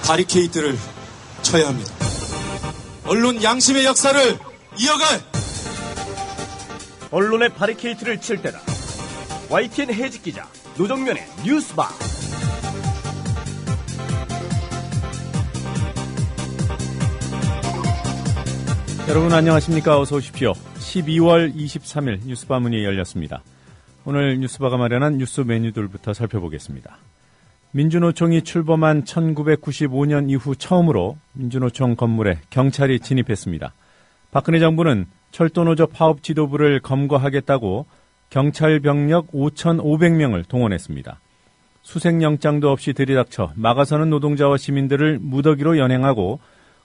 바리케이트를 쳐야 합니다. 언론 양심의 역사를 이어갈 언론의 바리케이트를 칠 때다. YTN 해직 기자 노정면의 뉴스바. 여러분 안녕하십니까? 어서 오십시오. 12월 23일 뉴스바 문이 열렸습니다. 오늘 뉴스바가 마련한 뉴스 메뉴들부터 살펴보겠습니다. 민주노총이 출범한 1995년 이후 처음으로 민주노총 건물에 경찰이 진입했습니다. 박근혜 정부는 철도노조 파업 지도부를 검거하겠다고 경찰 병력 5,500명을 동원했습니다. 수색영장도 없이 들이닥쳐 막아서는 노동자와 시민들을 무더기로 연행하고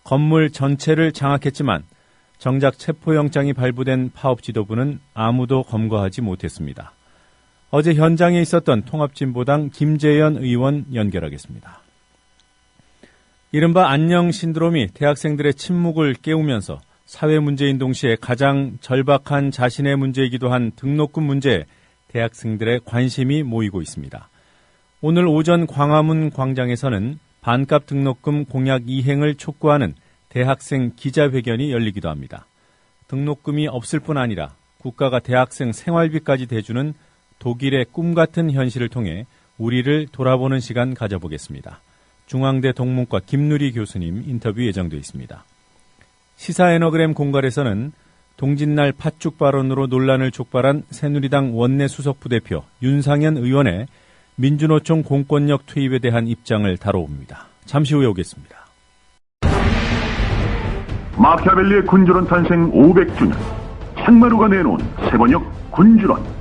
건물 전체를 장악했지만 정작 체포영장이 발부된 파업 지도부는 아무도 검거하지 못했습니다. 어제 현장에 있었던 통합진보당 김재현 의원 연결하겠습니다. 이른바 안녕 신드롬이 대학생들의 침묵을 깨우면서 사회 문제인 동시에 가장 절박한 자신의 문제이기도 한 등록금 문제에 대학생들의 관심이 모이고 있습니다. 오늘 오전 광화문 광장에서는 반값 등록금 공약 이행을 촉구하는 대학생 기자회견이 열리기도 합니다. 등록금이 없을 뿐 아니라 국가가 대학생 생활비까지 대주는 독일의 꿈 같은 현실을 통해 우리를 돌아보는 시간 가져보겠습니다. 중앙대 동문과 김누리 교수님 인터뷰 예정되어 있습니다. 시사에너그램 공갈에서는 동짓날 팥죽 발언으로 논란을 촉발한 새누리당 원내 수석 부대표 윤상현 의원의 민주노총 공권력 투입에 대한 입장을 다뤄봅니다. 잠시 후에 오겠습니다. 마키아벨리의 군주론 탄생 500주년, 책마루가 내놓은 세번역 군주론.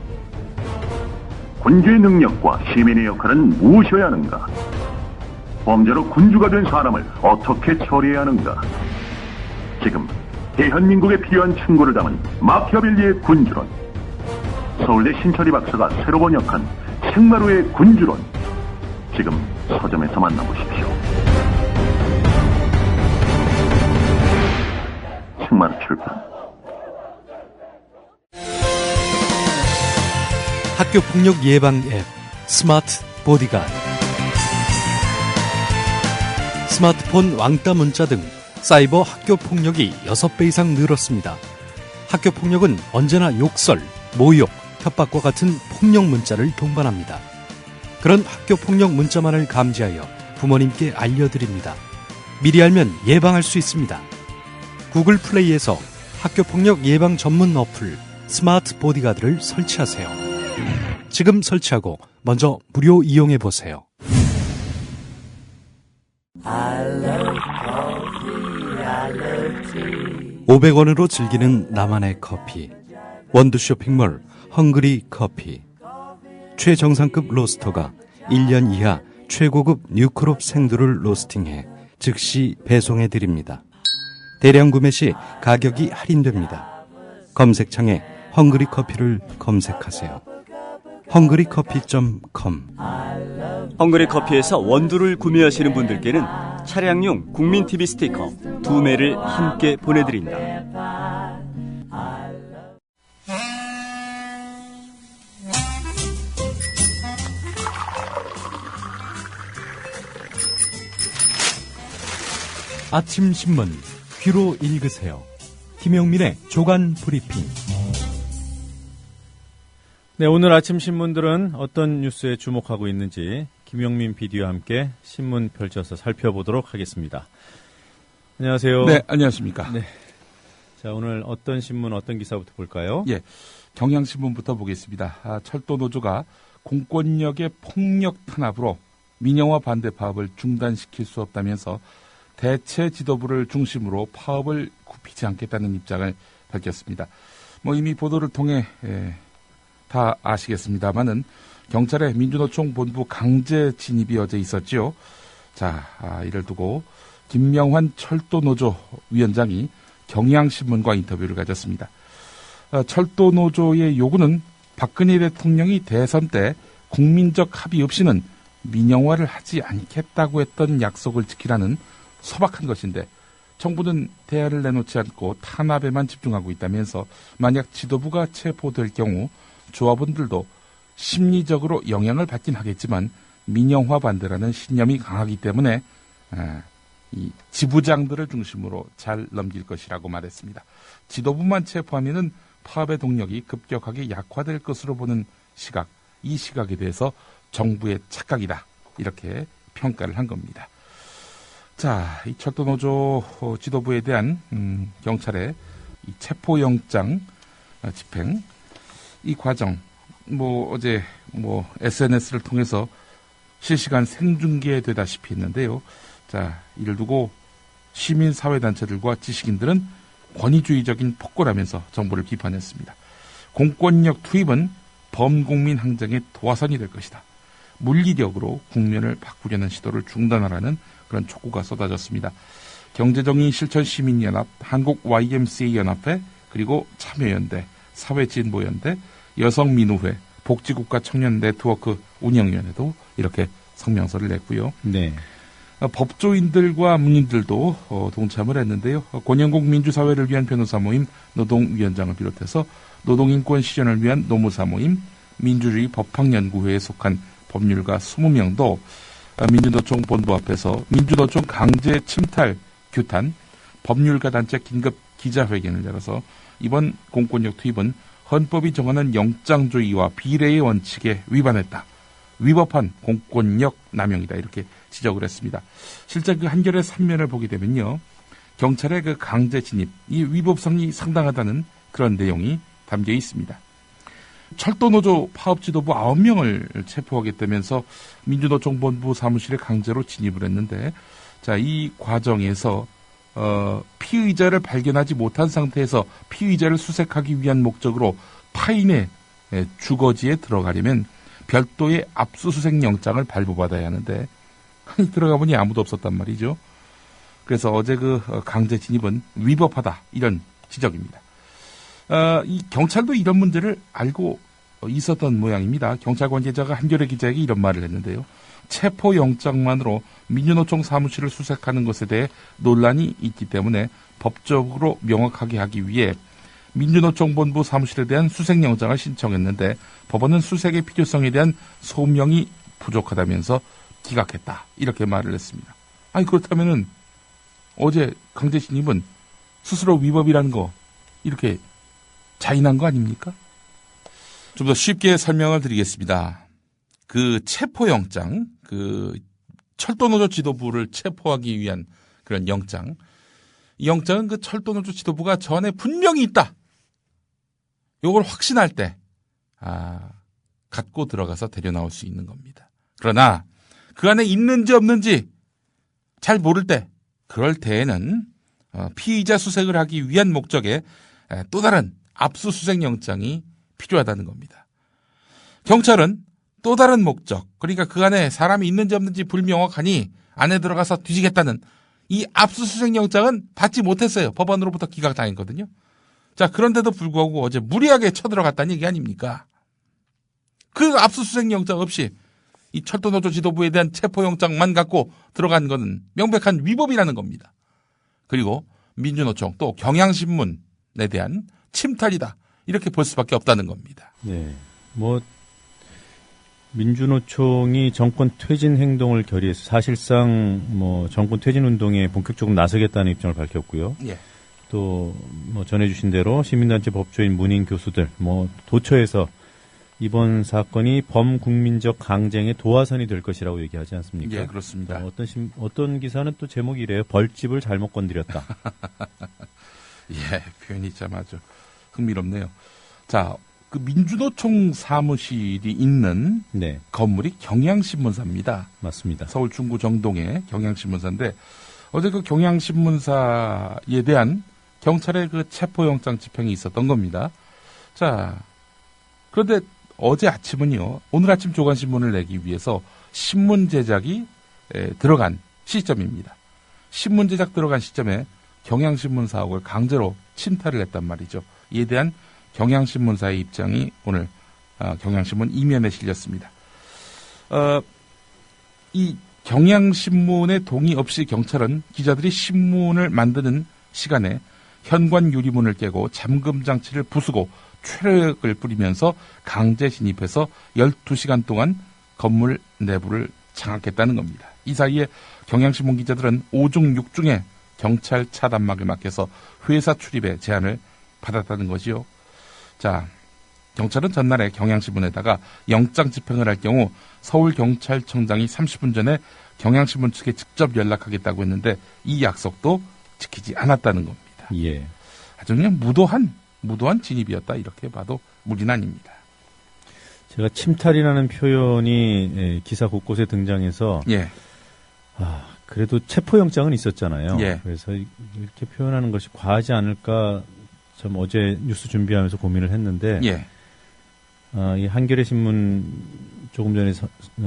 군주의 능력과 시민의 역할은 무엇이어야 하는가? 범죄로 군주가 된 사람을 어떻게 처리해야 하는가? 지금 대한민국에 필요한 충고를 담은 마키아벨리의 군주론. 서울대 신철희 박사가 새로 번역한 책마루의 군주론. 지금 서점에서 만나보십시오. 책마루 출판. 학교폭력 예방 앱 스마트 보디가드. 스마트폰 왕따 문자 등 사이버 학교폭력이 6배 이상 늘었습니다. 학교폭력은 언제나 욕설, 모욕, 협박과 같은 폭력 문자를 동반합니다. 그런 학교폭력 문자만을 감지하여 부모님께 알려드립니다. 미리 알면 예방할 수 있습니다. 구글 플레이에서 학교폭력 예방 전문 어플 스마트 보디가드를 설치하세요. 지금 설치하고 먼저 무료 이용해보세요. 500원으로 즐기는 나만의 커피. 원두 쇼핑몰 헝그리 커피. 최정상급 로스터가 1년 이하 최고급 뉴크롭 생두를 로스팅해 즉시 배송해드립니다. 대량 구매 시 가격이 할인됩니다. 검색창에 헝그리 커피를 검색하세요. 헝그리커피.com. 헝그리 커피에서 원두를 구매하시는 분들께는 차량용 국민TV 스티커 2매를 함께 보내드린다. 아침 신문 귀로 읽으세요. 김용민의 조간 브리핑. 네, 오늘 아침 신문들은 어떤 뉴스에 주목하고 있는지 김용민 PD와 함께 신문 펼쳐서 살펴보도록 하겠습니다. 안녕하세요. 네, 안녕하십니까. 네. 자, 오늘 어떤 신문, 어떤 기사부터 볼까요? 예, 경향신문부터 보겠습니다. 철도노조가 공권력의 폭력 탄압으로 민영화 반대 파업을 중단시킬 수 없다면서 대체 지도부를 중심으로 파업을 굽히지 않겠다는 입장을 밝혔습니다. 이미 보도를 통해 다 아시겠습니다만은 경찰의 민주노총 본부 강제 진입이 어제 있었죠. 자, 이를 두고 김명환 철도노조 위원장이 경향신문과 인터뷰를 가졌습니다. 철도노조의 요구는 박근혜 대통령이 대선 때 국민적 합의 없이는 민영화를 하지 않겠다고 했던 약속을 지키라는 소박한 것인데 정부는 대안을 내놓지 않고 탄압에만 집중하고 있다면서 만약 지도부가 체포될 경우 조합원들도 심리적으로 영향을 받긴 하겠지만 민영화 반대라는 신념이 강하기 때문에 이 지부장들을 중심으로 잘 넘길 것이라고 말했습니다. 지도부만 체포하면은 파업의 동력이 급격하게 약화될 것으로 보는 시각, 이 시각에 대해서 정부의 착각이다, 이렇게 평가를 한 겁니다. 자, 이 철도노조 지도부에 대한 경찰의 이 체포영장 집행, 이 과정, 어제 SNS를 통해서 실시간 생중계되다시피 했는데요. 자, 이를 두고 시민사회단체들과 지식인들은 권위주의적인 폭거라면서 정부를 비판했습니다. 공권력 투입은 범국민 항쟁의 도화선이 될 것이다. 물리력으로 국면을 바꾸려는 시도를 중단하라는 그런 촉구가 쏟아졌습니다. 경제정의실천시민연합, 한국 YMCA 연합회, 그리고 참여연대, 사회진보연대, 여성민우회, 복지국가청년네트워크 운영위원회도 이렇게 성명서를 냈고요. 네. 법조인들과 문인들도 동참을 했는데요. 권영국 민주사회를 위한 변호사 모임 노동위원장을 비롯해서 노동인권 실현을 위한 노무사 모임, 민주주의 법학연구회에 속한 법률가 20명도 민주노총 본부 앞에서 민주노총 강제 침탈 규탄 법률가 단체 긴급 기자회견을 열어서 이번 공권력 투입은 헌법이 정하는 영장주의와 비례의 원칙에 위반했다. 위법한 공권력 남용이다, 이렇게 지적을 했습니다. 실제 그 한겨레 3면을 보게 되면요, 경찰의 그 강제 진입, 이 위법성이 상당하다는 그런 내용이 담겨 있습니다. 철도노조 파업 지도부 9명을 체포하겠다면서 민주노총 본부 사무실에 강제로 진입을 했는데, 자, 이 과정에서 피의자를 발견하지 못한 상태에서 피의자를 수색하기 위한 목적으로 타인의 주거지에 들어가려면 별도의 압수수색 영장을 발부받아야 하는데, 들어가 보니 아무도 없었단 말이죠. 그래서 어제 그 강제 진입은 위법하다, 이런 지적입니다. 이 경찰도 이런 문제를 알고 있었던 모양입니다. 경찰 관계자가 한겨레 기자에게 이런 말을 했는데요. 체포 영장만으로 민주노총 사무실을 수색하는 것에 대해 논란이 있기 때문에 법적으로 명확하게 하기 위해 민주노총 본부 사무실에 대한 수색 영장을 신청했는데 법원은 수색의 필요성에 대한 소명이 부족하다면서 기각했다, 이렇게 말을 했습니다. 아니, 그렇다면은 어제 강제 진입은 스스로 위법이라는 거 이렇게 자인한 거 아닙니까? 좀 더 쉽게 설명을 드리겠습니다. 그 체포영장, 그 철도노조 지도부를 체포하기 위한 그런 영장, 이 영장은 그 철도노조 지도부가 전에 분명히 있다, 요걸 확신할 때 갖고 들어가서 데려나올 수 있는 겁니다. 그러나 그 안에 있는지 없는지 잘 모를 때, 그럴 때에는 피의자 수색을 하기 위한 목적에 또 다른 압수수색 영장이 필요하다는 겁니다. 경찰은 또 다른 목적, 그러니까 그 안에 사람이 있는지 없는지 불명확하니 안에 들어가서 뒤지겠다는 이 압수수색 영장은 받지 못했어요. 법원으로부터 기각당했거든요. 자, 그런데도 불구하고 어제 무리하게 쳐들어갔다는 얘기 아닙니까? 그 압수수색 영장 없이 이 철도노조 지도부에 대한 체포영장만 갖고 들어간 것은 명백한 위법이라는 겁니다. 그리고 민주노총 또 경향신문에 대한 침탈이다, 이렇게 볼 수밖에 없다는 겁니다. 네. 민주노총이 정권 퇴진 행동을 결의해서 사실상 정권 퇴진 운동에 본격적으로 나서겠다는 입장을 밝혔고요. 예. 또 전해주신 대로 시민단체 법조인 문인 교수들 도처에서 이번 사건이 범국민적 강쟁의 도화선이 될 것이라고 얘기하지 않습니까? 예, 그렇습니다. 어떤 기사는 또 제목이 이래요. 벌집을 잘못 건드렸다. 예, 표현이 참 아주 흥미롭네요. 자, 그 민주노총 사무실이 있는 네. 건물이 경향신문사입니다. 맞습니다. 서울 중구 정동의 경향신문사인데 어제 그 경향신문사에 대한 경찰의 그 체포영장 집행이 있었던 겁니다. 자, 그런데 어제 아침은요, 오늘 아침 조간신문을 내기 위해서 신문 제작이 들어간 시점입니다. 신문 제작 들어간 시점에 경향신문사옥을 강제로 침탈을 했단 말이죠. 이에 대한 경향신문사의 입장이 오늘 경향신문 이면에 실렸습니다. 이 경향신문의 동의 없이 경찰은 기자들이 신문을 만드는 시간에 현관 유리문을 깨고 잠금 장치를 부수고 최력을 뿌리면서 강제 진입해서 12시간 동안 건물 내부를 장악했다는 겁니다. 이 사이에 경향신문 기자들은 5중 6중에 경찰 차단막을 맡겨서 회사 출입에 제한을 받았다는 것이요. 자, 경찰은 전날에 경향신문에다가 영장 집행을 할 경우 서울경찰청장이 30분 전에 경향신문 측에 직접 연락하겠다고 했는데 이 약속도 지키지 않았다는 겁니다. 예. 아주 그냥 무도한 진입이었다 이렇게 봐도 무리는 아닙니다. 제가 침탈이라는 표현이 기사 곳곳에 등장해서 예. 그래도 체포영장은 있었잖아요. 예. 그래서 이렇게 표현하는 것이 과하지 않을까 좀 어제 뉴스 준비하면서 고민을 했는데 예. 이 한겨레 신문 조금 전에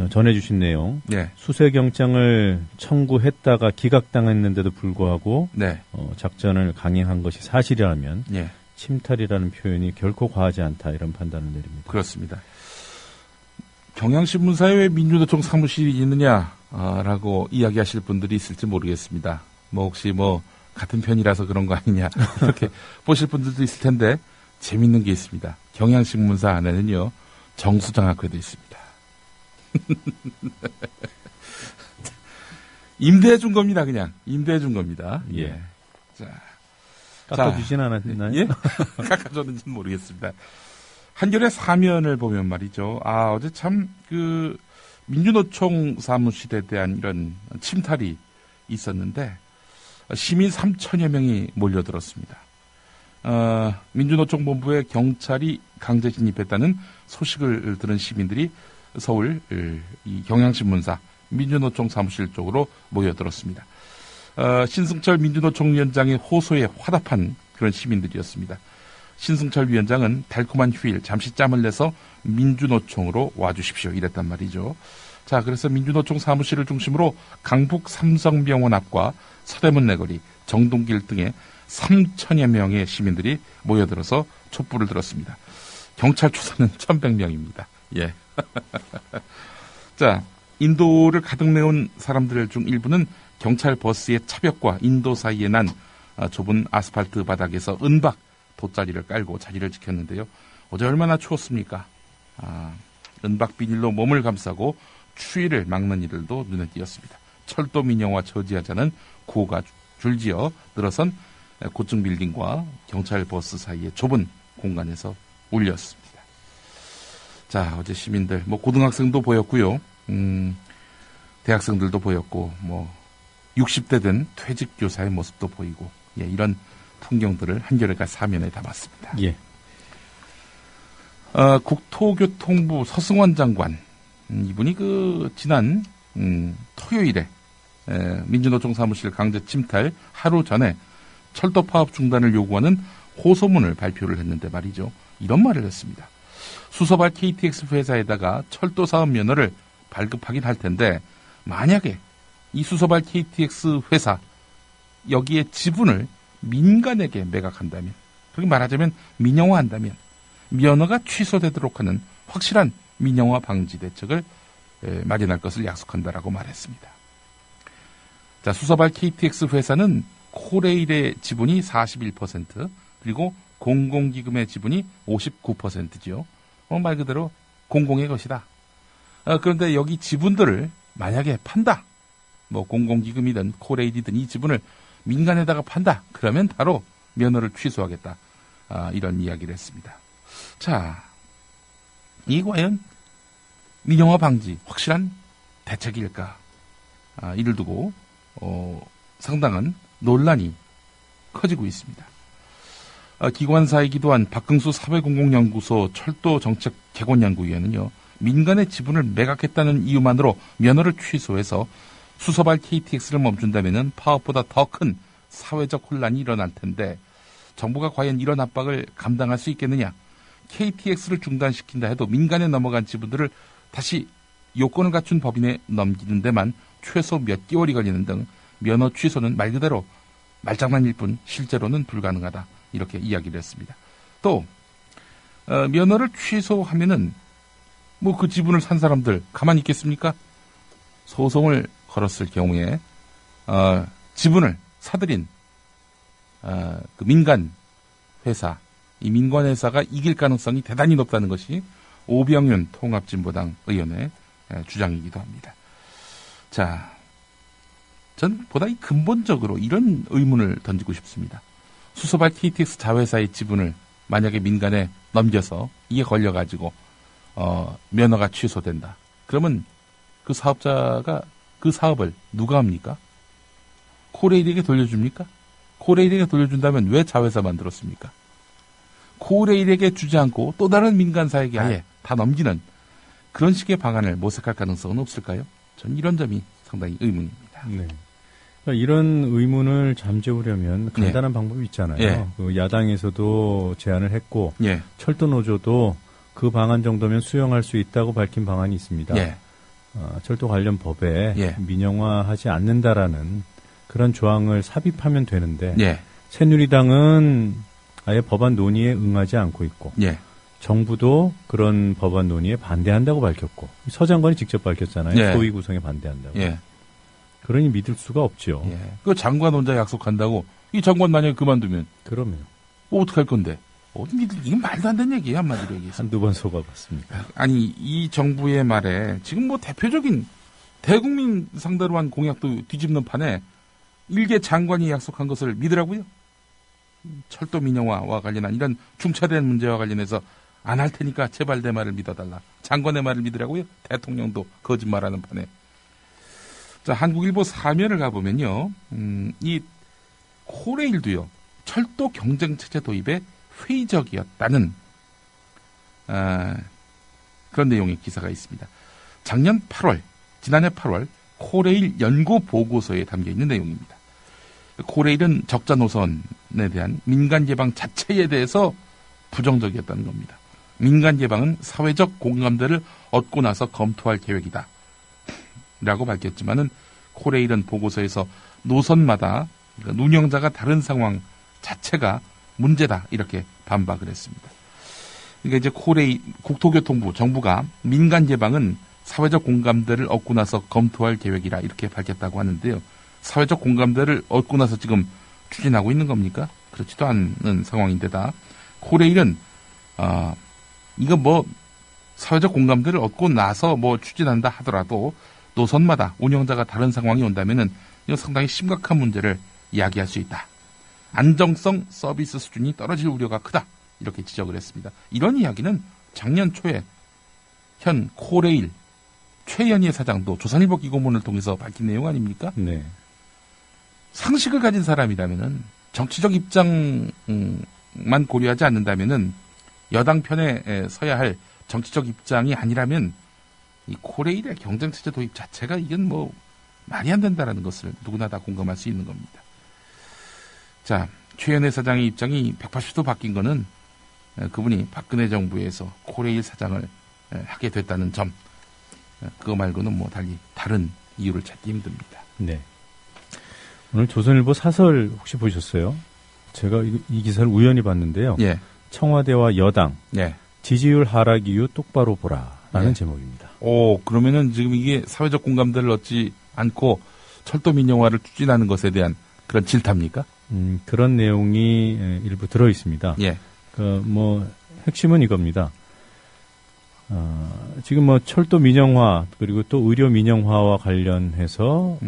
전해주신 내용, 예. 수색영장을 청구했다가 기각당했는데도 불구하고 네. 작전을 강행한 것이 사실이라면 예. 침탈이라는 표현이 결코 과하지 않다 이런 판단을 내립니다. 그렇습니다. 경향신문사에 왜 민주노총 사무실이 있느냐라고 이야기하실 분들이 있을지 모르겠습니다. 뭐 혹시 뭐 같은 편이라서 그런 거 아니냐 이렇게 보실 분들도 있을 텐데 재밌는 게 있습니다. 경향신문사 안에는요 정수장학회도 있습니다. 임대해 준 겁니다. 그냥 임대해 준 겁니다. 예. 자, 깎아주진 않았나요? 예? 깎아줬는지는 모르겠습니다. 한겨레 사면을 보면 말이죠. 어제 참 민주노총 사무실에 대한 이런 침탈이 있었는데 시민 3천여 명이 몰려들었습니다. 민주노총 본부에 경찰이 강제 진입했다는 소식을 들은 시민들이 서울 이 경향신문사 민주노총 사무실 쪽으로 모여들었습니다. 신승철 민주노총 위원장의 호소에 화답한 그런 시민들이었습니다. 신승철 위원장은 달콤한 휴일 잠시 짬을 내서 민주노총으로 와주십시오 이랬단 말이죠. 자, 그래서 민주노총 사무실을 중심으로 강북 삼성병원 앞과 서대문 내거리, 정동길 등에 3천여 명의 시민들이 모여들어서 촛불을 들었습니다. 경찰 추산은 1,100명입니다. 예. 자, 인도를 가득 메운 사람들 중 일부는 경찰 버스의 차벽과 인도 사이에 난 좁은 아스팔트 바닥에서 은박 돗자리를 깔고 자리를 지켰는데요. 어제 얼마나 추웠습니까? 은박 비닐로 몸을 감싸고 추위를 막는 이들도 눈에 띄었습니다. 철도 민영화 저지하자는 구호가 줄지어 늘어선 고층 빌딩과 경찰 버스 사이의 좁은 공간에서 울렸습니다. 자, 어제 시민들, 고등학생도 보였고요. 대학생들도 보였고, 60대 된 퇴직 교사의 모습도 보이고, 예, 이런 풍경들을 한겨레가 사면에 담았습니다. 예. 국토교통부 서승원 장관, 이분이 지난 토요일에 민주노총 사무실 강제 침탈 하루 전에 철도 파업 중단을 요구하는 호소문을 발표를 했는데 말이죠. 이런 말을 했습니다. 수서발 KTX 회사에다가 철도 사업 면허를 발급하긴 할 텐데 만약에 이 수서발 KTX 회사 여기에 지분을 민간에게 매각한다면, 그렇게 말하자면 민영화한다면 면허가 취소되도록 하는 확실한 민영화 방지 대책을 마련할 것을 약속한다라고 말했습니다. 자, 수서발 KTX 회사는 코레일의 지분이 41%, 그리고 공공기금의 지분이 59%지요. 말 그대로 공공의 것이다. 그런데 여기 지분들을 만약에 판다. 공공기금이든 코레일이든 이 지분을 민간에다가 판다. 그러면 바로 면허를 취소하겠다. 이런 이야기를 했습니다. 자, 이 과연 민영화 방지 확실한 대책일까? 이를 두고 상당한 논란이 커지고 있습니다. 기관사이기도 한 박흥수 사회공공연구소 철도정책개론연구위원은요, 민간의 지분을 매각했다는 이유만으로 면허를 취소해서 수서발 KTX를 멈춘다면 파업보다 더 큰 사회적 혼란이 일어날 텐데 정부가 과연 이런 압박을 감당할 수 있겠느냐? KTX를 중단시킨다 해도 민간에 넘어간 지분들을 다시 요건을 갖춘 법인에 넘기는 데만 최소 몇 개월이 걸리는 등 면허 취소는 말 그대로 말장난일 뿐 실제로는 불가능하다. 이렇게 이야기를 했습니다. 또 면허를 취소하면은 그 지분을 산 사람들 가만히 있겠습니까? 소송을 걸었을 경우에 지분을 사들인 그 민간 회사, 이 민간 회사가 이길 가능성이 대단히 높다는 것이 오병윤 통합진보당 의원의 주장이기도 합니다. 자, 전 보다 근본적으로 이런 의문을 던지고 싶습니다. 수소발 KTX 자회사의 지분을 만약에 민간에 넘겨서 이게 걸려가지고 면허가 취소된다. 그러면 그 사업자가 그 사업을 누가 합니까? 코레일에게 돌려줍니까? 코레일에게 돌려준다면 왜 자회사 만들었습니까? 코레일에게 주지 않고 또 다른 민간사에게 아예 다 넘기는 그런 식의 방안을 모색할 가능성은 없을까요? 전 이런 점이 상당히 의문입니다. 네. 그러니까 이런 의문을 잠재우려면 간단한 방법이 있잖아요. 예. 그 야당에서도 제안을 했고 예. 철도노조도 그 방안 정도면 수용할 수 있다고 밝힌 방안이 있습니다. 예. 철도 관련 법에 예. 민영화하지 않는다라는 그런 조항을 삽입하면 되는데 예. 새누리당은 아예 법안 논의에 응하지 않고 있고 예. 정부도 그런 법안 논의에 반대한다고 밝혔고 서 장관이 직접 밝혔잖아요. 예. 소위 구성에 반대한다고. 예. 그러니 믿을 수가 없죠. 예. 그 장관 혼자 약속한다고 이 장관 만약에 그만두면 그러면 뭐 어떡할 건데? 이건 말도 안 되는 얘기예요, 한마디로 얘기해서. 한두 번 속아봤습니다. 아니, 이 정부의 말에 지금 뭐 대표적인 대국민 상대로 한 공약도 뒤집는 판에 일개 장관이 약속한 것을 믿으라고요? 철도 민영화와 관련한 이런 중차대한 문제와 관련해서 안 할 테니까 제발 내 말을 믿어달라. 장관의 말을 믿으라고요? 대통령도 거짓말하는 판에. 자, 한국일보 사면을 가보면요. 이 코레일도요. 철도 경쟁체제 도입에 회의적이었다는 그런 내용의 기사가 있습니다. 지난해 8월 코레일 연구 보고서에 담겨 있는 내용입니다. 코레일은 적자 노선에 대한 민간 예방 자체에 대해서 부정적이었다는 겁니다. 민간 예방은 사회적 공감대를 얻고 나서 검토할 계획이다. 라고 밝혔지만은 코레일은 보고서에서 노선마다 그러니까 운영자가 다른 상황 자체가 문제다 이렇게 반박을 했습니다. 그러니까 이제 코레일 국토교통부 정부가 민간 예방은 사회적 공감대를 얻고 나서 검토할 계획이라 이렇게 밝혔다고 하는데요. 사회적 공감대를 얻고 나서 지금 추진하고 있는 겁니까? 그렇지도 않은 상황인데다 코레일은 이거 뭐 사회적 공감대를 얻고 나서 뭐 추진한다 하더라도 노선마다 운영자가 다른 상황이 온다면은 이거 상당히 심각한 문제를 이야기할 수 있다. 안정성 서비스 수준이 떨어질 우려가 크다. 이렇게 지적을 했습니다. 이런 이야기는 작년 초에 현 코레일 최연희 사장도 조선일보 기고문을 통해서 밝힌 내용 아닙니까? 네. 상식을 가진 사람이라면은 정치적 입장만 고려하지 않는다면은 여당 편에 서야 할 정치적 입장이 아니라면 이 코레일의 경쟁체제 도입 자체가 이건 뭐 말이 안 된다라는 것을 누구나 다 공감할 수 있는 겁니다. 자, 최연희 사장의 입장이 180도 바뀐 거는 그분이 박근혜 정부에서 코레일 사장을 하게 됐다는 점, 그거 말고는 뭐 달리 다른 이유를 찾기 힘듭니다. 네. 오늘 조선일보 사설 혹시 보셨어요? 제가 이 기사를 우연히 봤는데요. 예. 청와대와 여당 예. 지지율 하락 이유 똑바로 보라라는 예. 제목입니다. 그러면은 지금 이게 사회적 공감대를 얻지 않고 철도 민영화를 추진하는 것에 대한 그런 질타입니까? 그런 내용이 일부 들어 있습니다. 예. 핵심은 이겁니다. 지금 뭐 철도 민영화 그리고 또 의료 민영화와 관련해서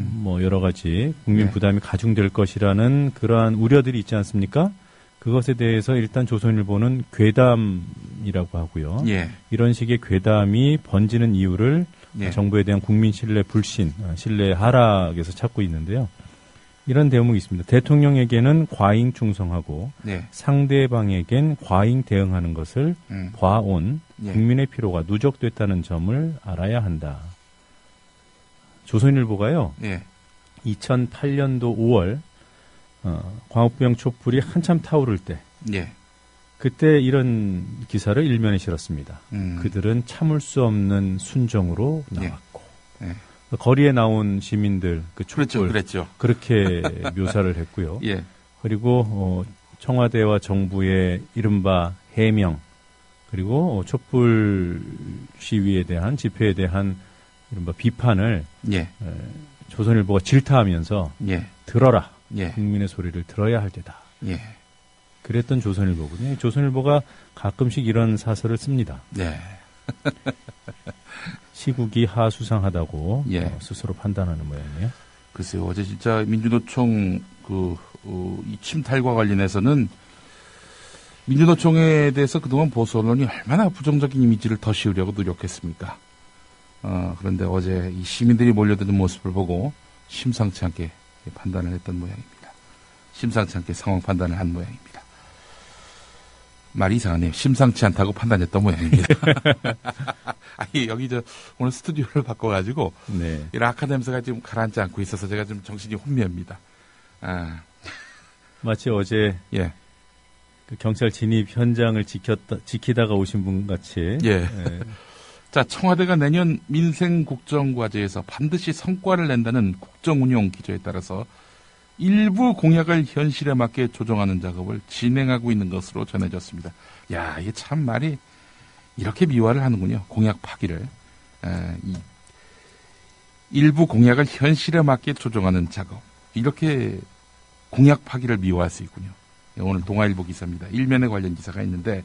여러 가지 국민 부담이 가중될 것이라는 그러한 우려들이 있지 않습니까? 그것에 대해서 일단 조선일보는 괴담이라고 하고요. 예. 이런 식의 괴담이 번지는 이유를 예. 정부에 대한 국민 신뢰 불신, 신뢰 하락에서 찾고 있는데요. 이런 대목이 있습니다. 대통령에게는 과잉 충성하고 예. 상대방에겐 과잉 대응하는 것을 봐온 예. 국민의 피로가 누적됐다는 점을 알아야 한다. 조선일보가요. 예. 2008년도 5월 광우병 촛불이 한참 타오를 때 예. 그때 이런 기사를 일면에 실었습니다. 그들은 참을 수 없는 순정으로 나왔고 예. 거리에 나온 시민들 그 촛불 그랬죠. 그렇게 묘사를 했고요. 예. 그리고 청와대와 정부의 이른바 해명 그리고 촛불 시위에 대한 집회에 대한 이른바 비판을 예. 조선일보가 질타하면서 예. 들어라. 예. 국민의 소리를 들어야 할 때다. 예. 그랬던 조선일보거든요. 조선일보가 가끔씩 이런 사설을 씁니다. 네. 시국이 하수상하다고 예. 스스로 판단하는 모양이에요. 글쎄요, 어제 진짜 민주노총 이 침탈과 관련해서는 민주노총에 대해서 그동안 보수 언론이 얼마나 부정적인 이미지를 더 씌우려고 노력했습니까? 그런데 어제 이 시민들이 몰려드는 모습을 보고 심상치 않게 판단을 했던 모양입니다. 심상치 않게 상황 판단을 한 모양입니다. 말이 이상하네요. 심상치 않다고 판단했던 모양입니다. 아니, 여기 오늘 스튜디오를 바꿔가지고, 네. 이 라카 냄새가 지금 가라앉지 않고 있어서 제가 좀 정신이 혼미합니다. 마치 어제 예. 그 경찰 진입 현장을 지키다가 오신 분 같이. 예. 예. 자, 청와대가 내년 민생국정과제에서 반드시 성과를 낸다는 국정운용 기조에 따라서 일부 공약을 현실에 맞게 조정하는 작업을 진행하고 있는 것으로 전해졌습니다. 야, 이게 참 말이 이렇게 미화를 하는군요. 공약 파기를. 일부 공약을 현실에 맞게 조정하는 작업. 이렇게 공약 파기를 미화할 수 있군요. 오늘 동아일보 기사입니다. 일면에 관련 기사가 있는데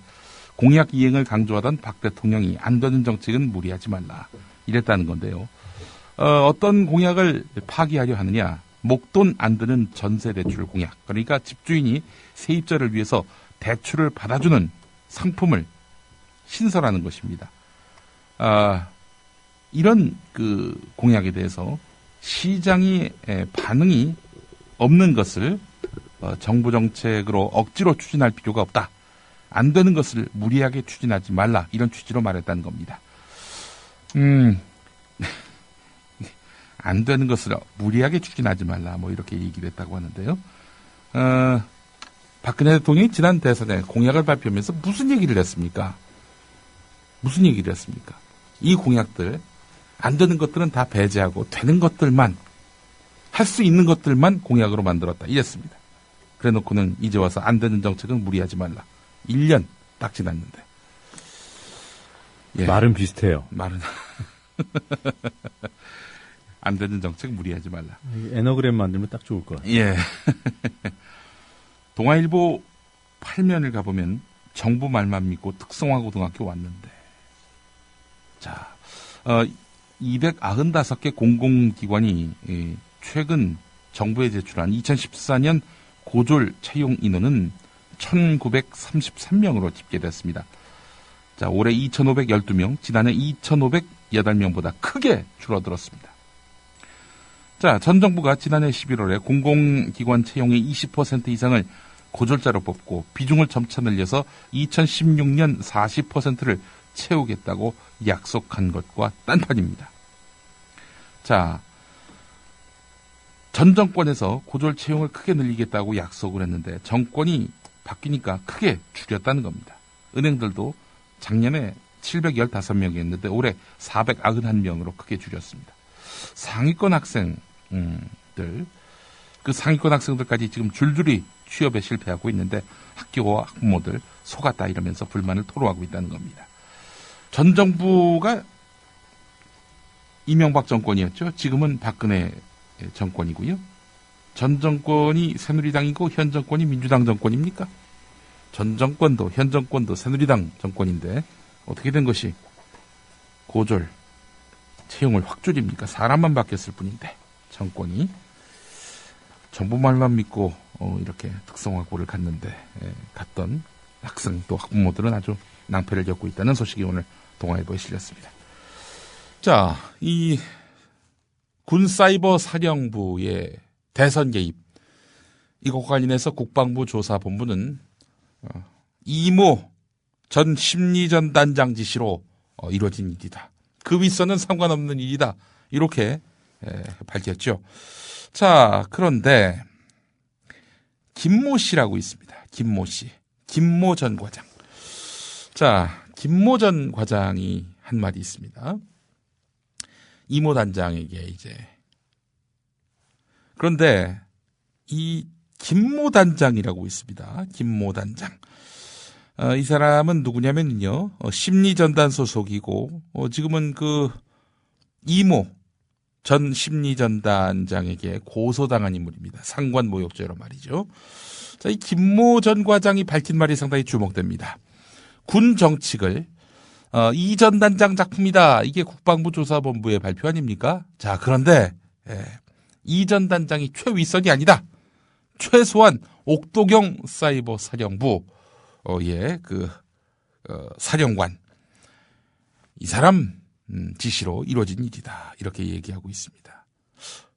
공약 이행을 강조하던 박 대통령이 안 되는 정책은 무리하지 말라. 이랬다는 건데요. 어떤 공약을 파기하려 하느냐. 목돈 안 드는 전세대출 공약. 그러니까 집주인이 세입자를 위해서 대출을 받아주는 상품을 신설하는 것입니다. 이런 그 공약에 대해서 시장의 반응이 없는 것을 정부 정책으로 억지로 추진할 필요가 없다. 안 되는 것을 무리하게 추진하지 말라. 이런 취지로 말했다는 겁니다. 안 되는 것을 무리하게 추진하지 말라. 뭐 이렇게 얘기를 했다고 하는데요. 박근혜 대통령이 지난 대선에 공약을 발표하면서 무슨 얘기를 했습니까? 무슨 얘기를 했습니까? 이 공약들, 안 되는 것들은 다 배제하고 되는 것들만, 할 수 있는 것들만 공약으로 만들었다. 이랬습니다. 그래 놓고는 이제 와서 안 되는 정책은 무리하지 말라. 1년 딱 지났는데. 예. 말은 비슷해요. 말은. 안 되는 정책 무리하지 말라. 애너그램 만들면 딱 좋을 것 같아요. 예. 동아일보 8면을 가보면 정부 말만 믿고 특성화고등학교 왔는데. 자, 295개 공공기관이 최근 정부에 제출한 2014년 고졸 채용 인원은 1933명으로 집계됐습니다. 자, 올해 2512명, 지난해 2508명보다 크게 줄어들었습니다. 자, 전 정부가 지난해 11월에 공공기관 채용의 20% 이상을 고졸자로 뽑고 비중을 점차 늘려서 2016년 40%를 채우겠다고 약속한 것과 딴판입니다. 자, 전 정권에서 고졸 채용을 크게 늘리겠다고 약속을 했는데 정권이 바뀌니까 크게 줄였다는 겁니다. 은행들도 작년에 715명이었는데 올해 491명으로 크게 줄였습니다. 상위권 학생들, 그 상위권 학생들까지 지금 줄줄이 취업에 실패하고 있는데 학교와 학부모들 속았다 이러면서 불만을 토로하고 있다는 겁니다. 전 정부가 이명박 정권이었죠. 지금은 박근혜 정권이고요. 전 정권이 새누리당이고 현 정권이 민주당 정권입니까? 전 정권도 현 정권도 새누리당 정권인데 어떻게 된 것이 고졸 채용을 확 줄입니까? 사람만 바뀌었을 뿐인데 정권이 정부 말만 믿고 이렇게 특성화고를 갔던 학생 또 학부모들은 아주 낭패를 겪고 있다는 소식이 오늘 동아일보에 실렸습니다. 자, 이 군사이버사령부의 대선 개입 이것과 관련해서 국방부 조사본부는 이모 전 심리전단장 지시로 이루어진 일이다. 그 윗선은 상관없는 일이다. 이렇게 밝혔죠. 자, 그런데 김모 씨라고 있습니다. 김모 씨. 김모 전 과장. 자, 김모 전 과장이 한 말이 있습니다. 이모 단장에게 이제. 그런데 이 김모 단장이라고 있습니다. 김모 단장. 이 사람은 누구냐면요. 심리전단 소속이고 지금은 그 이모 전 심리전단장에게 고소당한 인물입니다. 상관 모욕죄로 말이죠. 자, 이 김모 전 과장이 밝힌 말이 상당히 주목됩니다. 군 정칙을 이 전 단장 작품이다. 이게 국방부 조사본부의 발표 아닙니까? 자, 그런데 이 전 단장이 최윗선이 아니다. 최소한 옥도경 사이버 사령부 사령관, 이 사람 지시로 이루어진 일이다. 이렇게 얘기하고 있습니다.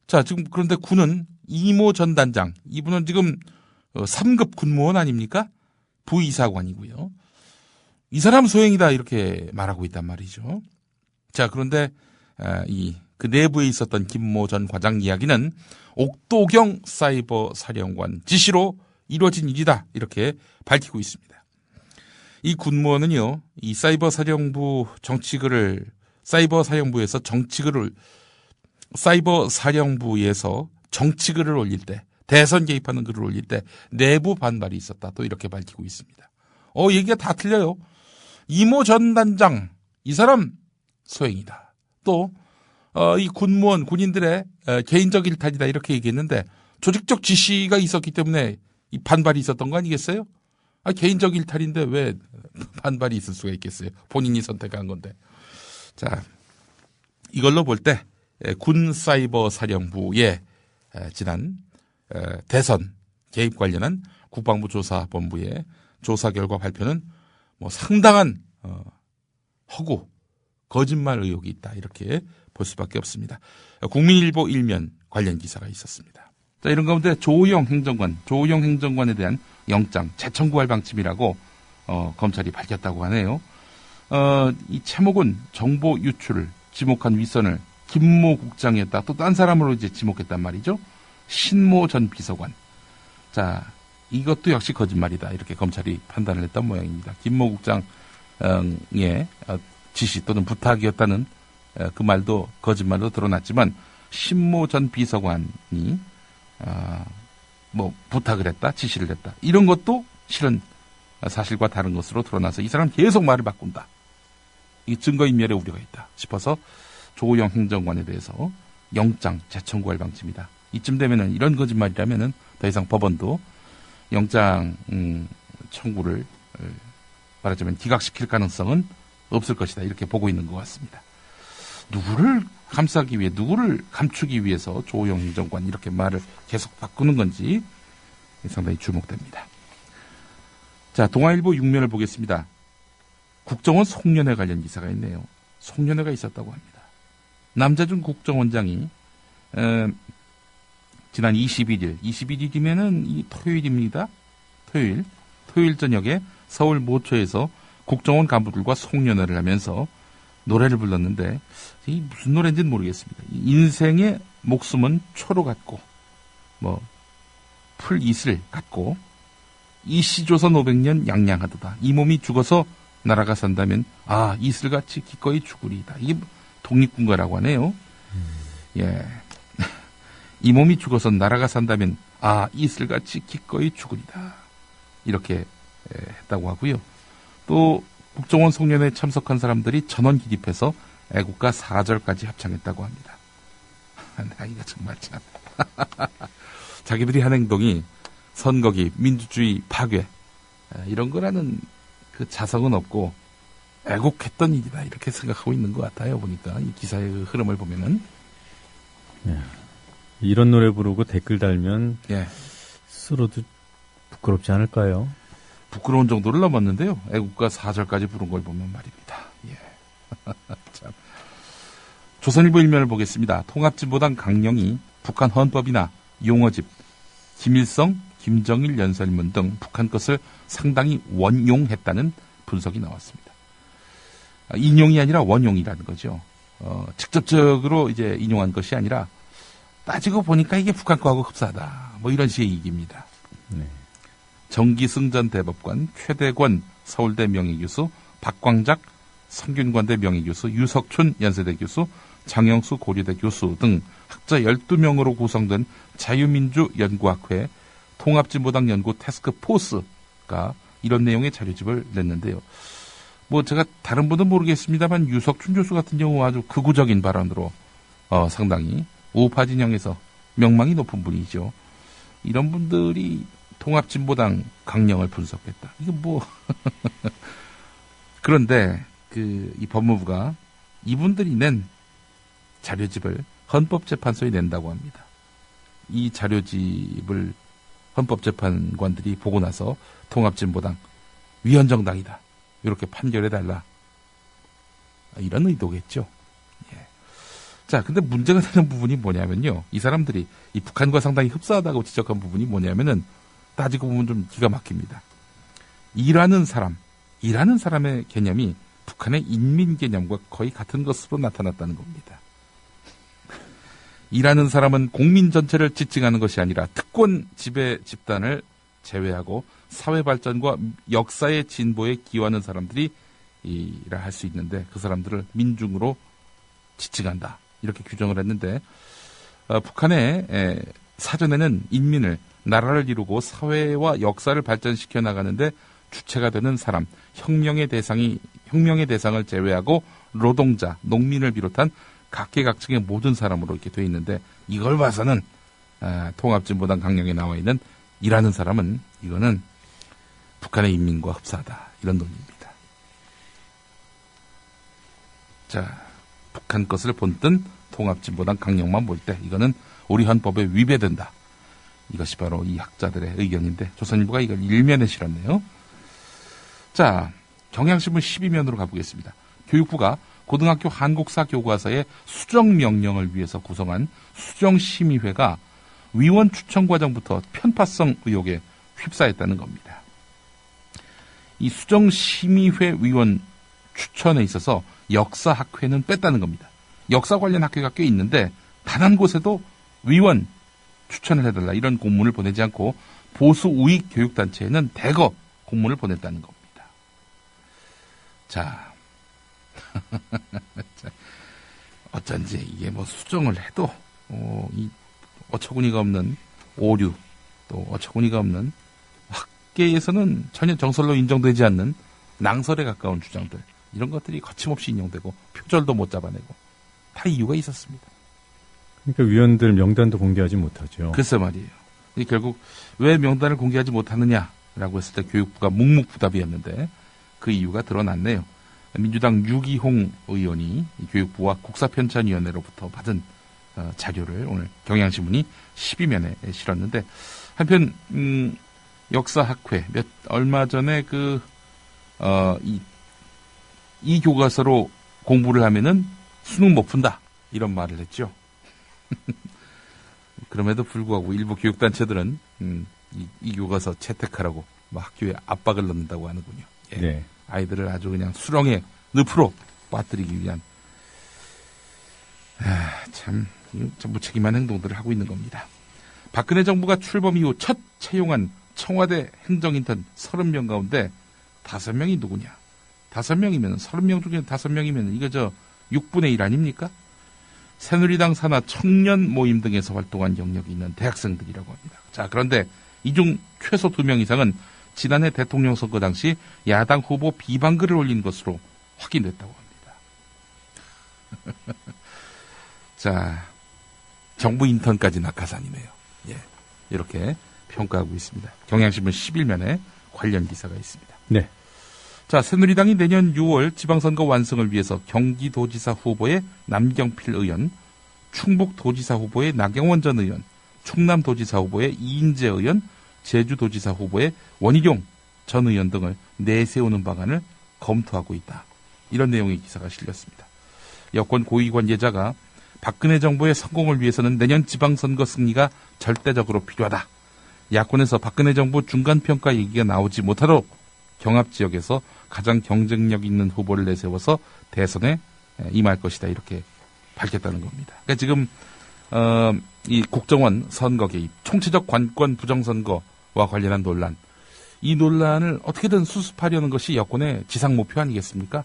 자, 지금 그런데 군은 이모 전 단장, 이분은 지금 3급 군무원 아닙니까? 부이사관이고요. 이 사람 소행이다 이렇게 말하고 있단 말이죠. 자, 그런데 그 내부에 있었던 김모 전 과장 이야기는 옥도경 사이버 사령관 지시로 이루어진 일이다 이렇게 밝히고 있습니다. 이 군무원은요, 이 사이버 사령부에서 정치글을 올릴 때, 대선 개입하는 글을 올릴 때 내부 반발이 있었다. 또 이렇게 밝히고 있습니다. 얘기가 다 틀려요. 이모 전 단장, 이 사람 소행이다. 또 이 군무원, 군인들의 개인적 일탈이다 이렇게 얘기했는데 조직적 지시가 있었기 때문에 이 반발이 있었던 거 아니겠어요? 개인적 일탈인데 왜 반발이 있을 수가 있겠어요? 본인이 선택한 건데. 자, 이걸로 볼 때 군 사이버 사령부의 지난 대선 개입 관련한 국방부 조사본부의 조사 결과 발표는 상당한 허구, 거짓말 의혹이 있다 이렇게 볼 수밖에 없습니다. 국민일보 1면 관련 기사가 있었습니다. 자, 이런 가운데 조호영 행정관에 대한 영장 재청구할 방침이라고 검찰이 밝혔다고 하네요. 이 제목은 정보 유출을 지목한 윗선을 김모 국장이었다. 또 딴 사람으로 이제 지목했단 말이죠. 신모 전 비서관. 자, 이것도 역시 거짓말이다. 이렇게 검찰이 판단을 했던 모양입니다. 김모 국장의 지시 또는 부탁이었다는 그 말도 거짓말로 드러났지만 신모 전 비서관이 부탁을 했다, 지시를 했다. 이런 것도 실은 사실과 다른 것으로 드러나서 이 사람 계속 말을 바꾼다. 이 증거인멸의 우려가 있다 싶어서 조호영 행정관에 대해서 영장 재청구할 방침이다. 이쯤 되면은 이런 거짓말이라면은 더 이상 법원도 영장 청구를 말하자면 기각시킬 가능성은 없을 것이다. 이렇게 보고 있는 것 같습니다. 누구를 감싸기 위해, 누구를 감추기 위해서 조호영 행정관 이렇게 말을 계속 바꾸는 건지 상당히 주목됩니다. 자, 동아일보 6면을 보겠습니다. 국정원 송년회 관련 기사가 있네요. 송년회가 있었다고 합니다. 남자준 국정원장이 지난 21일이면은 이 토요일입니다. 토요일 저녁에 서울 모처에서 국정원 간부들과 송년회를 하면서 노래를 불렀는데 이 무슨 노래인지는 모르겠습니다. 인생의 목숨은 초로 같고 풀이슬 같고 이시조선 500년 양양하도다. 이 몸이 죽어서 나라가 산다면 이슬같이 기꺼이 죽으리이다. 이게 독립군가라고 하네요. 예, 이 몸이 죽어서 나라가 산다면 이슬같이 기꺼이 죽으리다. 이렇게 했다고 하고요. 또 국정원 송년회에 참석한 사람들이 전원 기립해서 애국가 4절까지 합창했다고 합니다. 이거 정말 참. 자기들이 한 행동이 선거기, 민주주의 파괴 이런 거라는 그 자성은 없고 애국했던 일이다 이렇게 생각하고 있는 것 같아요. 보니까 이 기사의 그 흐름을 보면은. 이런 노래 부르고 댓글 달면 예. 스스로도 부끄럽지 않을까요? 부끄러운 정도를 넘었는데요. 애국가 4절까지 부른 걸 보면 말입니다. 예. 참. 조선일보 1면을 보겠습니다. 통합진보당 강령이 북한 헌법이나 용어집, 김일성, 김정일 연설문 등 북한 것을 상당히 원용했다는 분석이 나왔습니다. 인용이 아니라 원용이라는 거죠. 직접적으로 이제 인용한 것이 아니라 따지고 보니까 이게 북한 거하고 흡사하다. 이런 식의 얘기입니다. 네. 정기승 전 대법관, 최대권 서울대 명예교수, 박광작 성균관대 명예교수, 유석춘 연세대 교수, 장영수 고려대 교수 등 학자 12명으로 구성된 자유민주연구학회 통합진보당 연구 태스크포스가 이런 내용의 자료집을 냈는데요. 제가 다른 분은 모르겠습니다만 유석춘 교수 같은 경우 아주 극우적인 발언으로 상당히 우파 진영에서 명망이 높은 분이죠. 이런 분들이 통합진보당 강령을 분석했다. 이거 그런데 이 법무부가 이분들이 낸 자료집을 헌법재판소에 낸다고 합니다. 이 자료집을 헌법재판관들이 보고 나서 통합진보당 위헌정당이다. 이렇게 판결해달라. 이런 의도겠죠. 예. 자, 근데 문제가 되는 부분이 뭐냐면요. 이 사람들이 이 북한과 상당히 흡사하다고 지적한 부분이 뭐냐면은 따지고 보면 좀 기가 막힙니다. 일하는 사람의 개념이 북한의 인민 개념과 거의 같은 것으로 나타났다는 겁니다. 일하는 사람은 국민 전체를 지칭하는 것이 아니라 특권 지배 집단을 제외하고 사회 발전과 역사의 진보에 기여하는 사람들이 이라 할 수 있는데 그 사람들을 민중으로 지칭한다. 이렇게 규정을 했는데 북한의 사전에는 인민을 나라를 이루고 사회와 역사를 발전시켜 나가는데 주체가 되는 사람, 혁명의 대상을 제외하고 노동자, 농민을 비롯한 각계각층의 모든 사람으로 이렇게 돼 있는데 이걸 봐서는 통합진보당 강령에 나와 있는 일하는 사람은 이거는 북한의 인민과 흡사하다. 이런 논리입니다. 자, 북한 것을 본뜬 통합진보당 강령만 볼 때 이거는 우리 헌법에 위배된다. 이것이 바로 이 학자들의 의견인데 조선일보가 이걸 일면에 실었네요. 자, 경향신문 12면으로 가보겠습니다. 교육부가 고등학교 한국사 교과서의 수정 명령을 위해서 구성한 수정심의회가 위원 추천 과정부터 편파성 의혹에 휩싸였다는 겁니다. 이 수정심의회 위원 추천에 있어서 역사학회는 뺐다는 겁니다. 역사 관련 학회가 꽤 있는데 단 한 곳에도 위원 추천을 해달라 이런 공문을 보내지 않고 보수 우익 교육단체에는 대거 공문을 보냈다는 겁니다. 자, 어쩐지 이게 뭐 수정을 해도 이 어처구니가 없는 오류 또 어처구니가 없는 학계에서는 전혀 정설로 인정되지 않는 낭설에 가까운 주장들 이런 것들이 거침없이 인용되고 표절도 못 잡아내고 다 이유가 있었습니다. 그러니까 위원들 명단도 공개하지 못하죠. 글쎄 말이에요. 결국 왜 명단을 공개하지 못하느냐라고 했을 때 교육부가 묵묵부답이었는데 그 이유가 드러났네요. 민주당 유기홍 의원이 교육부와 국사편찬위원회로부터 받은 자료를 오늘 경향신문이 12면에 실었는데 한편 역사학회 얼마 전에 이 교과서로 공부를 하면은 수능 못 푼다 이런 말을 했죠. 그럼에도 불구하고 일부 교육단체들은 이 교과서 채택하라고 학교에 압박을 넣는다고 하는군요. 예. 네. 아이들을 아주 그냥 수렁에 늪으로 빠뜨리기 위한 참 무책임한 행동들을 하고 있는 겁니다. 박근혜 정부가 출범 이후 첫 채용한 청와대 행정인턴 30명 가운데 5명이 누구냐? 5명이면 30명 중에 5명이면 이거 6분의 1 아닙니까? 새누리당 산하 청년 모임 등에서 활동한 영역이 있는 대학생들이라고 합니다. 자, 그런데 이 중 최소 2명 이상은 지난해 대통령 선거 당시 야당 후보 비방글을 올린 것으로 확인됐다고 합니다. 자, 정부 인턴까지 낙하산이네요. 예, 이렇게 평가하고 있습니다. 경향신문 11면에 관련 기사가 있습니다. 네. 자, 새누리당이 내년 6월 지방선거 완성을 위해서 경기도지사 후보의 남경필 의원, 충북도지사 후보의 나경원 전 의원, 충남도지사 후보의 이인재 의원, 제주도지사 후보의 원희룡 전 의원 등을 내세우는 방안을 검토하고 있다. 이런 내용의 기사가 실렸습니다. 여권 고위 관계자가 박근혜 정부의 성공을 위해서는 내년 지방선거 승리가 절대적으로 필요하다. 야권에서 박근혜 정부 중간평가 얘기가 나오지 못하도록 경합지역에서 가장 경쟁력 있는 후보를 내세워서 대선에 임할 것이다. 이렇게 밝혔다는 겁니다. 그러니까 지금 이 국정원 선거 개입, 총체적 관권 부정선거와 관련한 논란, 이 논란을 어떻게든 수습하려는 것이 여권의 지상 목표 아니겠습니까?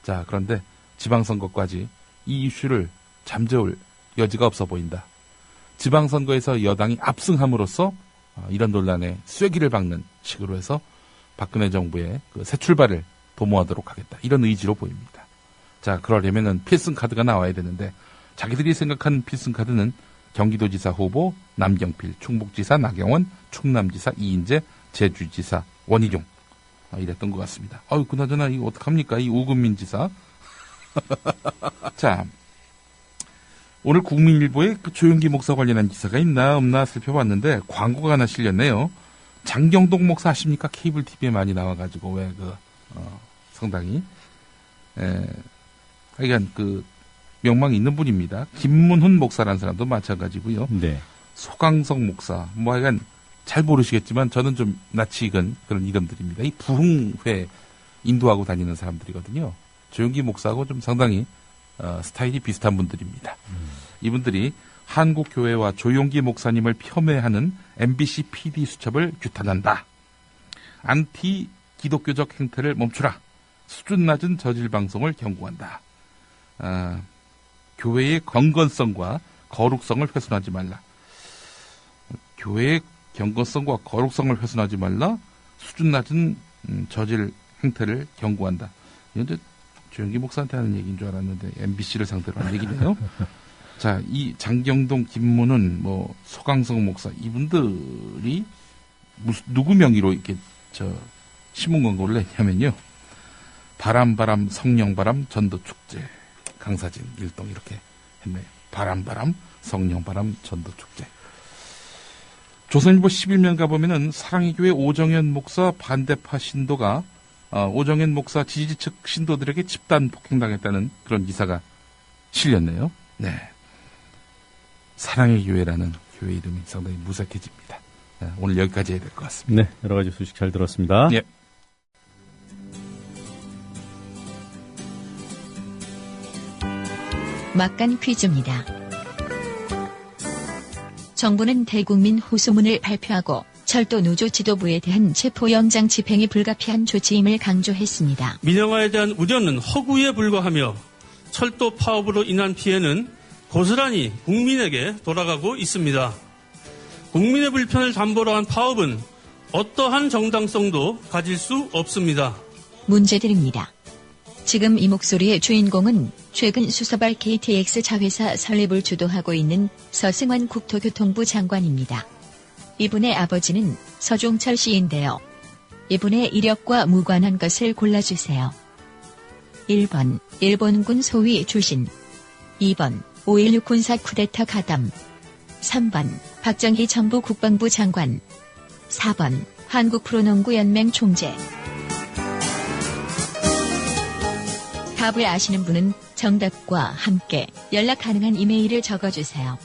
자, 그런데 지방선거까지 이 이슈를 잠재울 여지가 없어 보인다. 지방선거에서 여당이 압승함으로써 이런 논란에 쐐기를 박는 식으로 해서 박근혜 정부의 새 출발을 도모하도록 하겠다. 이런 의지로 보입니다. 자, 그러려면은 필승카드가 나와야 되는데 자기들이 생각한 필승카드는 경기도지사 후보 남경필, 충북지사 나경원, 충남지사 이인재, 제주지사 원희룡 이랬던 것 같습니다. 그나저나 이거 어떡합니까? 이 우금민 지사. 자, 오늘 국민일보에 그 조용기 목사 관련한 기사가 있나 없나 살펴봤는데 광고가 하나 실렸네요. 장경동 목사 아십니까? 케이블 TV에 많이 나와가지고 왜 상당히 하여간 명망이 있는 분입니다. 김문훈 목사라는 사람도 마찬가지고요. 네. 소강성 목사 하여간 잘 모르시겠지만 저는 좀 낯이 익은 그런 이름들입니다. 이 부흥회 인도하고 다니는 사람들이거든요. 조용기 목사하고 좀 상당히 스타일이 비슷한 분들입니다. 이분들이 한국교회와 조용기 목사님을 폄훼하는 MBC PD 수첩을 규탄한다. 안티 기독교적 행태를 멈추라. 수준 낮은 저질 방송을 경고한다. 교회의 경건성과 거룩성을 훼손하지 말라. 교회의 경건성과 거룩성을 훼손하지 말라. 수준 낮은 저질 행태를 경고한다. 이건 조용기 목사한테 하는 얘기인 줄 알았는데 MBC를 상대로 한 얘기네요. 자, 이 장경동, 김문은, 소강성 목사 이분들이 누구 명의로 이렇게 신문 광고를 했냐면요. 바람 성령바람 전도축제 강사진 일동 이렇게 했네요. 바람 성령바람 전도축제. 조선일보 11면 가보면은 사랑의 교회 오정현 목사 반대파 신도가 오정현 목사 지지 측 신도들에게 집단 폭행당했다는 그런 기사가 실렸네요. 네. 사랑의 교회라는 교회 이름이 상당히 무색해집니다. 오늘 여기까지 해야 될 것 같습니다. 네, 여러 가지 소식 잘 들었습니다. 예. 막간 퀴즈입니다. 정부는 대국민 호소문을 발표하고 철도 노조 지도부에 대한 체포영장 집행이 불가피한 조치임을 강조했습니다. 민영화에 대한 우려는 허구에 불과하며 철도 파업으로 인한 피해는 고스란히 국민에게 돌아가고 있습니다. 국민의 불편을 담보로 한 파업은 어떠한 정당성도 가질 수 없습니다. 문제 드립니다. 지금 이 목소리의 주인공은 최근 수서발 KTX 자회사 설립을 주도하고 있는 서승환 국토교통부 장관입니다. 이분의 아버지는 서종철 씨인데요. 이분의 이력과 무관한 것을 골라주세요. 1번 일본군 소위 출신, 2번 5.16 군사 쿠데타 가담, 3번 박정희 정부 국방부 장관, 4번 한국 프로농구 연맹 총재. 답을 아시는 분은 정답과 함께 연락 가능한 이메일을 적어주세요.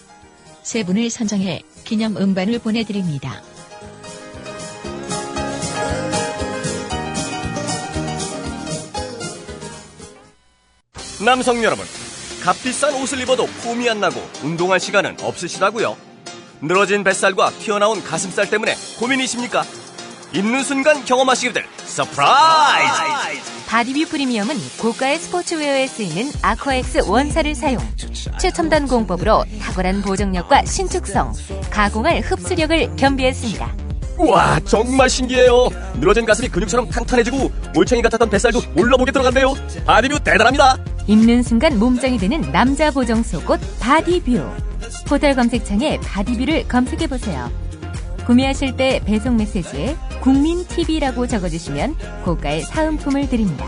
세 분을 선정해 기념 음반을 보내드립니다. 남성 여러분, 값비싼 옷을 입어도 폼이 안 나고 운동할 시간은 없으시다고요? 늘어진 뱃살과 튀어나온 가슴살 때문에 고민이십니까? 입는 순간 경험하시게 될 서프라이즈! 바디뷰 프리미엄은 고가의 스포츠웨어에 쓰이는 아쿠아엑스 원사를 사용, 최첨단 공법으로 탁월한 보정력과 신축성, 가공할 흡수력을 겸비했습니다. 우와, 정말 신기해요. 늘어진 가슴이 근육처럼 탄탄해지고 올챙이 같았던 뱃살도 올라보게 들어간대요. 바디뷰 대단합니다. 입는 순간 몸짱이 되는 남자 보정 속옷 바디뷰. 포털 검색창에 바디뷰를 검색해보세요. 구매하실 때 배송 메시지에 국민TV라고 적어주시면 고가의 사은품을 드립니다.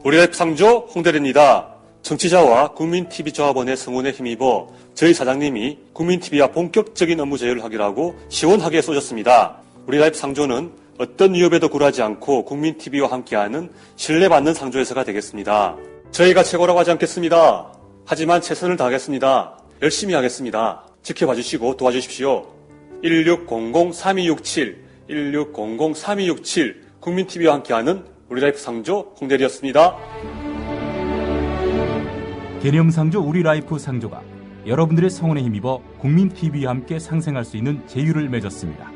우리라이프 상조 홍대리입니다. 정치자와 국민TV 조합원의 성원에 힘입어 저희 사장님이 국민TV와 본격적인 업무 제휴를 하기로 하고 시원하게 쏘셨습니다. 우리라이프 상조는 어떤 위협에도 굴하지 않고 국민TV와 함께하는 신뢰받는 상조회사가 되겠습니다. 저희가 최고라고 하지 않겠습니다. 하지만 최선을 다하겠습니다. 열심히 하겠습니다. 지켜봐 주시고 도와주십시오. 1600-3267, 1600-3267 국민TV와 함께하는 우리라이프 상조 홍대리였습니다. 개념상조 우리라이프 상조가 여러분들의 성원에 힘입어 국민TV와 함께 상생할 수 있는 제휴를 맺었습니다.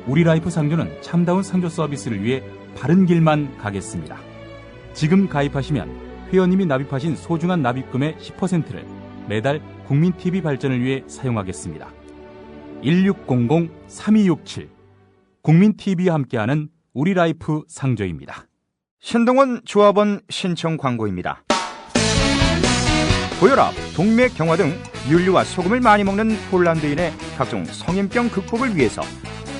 우리라이프 상조는 참다운 상조 서비스를 위해 바른 길만 가겠습니다. 지금 가입하시면 회원님이 납입하신 소중한 납입금의 10%를 매달 국민TV 발전을 위해 사용하겠습니다. 1600-3267 국민TV와 함께하는 우리라이프 상조입니다. 신동원 조합원 신청 광고입니다. 고혈압, 동맥 경화 등 윤류와 소금을 많이 먹는 폴란드인의 각종 성인병 극복을 위해서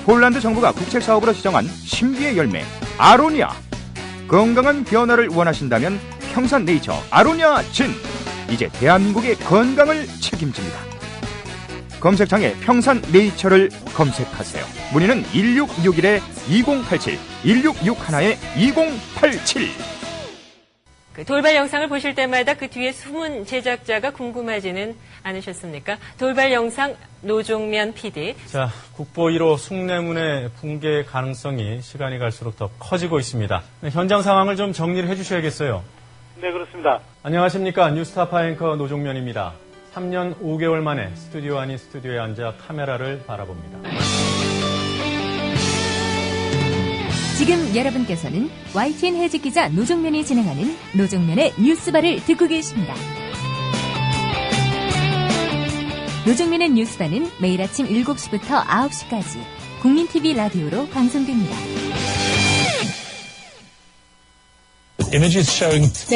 폴란드 정부가 국책사업으로 지정한 신비의 열매 아로니아. 건강한 변화를 원하신다면 평산네이처 아로니아 진. 이제 대한민국의 건강을 책임집니다. 검색창에 평산 네이처를 검색하세요. 문의는 1661-2087, 1661-2087. 그 돌발 영상을 보실 때마다 그 뒤에 숨은 제작자가 궁금하지는 않으셨습니까? 돌발 영상 노종면 PD. 자, 국보 1호 숭례문의 붕괴 가능성이 시간이 갈수록 더 커지고 있습니다. 네, 현장 상황을 좀 정리를 해주셔야겠어요. 네, 그렇습니다. 안녕하십니까. 뉴스타파 앵커 노종면입니다. 3년 5개월 만에 스튜디오 아닌 스튜디오에 앉아 카메라를 바라봅니다. 지금 여러분께서는 YTN 해직 기자 노종면이 진행하는 노종면의 뉴스바를 듣고 계십니다. 노종면의 뉴스바는 매일 아침 7시부터 9시까지 국민TV 라디오로 방송됩니다. 那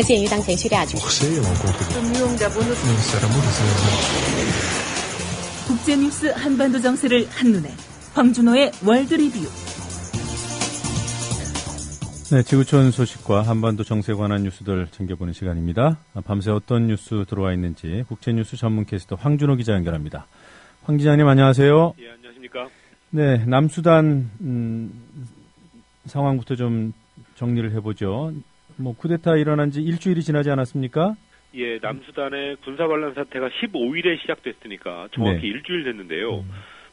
鉴于当前叙利亚局势， 국제뉴스 한반도 정세를 한눈에 황준호의 월드 리뷰. 네, 지구촌 소식과 한반도 정세에 관한 뉴스들 챙겨보는 시간입니다. 밤새 어떤 뉴스 들어와 있는지 국제뉴스 전문 캐스터 황준호 기자 연결합니다. 황 기자님 안녕하세요. 예, 안녕하십니까. 네, 남수단 상황부터 좀 정리를 해보죠. 뭐 쿠데타 일어난 지 일주일이 지나지 않았습니까? 예, 남수단의 군사반란 사태가 15일에 시작됐으니까 정확히 네. 일주일 됐는데요.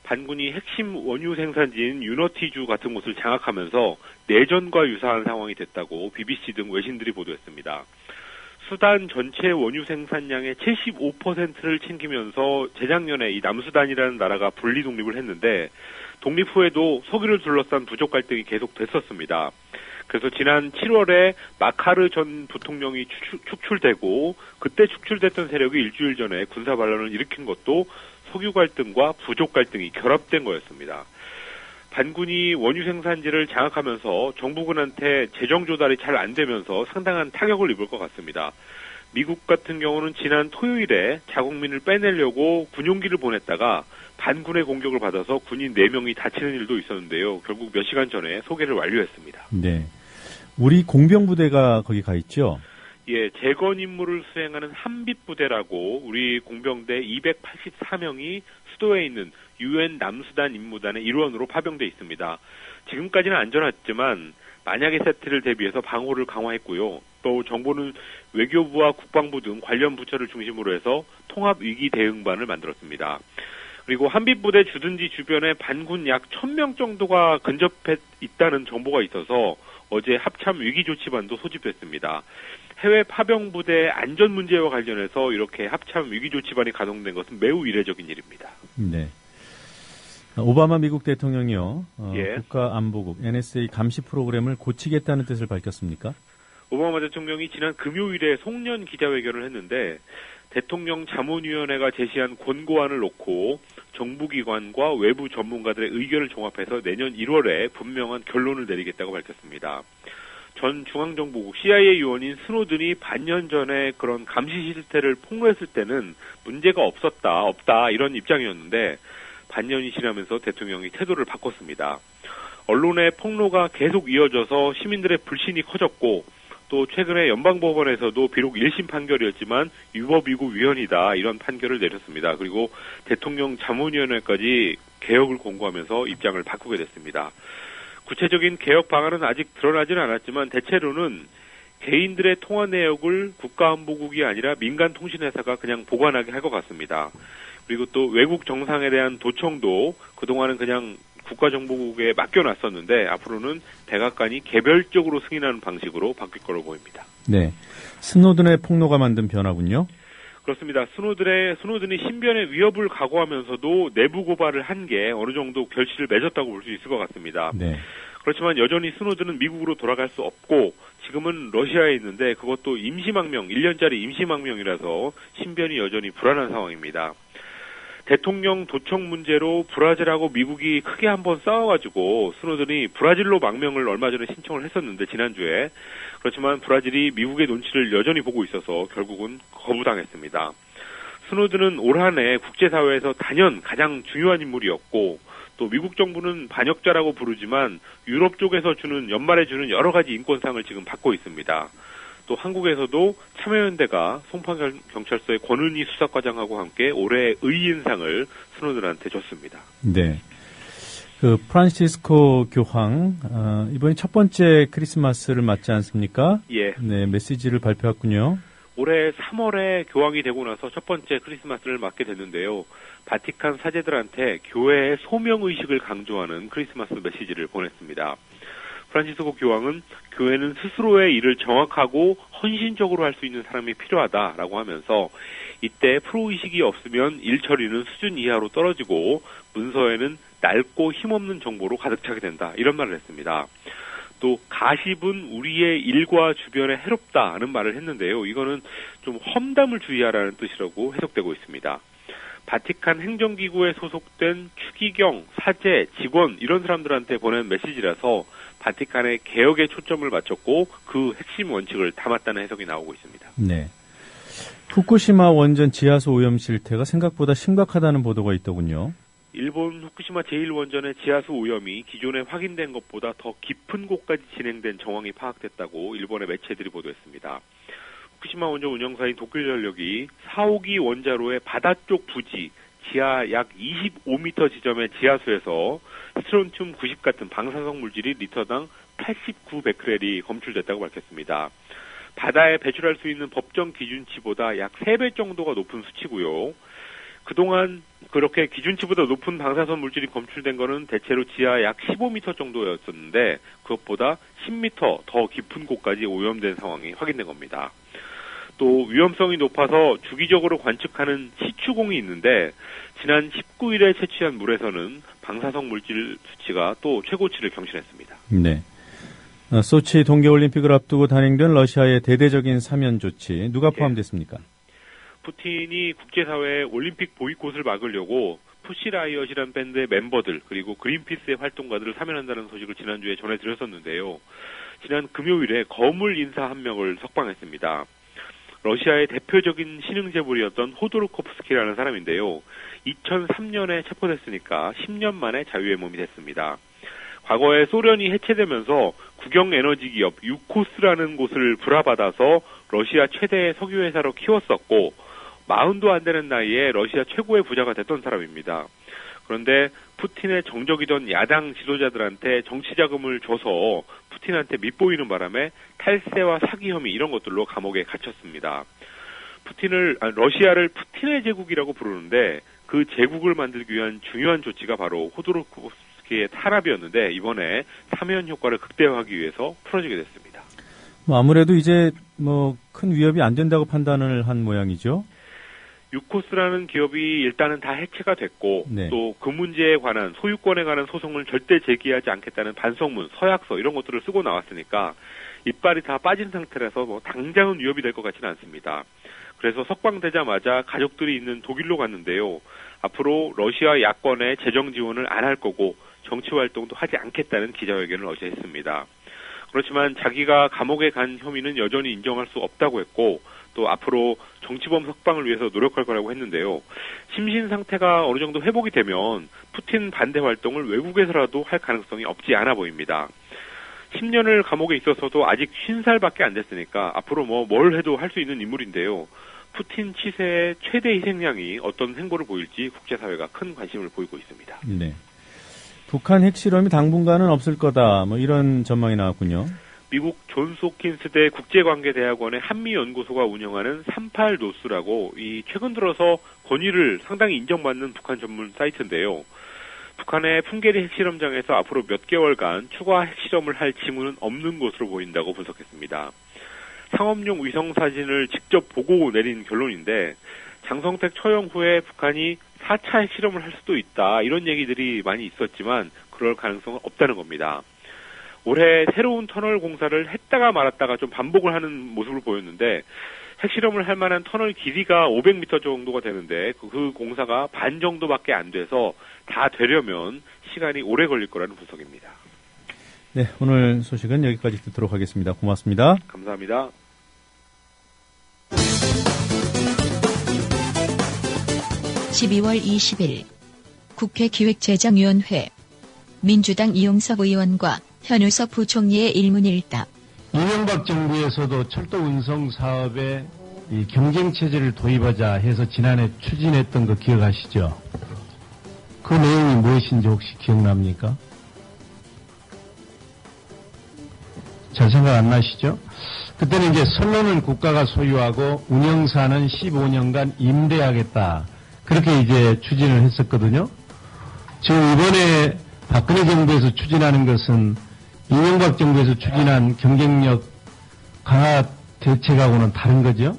반군이 핵심 원유 생산지인 유너티주 같은 곳을 장악하면서 내전과 유사한 상황이 됐다고 BBC 등 외신들이 보도했습니다. 수단 전체 원유 생산량의 75%를 챙기면서 재작년에 이 남수단이라는 나라가 분리 독립을 했는데 독립 후에도 석유를 둘러싼 부족 갈등이 계속됐었습니다. 그래서 지난 7월에 마카르 전 부통령이 축출되고 그때 축출됐던 세력이 일주일 전에 군사 반란을 일으킨 것도 석유 갈등과 부족 갈등이 결합된 거였습니다. 반군이 원유 생산지를 장악하면서 정부군한테 재정 조달이 잘 안 되면서 상당한 타격을 입을 것 같습니다. 미국 같은 경우는 지난 토요일에 자국민을 빼내려고 군용기를 보냈다가 반군의 공격을 받아서 군인 4명이 다치는 일도 있었는데요. 결국 몇 시간 전에 소개를 완료했습니다. 네, 우리 공병부대가 거기 가 있죠? 예, 재건 임무를 수행하는 한빛부대라고 우리 공병대 284명이 수도에 있는 UN 남수단 임무단의 일원으로 파병돼 있습니다. 지금까지는 안전했지만 만약의 사태를 대비해서 방호를 강화했고요. 또 정부는 외교부와 국방부 등 관련 부처를 중심으로 해서 통합위기대응반을 만들었습니다. 그리고 한빛부대 주둔지 주변에 반군 약 1000명 정도가 근접해 있다는 정보가 있어서 어제 합참 위기조치반도 소집했습니다. 해외 파병부대 안전 문제와 관련해서 이렇게 합참 위기조치반이 가동된 것은 매우 이례적인 일입니다. 네. 오바마 미국 대통령이요. 예. 국가안보국 NSA 감시 프로그램을 고치겠다는 뜻을 밝혔습니까? 오바마 대통령이 지난 금요일에 송년 기자회견을 했는데 대통령 자문위원회가 제시한 권고안을 놓고 정부기관과 외부 전문가들의 의견을 종합해서 내년 1월에 분명한 결론을 내리겠다고 밝혔습니다. 전 중앙정보국 CIA 요원인 스노든이 반년 전에 그런 감시 실태를 폭로했을 때는 문제가 없다 이런 입장이었는데 반년이 지나면서 대통령이 태도를 바꿨습니다. 언론의 폭로가 계속 이어져서 시민들의 불신이 커졌고 또 최근에 연방법원에서도 비록 1심 판결이었지만 위법이고 위헌이다 이런 판결을 내렸습니다. 그리고 대통령 자문위원회까지 개혁을 공고하면서 입장을 바꾸게 됐습니다. 구체적인 개혁 방안은 아직 드러나지는 않았지만 대체로는 개인들의 통화 내역을 국가안보국이 아니라 민간 통신회사가 그냥 보관하게 할 것 같습니다. 그리고 또 외국 정상에 대한 도청도 그동안은 그냥 국가정보국에 맡겨놨었는데 앞으로는 백악관이 개별적으로 승인하는 방식으로 바뀔 거로 보입니다. 네, 스노든의 폭로가 만든 변화군요. 그렇습니다. 스노든이 신변의 위협을 각오하면서도 내부 고발을 한 게 어느 정도 결실을 맺었다고 볼 수 있을 것 같습니다. 네. 그렇지만 여전히 스노든은 미국으로 돌아갈 수 없고 지금은 러시아에 있는데 그것도 임시망명, 1년짜리 임시망명이라서 신변이 여전히 불안한 상황입니다. 대통령 도청 문제로 브라질하고 미국이 크게 한번 싸워가지고 스노든이 브라질로 망명을 얼마 전에 신청을 했었는데 지난주에 그렇지만 브라질이 미국의 눈치를 여전히 보고 있어서 결국은 거부당했습니다. 스노든은 올 한 해 국제사회에서 단연 가장 중요한 인물이었고 또 미국 정부는 반역자라고 부르지만 유럽 쪽에서 연말에 주는 여러 가지 인권상을 지금 받고 있습니다. 또 한국에서도 참여연대가 송파경찰서의 권은희 수사과장하고 함께 올해 의인상을 선원들한테 줬습니다. 네. 그 프란시스코 교황 이번이 첫 번째 크리스마스를 맞지 않습니까? 예. 네, 메시지를 발표했군요. 올해 3월에 교황이 되고 나서 첫 번째 크리스마스를 맞게 됐는데요. 바티칸 사제들한테 교회의 소명의식을 강조하는 크리스마스 메시지를 보냈습니다. 프란시스코 교황은 교회는 스스로의 일을 정확하고 헌신적으로 할 수 있는 사람이 필요하다라고 하면서 이때 프로의식이 없으면 일 처리는 수준 이하로 떨어지고 문서에는 낡고 힘없는 정보로 가득 차게 된다. 이런 말을 했습니다. 또 가십은 우리의 일과 주변에 해롭다는 말을 했는데요. 이거는 좀 험담을 주의하라는 뜻이라고 해석되고 있습니다. 바티칸 행정기구에 소속된 추기경, 사제, 직원 이런 사람들한테 보낸 메시지라서 바티칸의 개혁에 초점을 맞췄고 그 핵심 원칙을 담았다는 해석이 나오고 있습니다. 네. 후쿠시마 원전 지하수 오염 실태가 생각보다 심각하다는 보도가 있더군요. 일본 후쿠시마 제1원전의 지하수 오염이 기존에 확인된 것보다 더 깊은 곳까지 진행된 정황이 파악됐다고 일본의 매체들이 보도했습니다. 후쿠시마 원전 운영사인 도쿄전력이 4호기 원자로의 바다 쪽 부지 지하 약 25m 지점의 지하수에서 스트론튬 90 같은 방사성 물질이 리터당 89베크렐이 검출됐다고 밝혔습니다. 바다에 배출할 수 있는 법정 기준치보다 약 3배 정도가 높은 수치고요. 그동안 그렇게 기준치보다 높은 방사선 물질이 검출된 거는 대체로 지하 약 15m 정도였었는데 그것보다 10m 더 깊은 곳까지 오염된 상황이 확인된 겁니다. 또 위험성이 높아서 주기적으로 관측하는 시추공이 있는데 지난 19일에 채취한 물에서는 방사성 물질 수치가 또 최고치를 경신했습니다. 네. 소치 동계올림픽을 앞두고 단행된 러시아의 대대적인 사면 조치 누가 포함됐습니까? 푸틴이 국제사회의 올림픽 보이콧을 막으려고 푸시라이엇이라는 밴드의 멤버들 그리고 그린피스의 활동가들을 사면한다는 소식을 지난주에 전해드렸었는데요. 지난 금요일에 거물 인사 한 명을 석방했습니다. 러시아의 대표적인 신흥재벌이었던 호도르코프스키라는 사람인데요. 2003년에 체포됐으니까 10년 만에 자유의 몸이 됐습니다. 과거에 소련이 해체되면서 국영에너지 기업 유코스라는 곳을 불화받아서 러시아 최대의 석유회사로 키웠었고 40도 안 되는 나이에 러시아 최고의 부자가 됐던 사람입니다. 그런데 푸틴의 정적이던 야당 지도자들한테 정치 자금을 줘서 푸틴한테 밉보이는 바람에 탈세와 사기 혐의 이런 것들로 감옥에 갇혔습니다. 러시아를 푸틴의 제국이라고 부르는데 그 제국을 만들기 위한 중요한 조치가 바로 호도르코프스키의 탄압이었는데 이번에 사면 효과를 극대화하기 위해서 풀어지게 됐습니다. 아무래도 이제 큰 위협이 안 된다고 판단을 한 모양이죠. 유코스라는 기업이 일단은 다 해체가 됐고 네. 또 그 문제에 관한 소유권에 관한 소송을 절대 제기하지 않겠다는 반성문, 서약서 이런 것들을 쓰고 나왔으니까 이빨이 다 빠진 상태라서 당장은 위협이 될 것 같지는 않습니다. 그래서 석방되자마자 가족들이 있는 독일로 갔는데요. 앞으로 러시아 야권에 재정 지원을 안 할 거고 정치 활동도 하지 않겠다는 기자회견을 어제 했습니다. 그렇지만 자기가 감옥에 간 혐의는 여전히 인정할 수 없다고 했고 또 앞으로 정치범 석방을 위해서 노력할 거라고 했는데요. 심신 상태가 어느 정도 회복이 되면 푸틴 반대 활동을 외국에서라도 할 가능성이 없지 않아 보입니다. 10년을 감옥에 있어서도 아직 50살밖에 안 됐으니까 앞으로 뭘 해도 할 수 있는 인물인데요. 푸틴 치세의 최대 희생양이 어떤 행보를 보일지 국제사회가 큰 관심을 보이고 있습니다. 네. 북한 핵실험이 당분간은 없을 거다. 이런 전망이 나왔군요. 미국 존스 홉킨스대 국제관계대학원의 한미연구소가 운영하는 38노스라고 최근 들어서 권위를 상당히 인정받는 북한 전문 사이트인데요. 북한의 풍계리 핵실험장에서 앞으로 몇 개월간 추가 핵실험을 할 징후는 없는 것으로 보인다고 분석했습니다. 상업용 위성사진을 직접 보고 내린 결론인데 장성택 처형 후에 북한이 4차 핵실험을 할 수도 있다 이런 얘기들이 많이 있었지만 그럴 가능성은 없다는 겁니다. 올해 새로운 터널 공사를 했다가 말았다가 좀 반복을 하는 모습을 보였는데 핵실험을 할 만한 터널 길이가 500m 정도가 되는데 그 공사가 반 정도밖에 안 돼서 다 되려면 시간이 오래 걸릴 거라는 분석입니다. 네, 오늘 소식은 여기까지 듣도록 하겠습니다. 고맙습니다. 감사합니다. (12월 20일) 국회 기획재정위원회 민주당 이용섭 의원과 현우석 부총리의 일문일답 이명박 정부에서도 철도 운송 사업에 이 경쟁 체제를 도입하자 해서 지난해 추진했던 거 기억하시죠? 그 내용이 무엇인지 혹시 기억납니까? 잘 생각 안 나시죠? 그때는 이제 선로는 국가가 소유하고 운영사는 15년간 임대하겠다. 그렇게 이제 추진을 했었거든요. 지금 이번에 박근혜 정부에서 추진하는 것은 이명박 정부에서 추진한 경쟁력 강화 대책하고는 다른 거죠?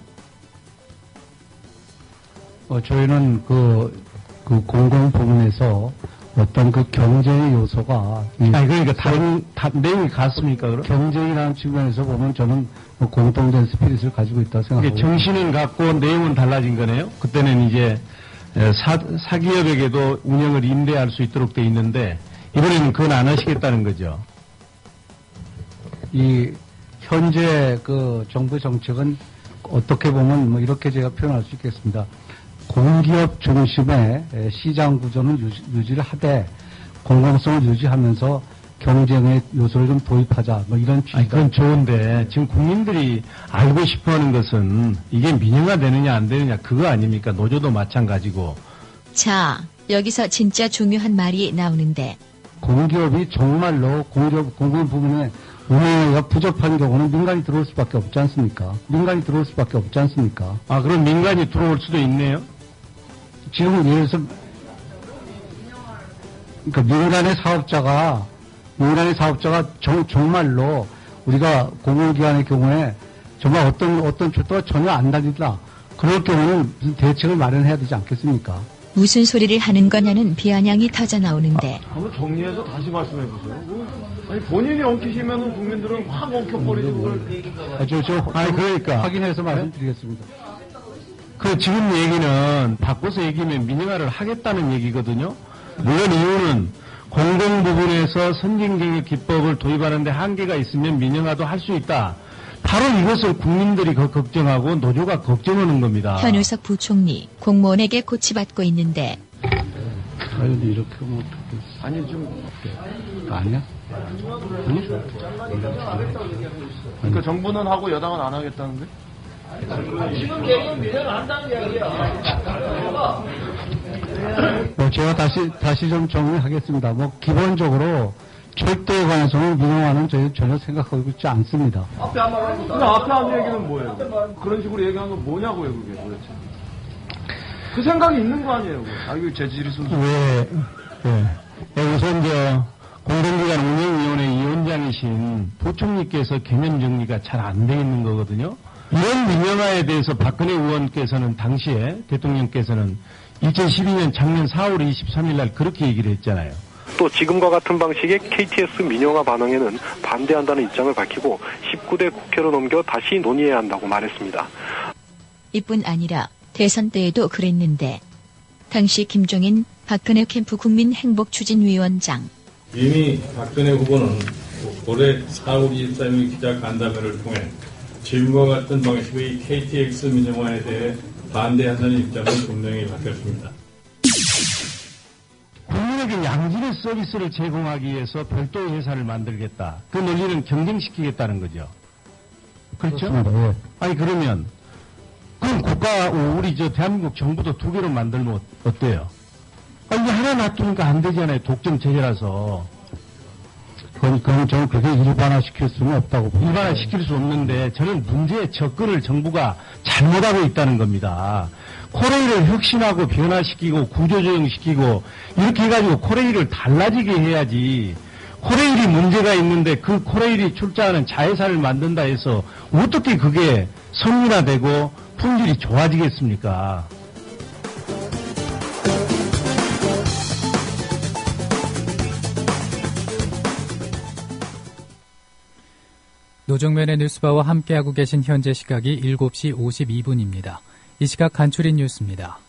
저희는 그 공공 부분에서 어떤 그 경쟁의 요소가 아니 그러니까 다른 내용이 같습니까? 그럼? 경쟁이라는 측면에서 보면 저는 뭐 공통된 스피릿을 가지고 있다고 생각합니다. 정신은 같고 내용은 달라진 거네요. 그때는 이제 사기업에게도 운영을 임대할 수 있도록 돼 있는데 이번에는 그건 안 하시겠다는 거죠. 이 현재 그 정부 정책은 어떻게 보면 뭐 이렇게 제가 표현할 수 있겠습니다. 공기업 중심의 시장 구조는 유지를 하되 공공성을 유지하면서 경쟁의 요소를 좀 도입하자 뭐 이런 취지다. 그건 좋은데 지금 국민들이 알고 싶어하는 것은 이게 민영화되느냐 안 되느냐 그거 아닙니까? 노조도 마찬가지고. 자, 여기서 진짜 중요한 말이 나오는데 공기업이 정말로 공기업 부분에 운영이 부족한 경우는 민간이 들어올 수밖에 없지 않습니까? 아, 그럼 민간이 들어올 수도 있네요? 지금 예를 들어서 그러니까 민간의 사업자가 정말로 우리가 공공기관의 경우에 정말 어떤 출도가 전혀 안 달리다. 그럴 경우는 무슨 대책을 마련해야 되지 않겠습니까? 무슨 소리를 하는 거냐는 비아냥이 터져 나오는데 한번 정리해서 다시 말씀해 보세요. 아니 본인이 엉키시면 국민들은 확 엉켜버리는 걸. 그러니까 확인해서 말씀드리겠습니다. 그 지금 얘기는 바꿔서 얘기하면 민영화를 하겠다는 얘기거든요. 물론 이유는 공공 부분에서 선진경영 기법을 도입하는데 한계가 있으면 민영화도 할 수 있다. 바로 이것을 국민들이 걱정하고 노조가 걱정하는 겁니다. 현우석 부총리 공무원에게 고치받고 있는데 아니 이렇게 하면 어떡해. 아니 좀 아니야? 아니? 그러니까 정부는 하고 여당은 안 하겠다는데? 지금 개혁 민영을 한다는 이야기야. 제가 다시 좀 정리하겠습니다. 기본적으로 철도에 관해서는 민영화는 저희 전혀 생각하고 있지 않습니다. 앞에 한 얘기는 뭐예요? 그런 식으로 얘기하는 건 뭐냐고요, 그게 도대체? 그 생각이 있는 거 아니에요? 이거 재질이 순수. 우선 공공기관 운영위원회 위원장이신 부총리께서 개념 정리가 잘 안 돼 있는 거거든요. 이런 민영화에 대해서 박근혜 의원께서는 당시에 대통령께서는 2012년 작년 4월 23일 날 그렇게 얘기를 했잖아요. 또 지금과 같은 방식의 KTX 민영화 반응에는 반대한다는 입장을 밝히고 19대 국회로 넘겨 다시 논의해야 한다고 말했습니다. 이뿐 아니라 대선 때에도 그랬는데 당시 김종인 박근혜 캠프 국민행복추진위원장 이미 박근혜 후보는 올해 4월 23일 기자간담회를 통해 지금과 같은 방식의 KTX 민영화에 대해 반대한다는 입장을 분명히 밝혔습니다. 국민에게 양질의 서비스를 제공하기 위해서 별도의 회사를 만들겠다. 그 논리는 경쟁시키겠다는 거죠. 그렇죠? 네. 아니 그러면 우리 대한민국 정부도 두 개로 만들면 어때요? 이게 하나 놔두니까 안 되잖아요. 독점 체제라서. 그럼 저는 그게 일반화시킬 수는 없다고 봅니다. 일반화시킬 수 없는데 저는 문제의 접근을 정부가 잘못하고 있다는 겁니다. 코레일을 혁신하고 변화시키고 구조조정시키고 이렇게 해가지고 코레일을 달라지게 해야지. 코레일이 문제가 있는데 그 코레일이 출자하는 자회사를 만든다 해서 어떻게 그게 성민화되고 품질이 좋아지겠습니까? 노정면의 뉴스바와 함께하고 계신 현재 시각이 7시 52분입니다. 이 시각 간추린 뉴스입니다.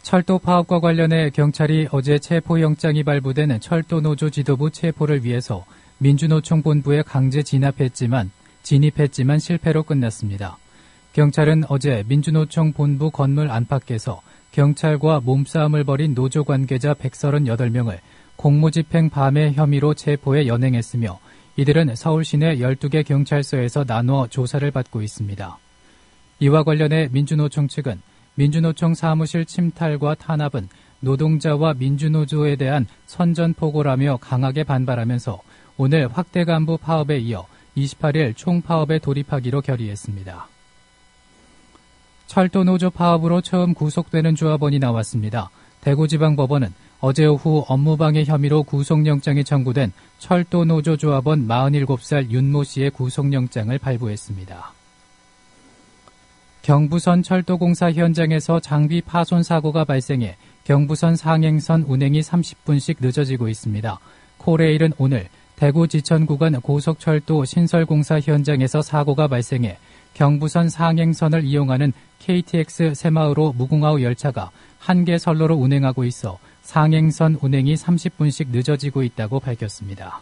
철도 파업과 관련해 경찰이 어제 체포영장이 발부된 철도노조 지도부 체포를 위해서 민주노총 본부에 강제 진입했지만 실패로 끝났습니다. 경찰은 어제 민주노총 본부 건물 안팎에서 경찰과 몸싸움을 벌인 노조 관계자 138명을 공무집행 밤해 혐의로 체포해 연행했으며 이들은 서울 시내 12개 경찰서에서 나누어 조사를 받고 있습니다. 이와 관련해 민주노총 측은 민주노총 사무실 침탈과 탄압은 노동자와 민주노조에 대한 선전포고라며 강하게 반발하면서 오늘 확대 간부 파업에 이어 28일 총파업에 돌입하기로 결의했습니다. 철도노조 파업으로 처음 구속되는 조합원이 나왔습니다. 대구지방법원은 어제 오후 업무방해 혐의로 구속영장이 청구된 철도노조 조합원 47살 윤모 씨의 구속영장을 발부했습니다. 경부선 철도공사 현장에서 장비 파손 사고가 발생해 경부선 상행선 운행이 30분씩 늦어지고 있습니다. 코레일은 오늘 대구 지천 구간 고속철도 신설공사 현장에서 사고가 발생해 경부선 상행선을 이용하는 KTX 새마을호 무궁화호 열차가 한 개 선로로 운행하고 있어 상행선 운행이 30분씩 늦어지고 있다고 밝혔습니다.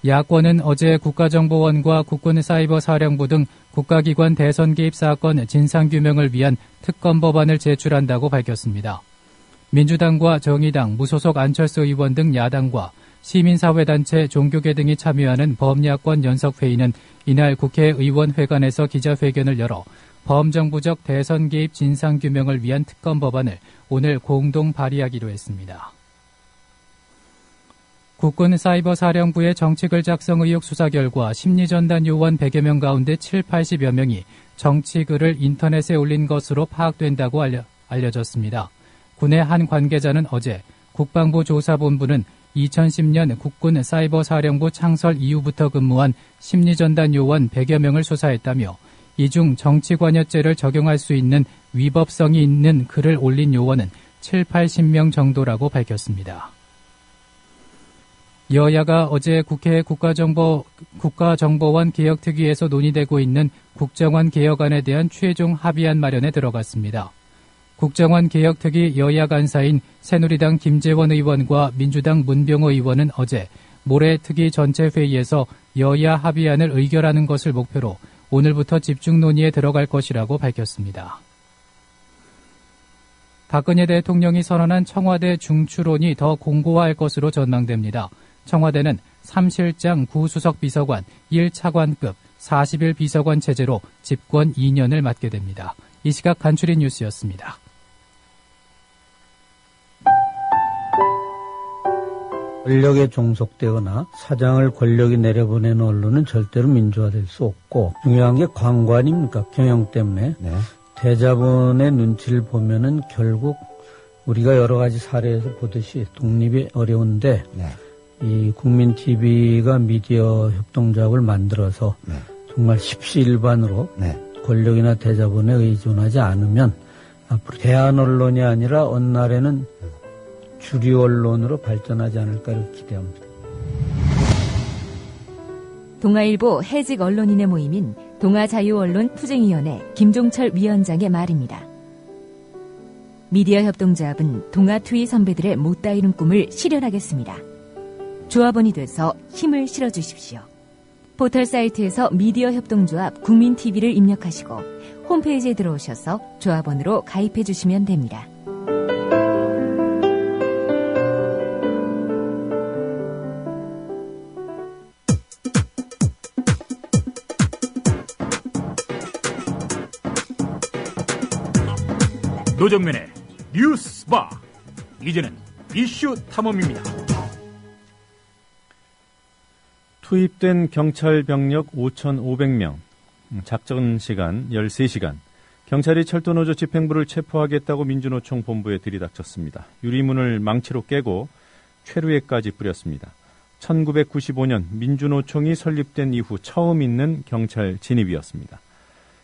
야권은 어제 국가정보원과 국군사이버사령부 등 국가기관 대선 개입 사건 진상규명을 위한 특검 법안을 제출한다고 밝혔습니다. 민주당과 정의당, 무소속 안철수 의원 등 야당과 시민사회단체, 종교계 등이 참여하는 범야권 연석회의는 이날 국회의원회관에서 기자회견을 열어 범정부적 대선 개입 진상규명을 위한 특검 법안을 오늘 공동 발의하기로 했습니다. 국군사이버사령부의 정치글 작성 의혹 수사 결과 심리전단 요원 100여 명 가운데 7, 80여 명이 정치글을 인터넷에 올린 것으로 파악된다고 알려졌습니다. 군의 한 관계자는 어제 국방부 조사본부는 2010년 국군 사이버사령부 창설 이후부터 근무한 심리전단 요원 100여 명을 수사했다며 이 중 정치관여죄를 적용할 수 있는 위법성이 있는 글을 올린 요원은 7, 80명 정도라고 밝혔습니다. 여야가 어제 국회 국가정보원 개혁특위에서 논의되고 있는 국정원 개혁안에 대한 최종 합의안 마련에 들어갔습니다. 국정원 개혁특위 여야 간사인 새누리당 김재원 의원과 민주당 문병호 의원은 어제 모레 특위 전체 회의에서 여야 합의안을 의결하는 것을 목표로 오늘부터 집중 논의에 들어갈 것이라고 밝혔습니다. 박근혜 대통령이 선언한 청와대 중추론이 더 공고화할 것으로 전망됩니다. 청와대는 3실장 9수석 비서관 1차관급 40일 비서관 체제로 집권 2년을 맡게 됩니다. 이 시각 간추린 뉴스였습니다. 권력에 종속되거나 사장을 권력이 내려보내는 언론은 절대로 민주화될 수 없고 중요한 게 광고 아닙니까? 경영 때문에. 네. 대자본의 눈치를 보면은 결국 우리가 여러 가지 사례에서 보듯이 독립이 어려운데 네. 이 국민 TV가 미디어 협동조합을 만들어서 네. 정말 십시일반으로 네. 권력이나 대자본에 의존하지 않으면 앞으로 대한 언론이 아니라 어느 날에는 주류 언론으로 발전하지 않을까를 기대합니다. 동아일보 해직 언론인의 모임인 동아자유언론 투쟁위원회 김종철 위원장의 말입니다. 미디어 협동조합은 동아투이 선배들의 못다 이룬 꿈을 실현하겠습니다. 조합원이 돼서 힘을 실어주십시오. 포털 사이트에서 미디어 협동조합 국민TV를 입력하시고 홈페이지에 들어오셔서 조합원으로 가입해 주시면 됩니다. 노정면의 뉴스바. 이제는 이슈 탐험입니다. 투입된 경찰 병력 5,500명, 작전 시간 13시간, 경찰이 철도노조 집행부를 체포하겠다고 민주노총 본부에 들이닥쳤습니다. 유리문을 망치로 깨고 최루액까지 뿌렸습니다. 1995년 민주노총이 설립된 이후 처음 있는 경찰 진입이었습니다.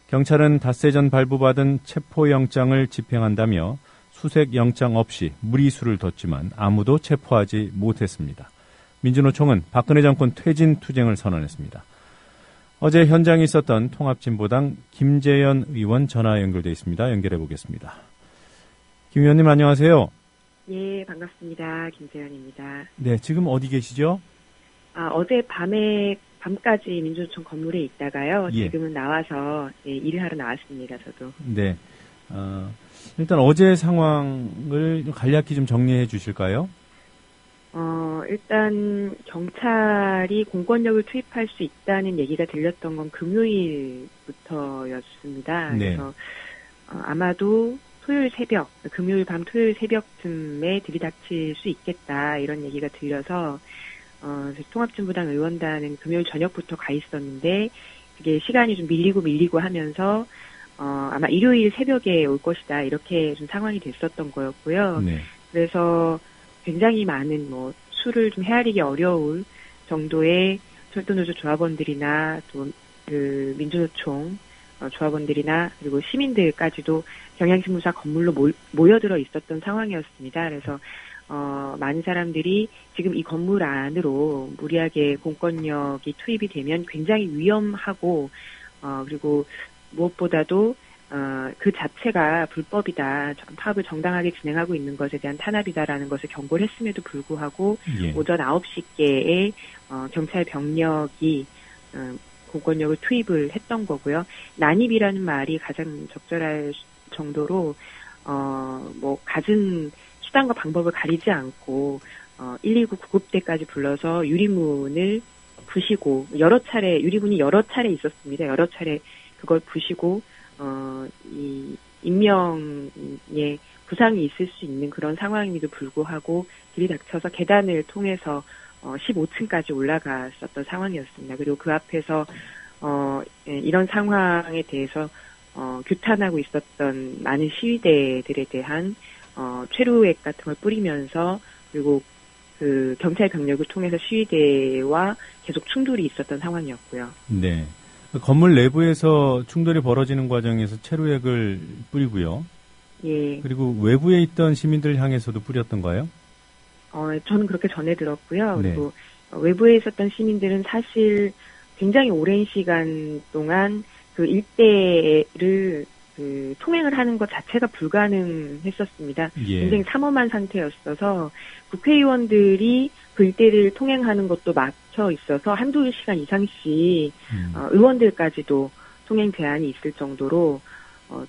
경찰은 닷새 전 발부받은 체포영장을 집행한다며 수색영장 없이 무리수를 뒀지만 아무도 체포하지 못했습니다. 민주노총은 박근혜 정권 퇴진 투쟁을 선언했습니다. 어제 현장에 있었던 통합진보당 김재현 의원 전화 연결돼 있습니다. 연결해 보겠습니다. 김 의원님 안녕하세요. 예, 반갑습니다. 김재현입니다. 네, 지금 어디 계시죠? 어제 밤까지 민주노총 건물에 있다가요. 예. 지금은 나와서 일을 하러 나왔습니다. 저도. 네. 일단 어제 상황을 간략히 좀 정리해 주실까요? 일단 경찰이 공권력을 투입할 수 있다는 얘기가 들렸던 건 금요일부터였습니다. 네. 그래서 아마도 토요일 새벽, 금요일 밤 토요일 새벽쯤에 들이닥칠 수 있겠다 이런 얘기가 들려서 통합진보당 의원단은 금요일 저녁부터 가 있었는데 그게 시간이 좀 밀리고 하면서 아마 일요일 새벽에 올 것이다 이렇게 좀 상황이 됐었던 거였고요. 네. 그래서 굉장히 많은 수를 좀 헤아리기 어려울 정도의 철도노조 조합원들이나 또 그 민주노총 조합원들이나 그리고 시민들까지도 경향신문사 건물로 모여들어 있었던 상황이었습니다. 그래서 많은 사람들이 지금 이 건물 안으로 무리하게 공권력이 투입이 되면 굉장히 위험하고 그리고 무엇보다도 그 자체가 불법이다. 파업을 정당하게 진행하고 있는 것에 대한 탄압이다라는 것을 경고를 했음에도 불구하고 오전 9시께에 경찰 병력이 공권력을 투입을 했던 거고요. 난입이라는 말이 가장 적절할 정도로 갖은 수단과 방법을 가리지 않고 119 구급대까지 불러서 유리문을 부시고 유리문이 여러 차례 있었습니다. 여러 차례 그걸 부시고 이 인명에 부상이 있을 수 있는 그런 상황임에도 불구하고 들이닥쳐서 계단을 통해서 15층까지 올라갔었던 상황이었습니다. 그리고 그 앞에서 이런 상황에 대해서 규탄하고 있었던 많은 시위대들에 대한 최루액 같은 걸 뿌리면서 그리고 그 경찰 병력을 통해서 시위대와 계속 충돌이 있었던 상황이었고요. 네. 건물 내부에서 충돌이 벌어지는 과정에서 체류액을 뿌리고요. 예. 그리고 외부에 있던 시민들 향해서도 뿌렸던가요? 저는 그렇게 전해 들었고요. 네. 그리고 외부에 있었던 시민들은 사실 굉장히 오랜 시간 동안 그 일대를 통행을 하는 것 자체가 불가능했었습니다. 예. 굉장히 삼엄한 상태였어서 국회의원들이 그 일대를 통행하는 것도 막혀 있어서 한두 시간 이상씩 의원들까지도 통행 제한이 있을 정도로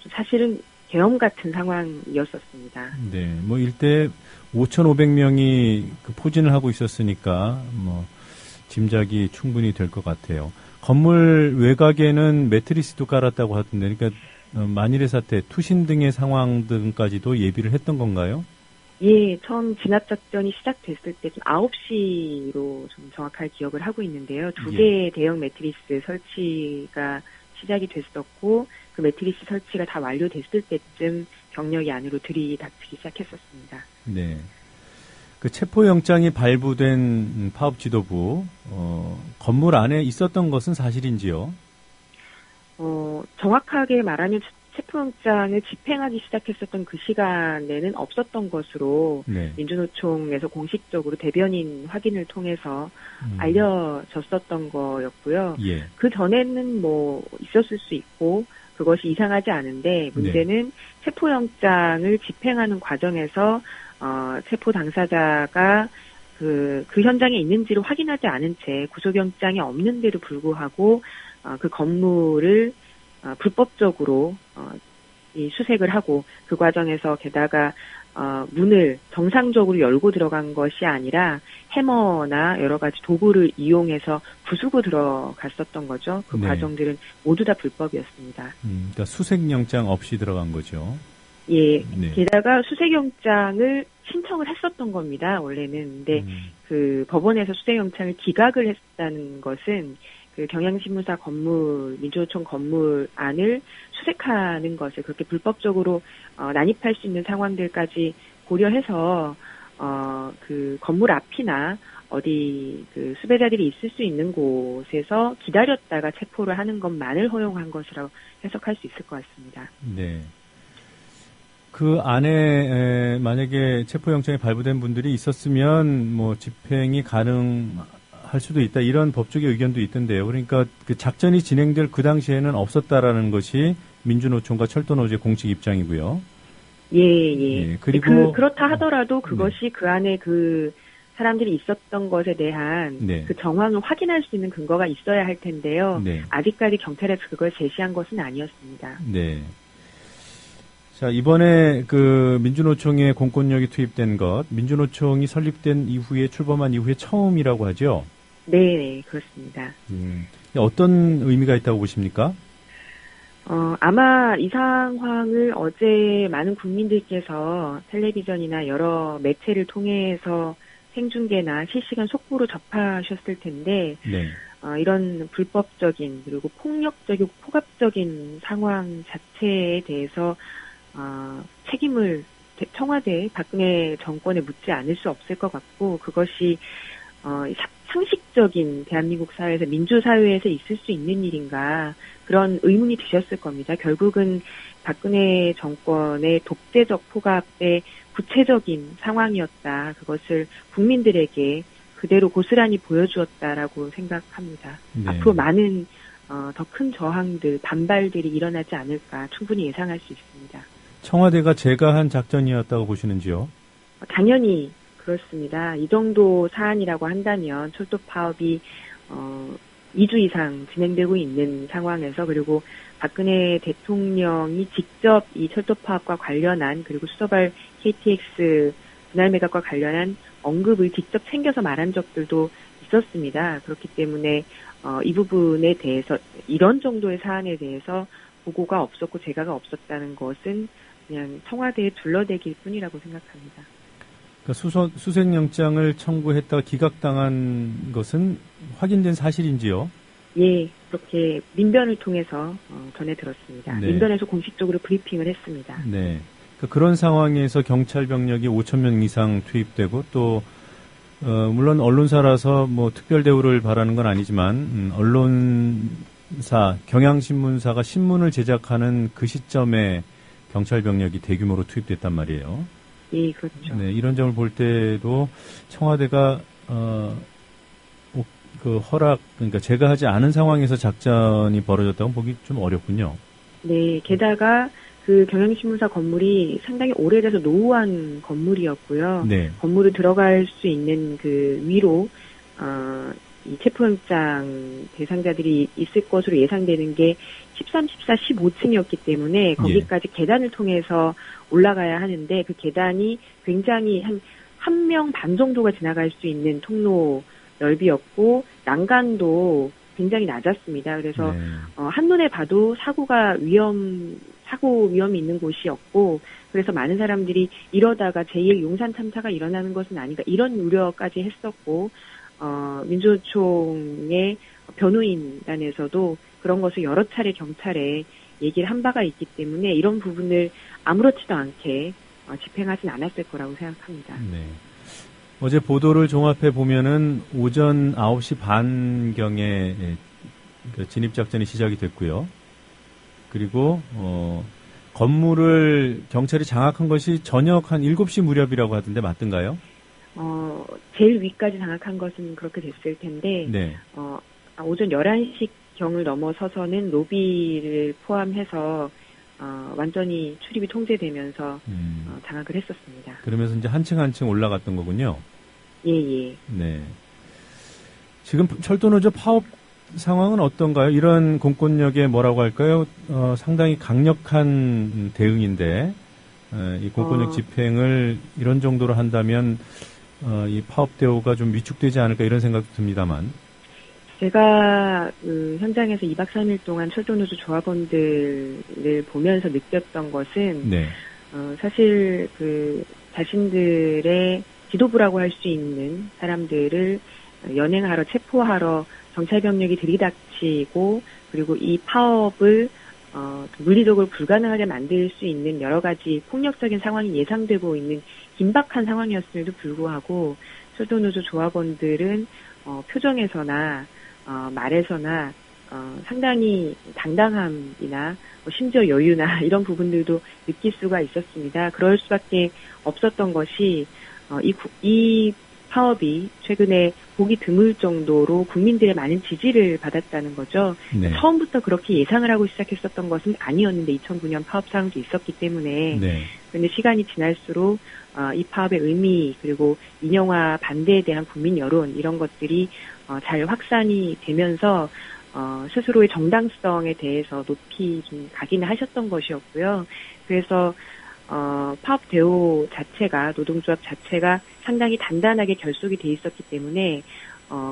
사실은 계엄 같은 상황이었었습니다. 네, 일대 5,500명이 그 포진을 하고 있었으니까 짐작이 충분히 될 것 같아요. 건물 외곽에는 매트리스도 깔았다고 하던데, 그러니까 만일의 사태, 투신 등의 상황 등까지도 예비를 했던 건가요? 예, 처음 진압작전이 시작됐을 때 좀 9시로 좀 정확하게 기억을 하고 있는데요. 두 개의 대형 매트리스 설치가 시작이 됐었고, 그 매트리스 설치가 다 완료됐을 때쯤 병력이 안으로 들이닥치기 시작했었습니다. 네. 그 체포영장이 발부된 파업 지도부, 건물 안에 있었던 것은 사실인지요? 정확하게 말하면 체포영장을 집행하기 시작했었던 그 시간에는 없었던 것으로 민주노총에서 공식적으로 대변인 확인을 통해서 알려졌었던 거였고요. 그 전에는 있었을 수 있고 그것이 이상하지 않은데 문제는 체포영장을 집행하는 과정에서 체포 당사자가 그 현장에 있는지를 확인하지 않은 채 구속영장이 없는데도 불구하고 그 건물을 불법적으로 이 수색을 하고 그 과정에서 게다가 문을 정상적으로 열고 들어간 것이 아니라 해머나 여러 가지 도구를 이용해서 부수고 들어갔었던 거죠. 그 과정들은 모두 다 불법이었습니다. 그러니까 수색영장 없이 들어간 거죠. 예. 게다가 수색영장을 신청을 했었던 겁니다. 원래는. 근데 그 법원에서 수색영장을 기각을 했다는 것은 그 경향신문사 건물, 민주노총 건물 안을 수색하는 것을 그렇게 불법적으로 난입할 수 있는 상황들까지 고려해서 그 건물 앞이나 어디 그 수배자들이 있을 수 있는 곳에서 기다렸다가 체포를 하는 것만을 허용한 것이라고 해석할 수 있을 것 같습니다. 네. 그 안에 만약에 체포영장이 발부된 분들이 있었으면 집행이 가능할 수도 있다, 이런 법적의 의견도 있던데요. 그러니까 그 작전이 진행될 그 당시에는 없었다라는 것이 민주노총과 철도노조의 공식 입장이고요. 예. 그리고 그렇다 하더라도 그것이 그 안에 그 사람들이 있었던 것에 대한 그 정황을 확인할 수 있는 근거가 있어야 할 텐데요. 아직까지 경찰에서 그걸 제시한 것은 아니었습니다. 네. 자, 이번에 그 민주노총에 공권력이 투입된 것, 민주노총이 설립된 이후에 출범한 이후에 처음이라고 하죠? 네, 그렇습니다. 어떤 의미가 있다고 보십니까? 아마 이 상황을 어제 많은 국민들께서 텔레비전이나 여러 매체를 통해서 생중계나 실시간 속보로 접하셨을 텐데, 네. 이런 불법적인 그리고 폭력적이고 폭압적인 상황 자체에 대해서 책임을 청와대 박근혜 정권에 묻지 않을 수 없을 것 같고, 그것이 상식적인 대한민국 사회에서 민주사회에서 있을 수 있는 일인가, 그런 의문이 드셨을 겁니다. 결국은 박근혜 정권의 독재적 폭압의 구체적인 상황이었다. 그것을 국민들에게 그대로 고스란히 보여주었다라고 생각합니다. 네. 앞으로 많은 더 큰 저항들, 반발들이 일어나지 않을까 충분히 예상할 수 있습니다. 청와대가 제가한 작전이었다고 보시는지요? 당연히 그렇습니다. 이 정도 사안이라고 한다면 철도 파업이 2주 이상 진행되고 있는 상황에서, 그리고 박근혜 대통령이 직접 이 철도 파업과 관련한, 그리고 수서발 KTX 분할 매각과 관련한 언급을 직접 챙겨서 말한 적들도 있었습니다. 그렇기 때문에 이 부분에 대해서, 이런 정도의 사안에 대해서 보고가 없었고 제가가 없었다는 것은 그냥 청와대의 둘러대기일 뿐이라고 생각합니다. 그러니까 수색영장을 청구했다가 기각당한 것은 확인된 사실인지요? 예, 그렇게 민변을 통해서 전해 들었습니다. 네. 민변에서 공식적으로 브리핑을 했습니다. 네. 그런 상황에서 경찰 병력이 5,000명 이상 투입되고 또 물론 언론사라서 뭐 특별 대우를 바라는 건 아니지만 언론사, 경향신문사가 신문을 제작하는 그 시점에 경찰 병력이 대규모로 투입됐단 말이에요. 예, 그렇죠. 네, 이런 점을 볼 때도 청와대가 그 허락, 그러니까 제가 하지 않은 상황에서 작전이 벌어졌다고 보기 좀 어렵군요. 네, 게다가 그 경향신문사 건물이 상당히 오래돼서 노후한 건물이었고요. 네. 건물을 들어갈 수 있는 그 위로 이 체포영장 대상자들이 있을 것으로 예상되는 게 13, 14, 15층이었기 때문에 거기까지 계단을 통해서 올라가야 하는데, 그 계단이 굉장히 한 명 반 정도가 지나갈 수 있는 통로 넓이였고 난간도 굉장히 낮았습니다. 그래서 네. 한눈에 봐도 사고 위험이 있는 곳이었고, 그래서 많은 사람들이 이러다가 제2의 용산 참사가 일어나는 것은 아닌가, 이런 우려까지 했었고, 민주노총의 변호인단에서도 그런 것을 여러 차례 경찰에 얘기를 한 바가 있기 때문에 이런 부분을 아무렇지도 않게 집행하진 않았을 거라고 생각합니다. 네. 어제 보도를 종합해 보면은 오전 9시 반경에 진입작전이 시작이 됐고요. 그리고 건물을 경찰이 장악한 것이 저녁 한 7시 무렵이라고 하던데 맞던가요? 제일 위까지 장악한 것은 그렇게 됐을 텐데, 네. 오전 11시 경을 넘어서서는 로비를 포함해서 완전히 출입이 통제되면서 장악을 했었습니다. 그러면서 이제 한 층 한 층 올라갔던 거군요. 예. 네. 지금 철도노조 파업 상황은 어떤가요? 이런 공권력의 뭐라고 할까요? 상당히 강력한 대응인데, 이 공권력 집행을 이런 정도로 한다면, 이 파업 대우가 좀 위축되지 않을까 이런 생각도 듭니다만. 제가 현장에서 2박 3일 동안 철도노조 조합원들을 보면서 느꼈던 것은, 네. 사실 자신들의 지도부라고 할 수 있는 사람들을 연행하러, 체포하러 경찰병력이 들이닥치고, 그리고 이 파업을 물리적으로 불가능하게 만들 수 있는 여러 가지 폭력적인 상황이 예상되고 있는 긴박한 상황이었음에도 불구하고 철도노조 조합원들은 표정에서나 말에서나 상당히 당당함이나 심지어 여유나 이런 부분들도 느낄 수가 있었습니다. 그럴 수밖에 없었던 것이 이 파업이 최근에 보기 드물 정도로 국민들의 많은 지지를 받았다는 거죠. 네. 처음부터 그렇게 예상을 하고 시작했었던 것은 아니었는데 2009년 파업 상황도 있었기 때문에. 네. 그런데 시간이 지날수록 이 파업의 의미, 그리고 민영화 반대에 대한 국민 여론, 이런 것들이 잘 확산이 되면서 스스로의 정당성에 대해서 높이 좀 각인을 하셨던 것이었고요. 그래서 파업 대오 자체가, 노동조합 자체가 상당히 단단하게 결속이 돼 있었기 때문에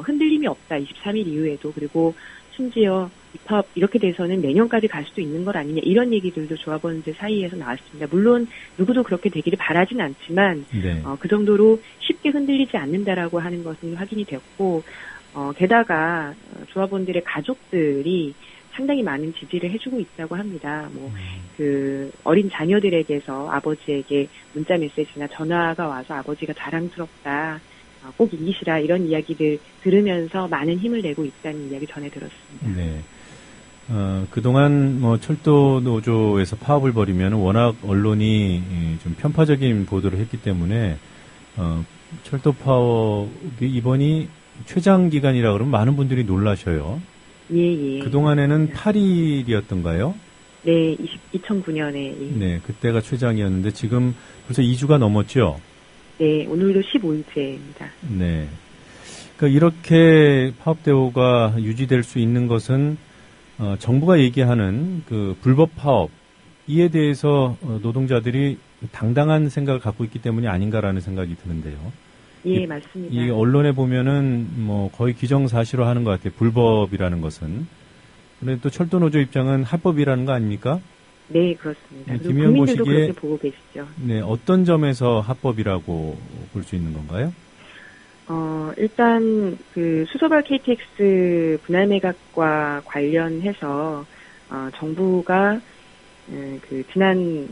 흔들림이 없다. 23일 이후에도. 그리고 심지어 이 파업 이렇게 돼서는 내년까지 갈 수도 있는 것 아니냐, 이런 얘기들도 조합원들 사이에서 나왔습니다. 물론 누구도 그렇게 되기를 바라진 않지만 네. 그 정도로 쉽게 흔들리지 않는다라고 하는 것은 확인이 됐고, 게다가 조합원들의 가족들이 상당히 많은 지지를 해주고 있다고 합니다. 그 어린 자녀들에게서 아버지에게 문자 메시지나 전화가 와서 아버지가 자랑스럽다, 꼭 이기시라, 이런 이야기들 들으면서 많은 힘을 내고 있다는 이야기 전해 들었습니다. 네. 그동안 철도 노조에서 파업을 벌이면 워낙 언론이 좀 편파적인 보도를 했기 때문에 철도 파업이 이번이 최장 기간이라 그러면 많은 분들이 놀라셔요. 예. 그동안에는 8일이었던가요? 네, 2009년에. 예. 네, 그때가 최장이었는데 지금 벌써 2주가 넘었죠? 네, 오늘도 15일째입니다. 네. 그러니까 이렇게 파업 대우가 유지될 수 있는 것은 정부가 얘기하는 그 불법 파업, 이에 대해서 노동자들이 당당한 생각을 갖고 있기 때문이 아닌가라는 생각이 드는데요. 예, 맞습니다. 이 언론에 보면은 거의 기정사실화 하는 것 같아요. 불법이라는 것은. 그런데 또 철도 노조 입장은 합법이라는 거 아닙니까? 네, 그렇습니다. 그리고 김의원 국민들도 보시기에 그렇게 보고 계시죠. 네, 어떤 점에서 합법이라고 볼 수 있는 건가요? 일단 그 수소발 KTX 분할 매각과 관련해서 정부가 그 지난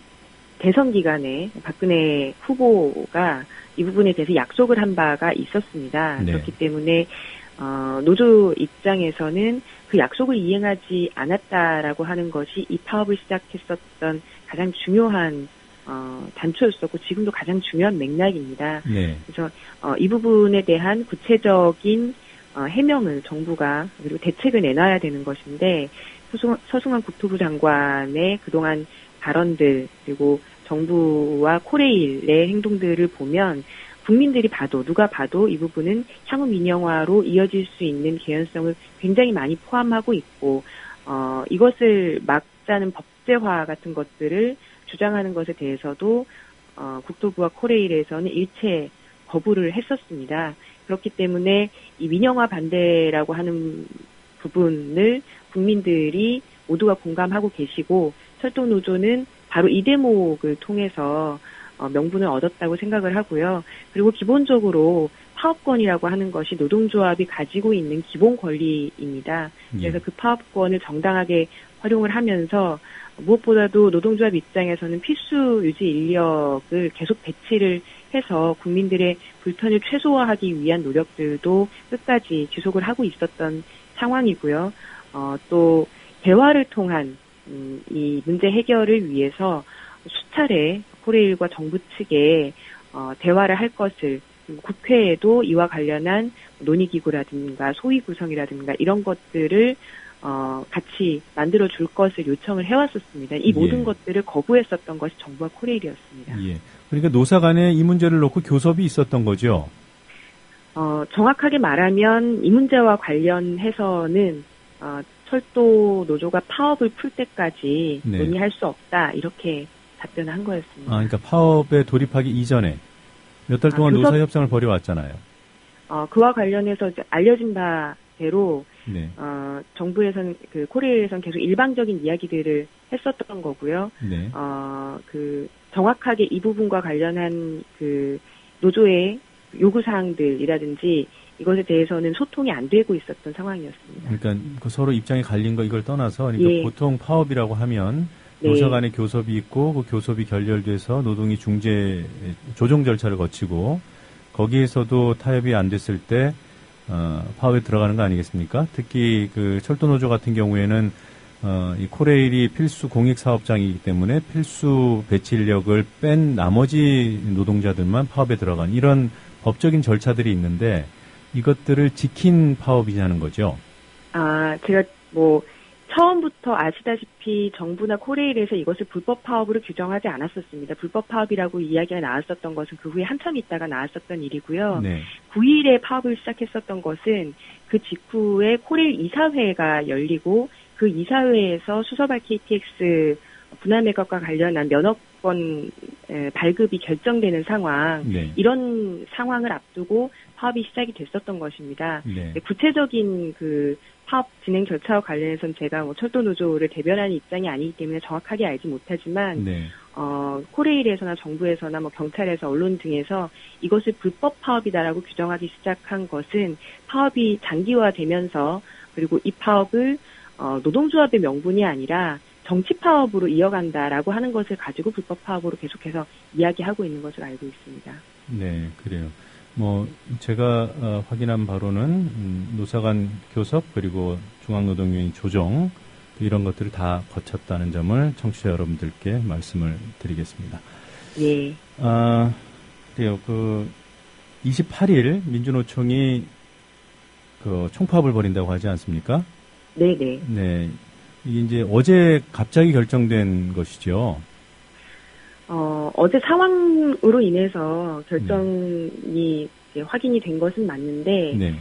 대선 기간에 박근혜 후보가 이 부분에 대해서 약속을 한 바가 있었습니다. 네. 그렇기 때문에 노조 입장에서는 그 약속을 이행하지 않았다라고 하는 것이 이 파업을 시작했었던 가장 중요한 단초였었고 지금도 가장 중요한 맥락입니다. 네. 그래서 이 부분에 대한 구체적인 해명을 정부가 그리고 대책을 내놔야 되는 것인데 서승환 국토부 장관의 그동안 발언들 그리고 정부와 코레일의 행동들을 보면 국민들이 봐도 누가 봐도 이 부분은 향후 민영화로 이어질 수 있는 개연성을 굉장히 많이 포함하고 있고 이것을 막자는 법제화 같은 것들을 주장하는 것에 대해서도 국토부와 코레일에서는 일체 거부를 했었습니다. 그렇기 때문에 이 민영화 반대라고 하는 부분을 국민들이 모두가 공감하고 계시고 철도노조는 바로 이 대목을 통해서 명분을 얻었다고 생각을 하고요. 그리고 기본적으로 파업권이라고 하는 것이 노동조합이 가지고 있는 기본 권리입니다. 그래서 그 파업권을 정당하게 활용을 하면서 무엇보다도 노동조합 입장에서는 필수 유지 인력을 계속 배치를 해서 국민들의 불편을 최소화하기 위한 노력들도 끝까지 지속을 하고 있었던 상황이고요. 또 대화를 통한 이 문제 해결을 위해서 수차례 코레일과 정부 측에 대화를 할 것을 국회에도 이와 관련한 논의기구라든가 소위 구성이라든가 이런 것들을 같이 만들어 줄 것을 요청을 해왔었습니다. 이 모든 것들을 거부했었던 것이 정부와 코레일이었습니다. 예. 그러니까 노사 간에 이 문제를 놓고 교섭이 있었던 거죠? 정확하게 말하면 이 문제와 관련해서는 철도 노조가 파업을 풀 때까지 네. 논의할 수 없다 이렇게 답변을 한 거였습니다. 그러니까 파업에 돌입하기 이전에 몇 달 동안 노사 협상을 벌여왔잖아요. 그와 관련해서 이제 알려진 바대로 네. 정부에서는 그 코레일에서는 계속 일방적인 이야기들을 했었던 거고요. 네. 그 정확하게 이 부분과 관련한 그 노조의 요구 사항들이라든지 이것에 대해서는 소통이 안 되고 있었던 상황이었습니다. 그러니까 그 서로 입장이 갈린 거 이걸 떠나서 그러니까 보통 파업이라고 하면 노사 간의 교섭이 있고 그 교섭이 결렬돼서 노동이 중재 조정 절차를 거치고 거기에서도 타협이 안 됐을 때 파업에 들어가는 거 아니겠습니까? 특히 그 철도 노조 같은 경우에는 이 코레일이 필수 공익 사업장이기 때문에 필수 배치 인력을 뺀 나머지 노동자들만 파업에 들어간 이런 법적인 절차들이 있는데 이것들을 지킨 파업이냐는 거죠. 제가 처음부터 아시다시피 정부나 코레일에서 이것을 불법 파업으로 규정하지 않았었습니다. 불법 파업이라고 이야기가 나왔었던 것은 그 후에 한참 있다가 나왔었던 일이고요. 네. 9일에 파업을 시작했었던 것은 그 직후에 코레일 이사회가 열리고 그 이사회에서 수서발 KTX 분할 매각과 관련한 면허 수도권 발급이 결정되는 상황, 네. 이런 상황을 앞두고 파업이 시작이 됐었던 것입니다. 네. 구체적인 그 파업 진행 절차와 관련해서는 제가 뭐 철도노조를 대변하는 입장이 아니기 때문에 정확하게 알지 못하지만, 네. 코레일에서나 정부에서나 뭐 경찰에서 언론 등에서 이것을 불법 파업이다라고 규정하기 시작한 것은 파업이 장기화되면서, 그리고 이 파업을 노동조합의 명분이 아니라 정치 파업으로 이어간다라고 하는 것을 가지고 불법 파업으로 계속해서 이야기하고 있는 것을 알고 있습니다. 네, 그래요. 뭐 제가 확인한 바로는 노사간 교섭 그리고 중앙노동위원회 조정 이런 것들을 다 거쳤다는 점을 청취자 여러분들께 말씀을 드리겠습니다. 예. 그래요. 28일 민주노총이 총파업을 벌인다고 하지 않습니까? 네네. 네. 이게 이제 어제 갑자기 결정된 것이죠. 어제 상황으로 인해서 결정이 이제 확인이 된 것은 맞는데, 네.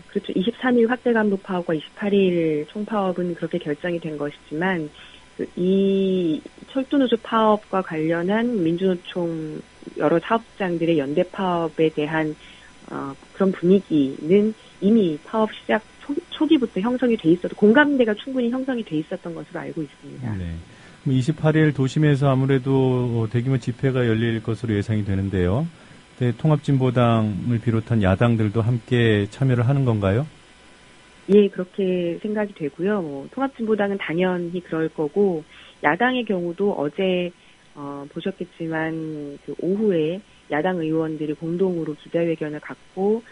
그렇죠. 23일 확대 감독 파업과 28일 총파업은 그렇게 결정이 된 것이지만, 이 철도노조 파업과 관련한 민주노총 여러 사업장들의 연대 파업에 대한 그런 분위기는 이미 파업 시작 초기부터 형성이 돼 있어도 공감대가 충분히 형성이 돼 있었던 것으로 알고 있습니다. 네. 28일 도심에서 아무래도 대규모 집회가 열릴 것으로 예상이 되는데요. 통합진보당을 비롯한 야당들도 함께 참여를 하는 건가요? 예, 그렇게 생각이 되고요. 통합진보당은 당연히 그럴 거고, 야당의 경우도 어제 보셨겠지만 그 오후에 야당 의원들이 공동으로 기자회견을 갖고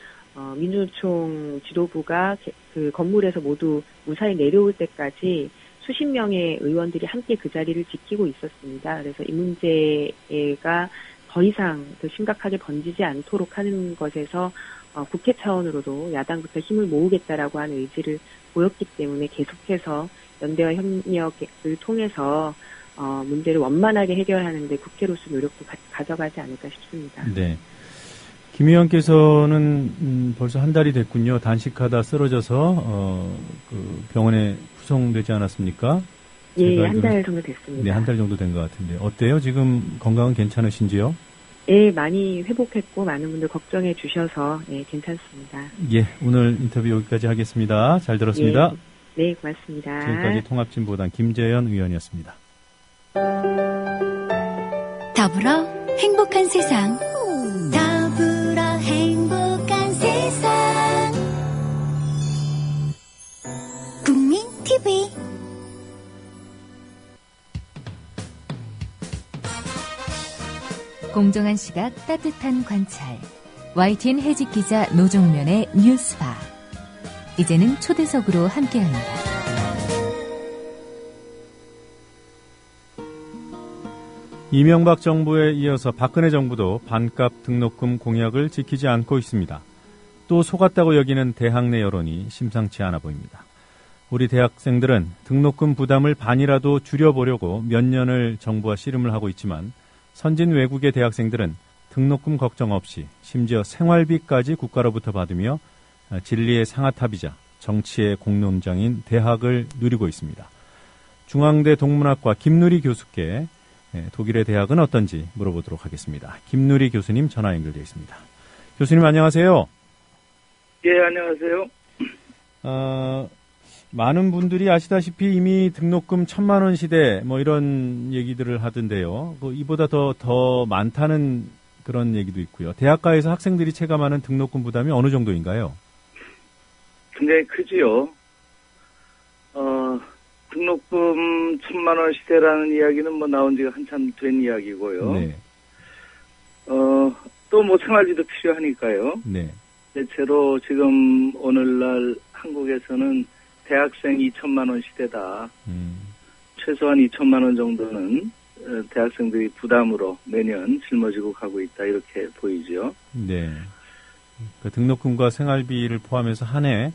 민주노총 지도부가 그 건물에서 모두 무사히 내려올 때까지 수십 명의 의원들이 함께 그 자리를 지키고 있었습니다. 그래서 이 문제가 더 이상 더 심각하게 번지지 않도록 하는 것에서 국회 차원으로도 야당부터 힘을 모으겠다라고 하는 의지를 보였기 때문에 계속해서 연대와 협력을 통해서 문제를 원만하게 해결하는 데 국회로서 노력도 가져가지 않을까 싶습니다. 네. 김 의원께서는 벌써 한 달이 됐군요. 단식하다 쓰러져서 병원에 후송되지 않았습니까? 예, 한 달 정도 됐습니다. 네, 한 달 정도 된 것 같은데 어때요? 지금 건강은 괜찮으신지요? 예, 많이 회복했고 많은 분들 걱정해 주셔서 예, 괜찮습니다. 예, 오늘 인터뷰 여기까지 하겠습니다. 잘 들었습니다. 예, 네, 고맙습니다. 지금까지 통합진보당 김재현 의원이었습니다. 더불어 행복한 세상. 더불어 행복한 세상. 국민 TV. 공정한 시각, 따뜻한 관찰. YTN 해직 기자 노종면의 뉴스바. 이제는 초대석으로 함께합니다. 이명박 정부에 이어서 박근혜 정부도 반값 등록금 공약을 지키지 않고 있습니다. 또 속았다고 여기는 대학 내 여론이 심상치 않아 보입니다. 우리 대학생들은 등록금 부담을 반이라도 줄여보려고 몇 년을 정부와 씨름을 하고 있지만 선진 외국의 대학생들은 등록금 걱정 없이 심지어 생활비까지 국가로부터 받으며 진리의 상아탑이자 정치의 공론장인 대학을 누리고 있습니다. 중앙대 동문학과 김누리 교수께 독일의 대학은 어떤지 물어보도록 하겠습니다. 김누리 교수님 전화 연결되어 있습니다. 교수님 안녕하세요. 예, 안녕하세요. 많은 분들이 아시다시피 이미 등록금 1,000만 원 시대 뭐 이런 얘기들을 하던데요. 이보다 더 많다는 그런 얘기도 있고요. 대학가에서 학생들이 체감하는 등록금 부담이 어느 정도인가요? 굉장히 크지요. 등록금 1,000만 원 시대라는 이야기는 뭐 나온 지가 한참 된 이야기고요. 네. 또 뭐 생활비도 필요하니까요. 네. 대체로 지금 오늘날 한국에서는 대학생 2천만 원 시대다. 최소한 2천만 원 정도는 대학생들이 부담으로 매년 짊어지고 가고 있다 이렇게 보이죠. 네. 그 등록금과 생활비를 포함해서 한 해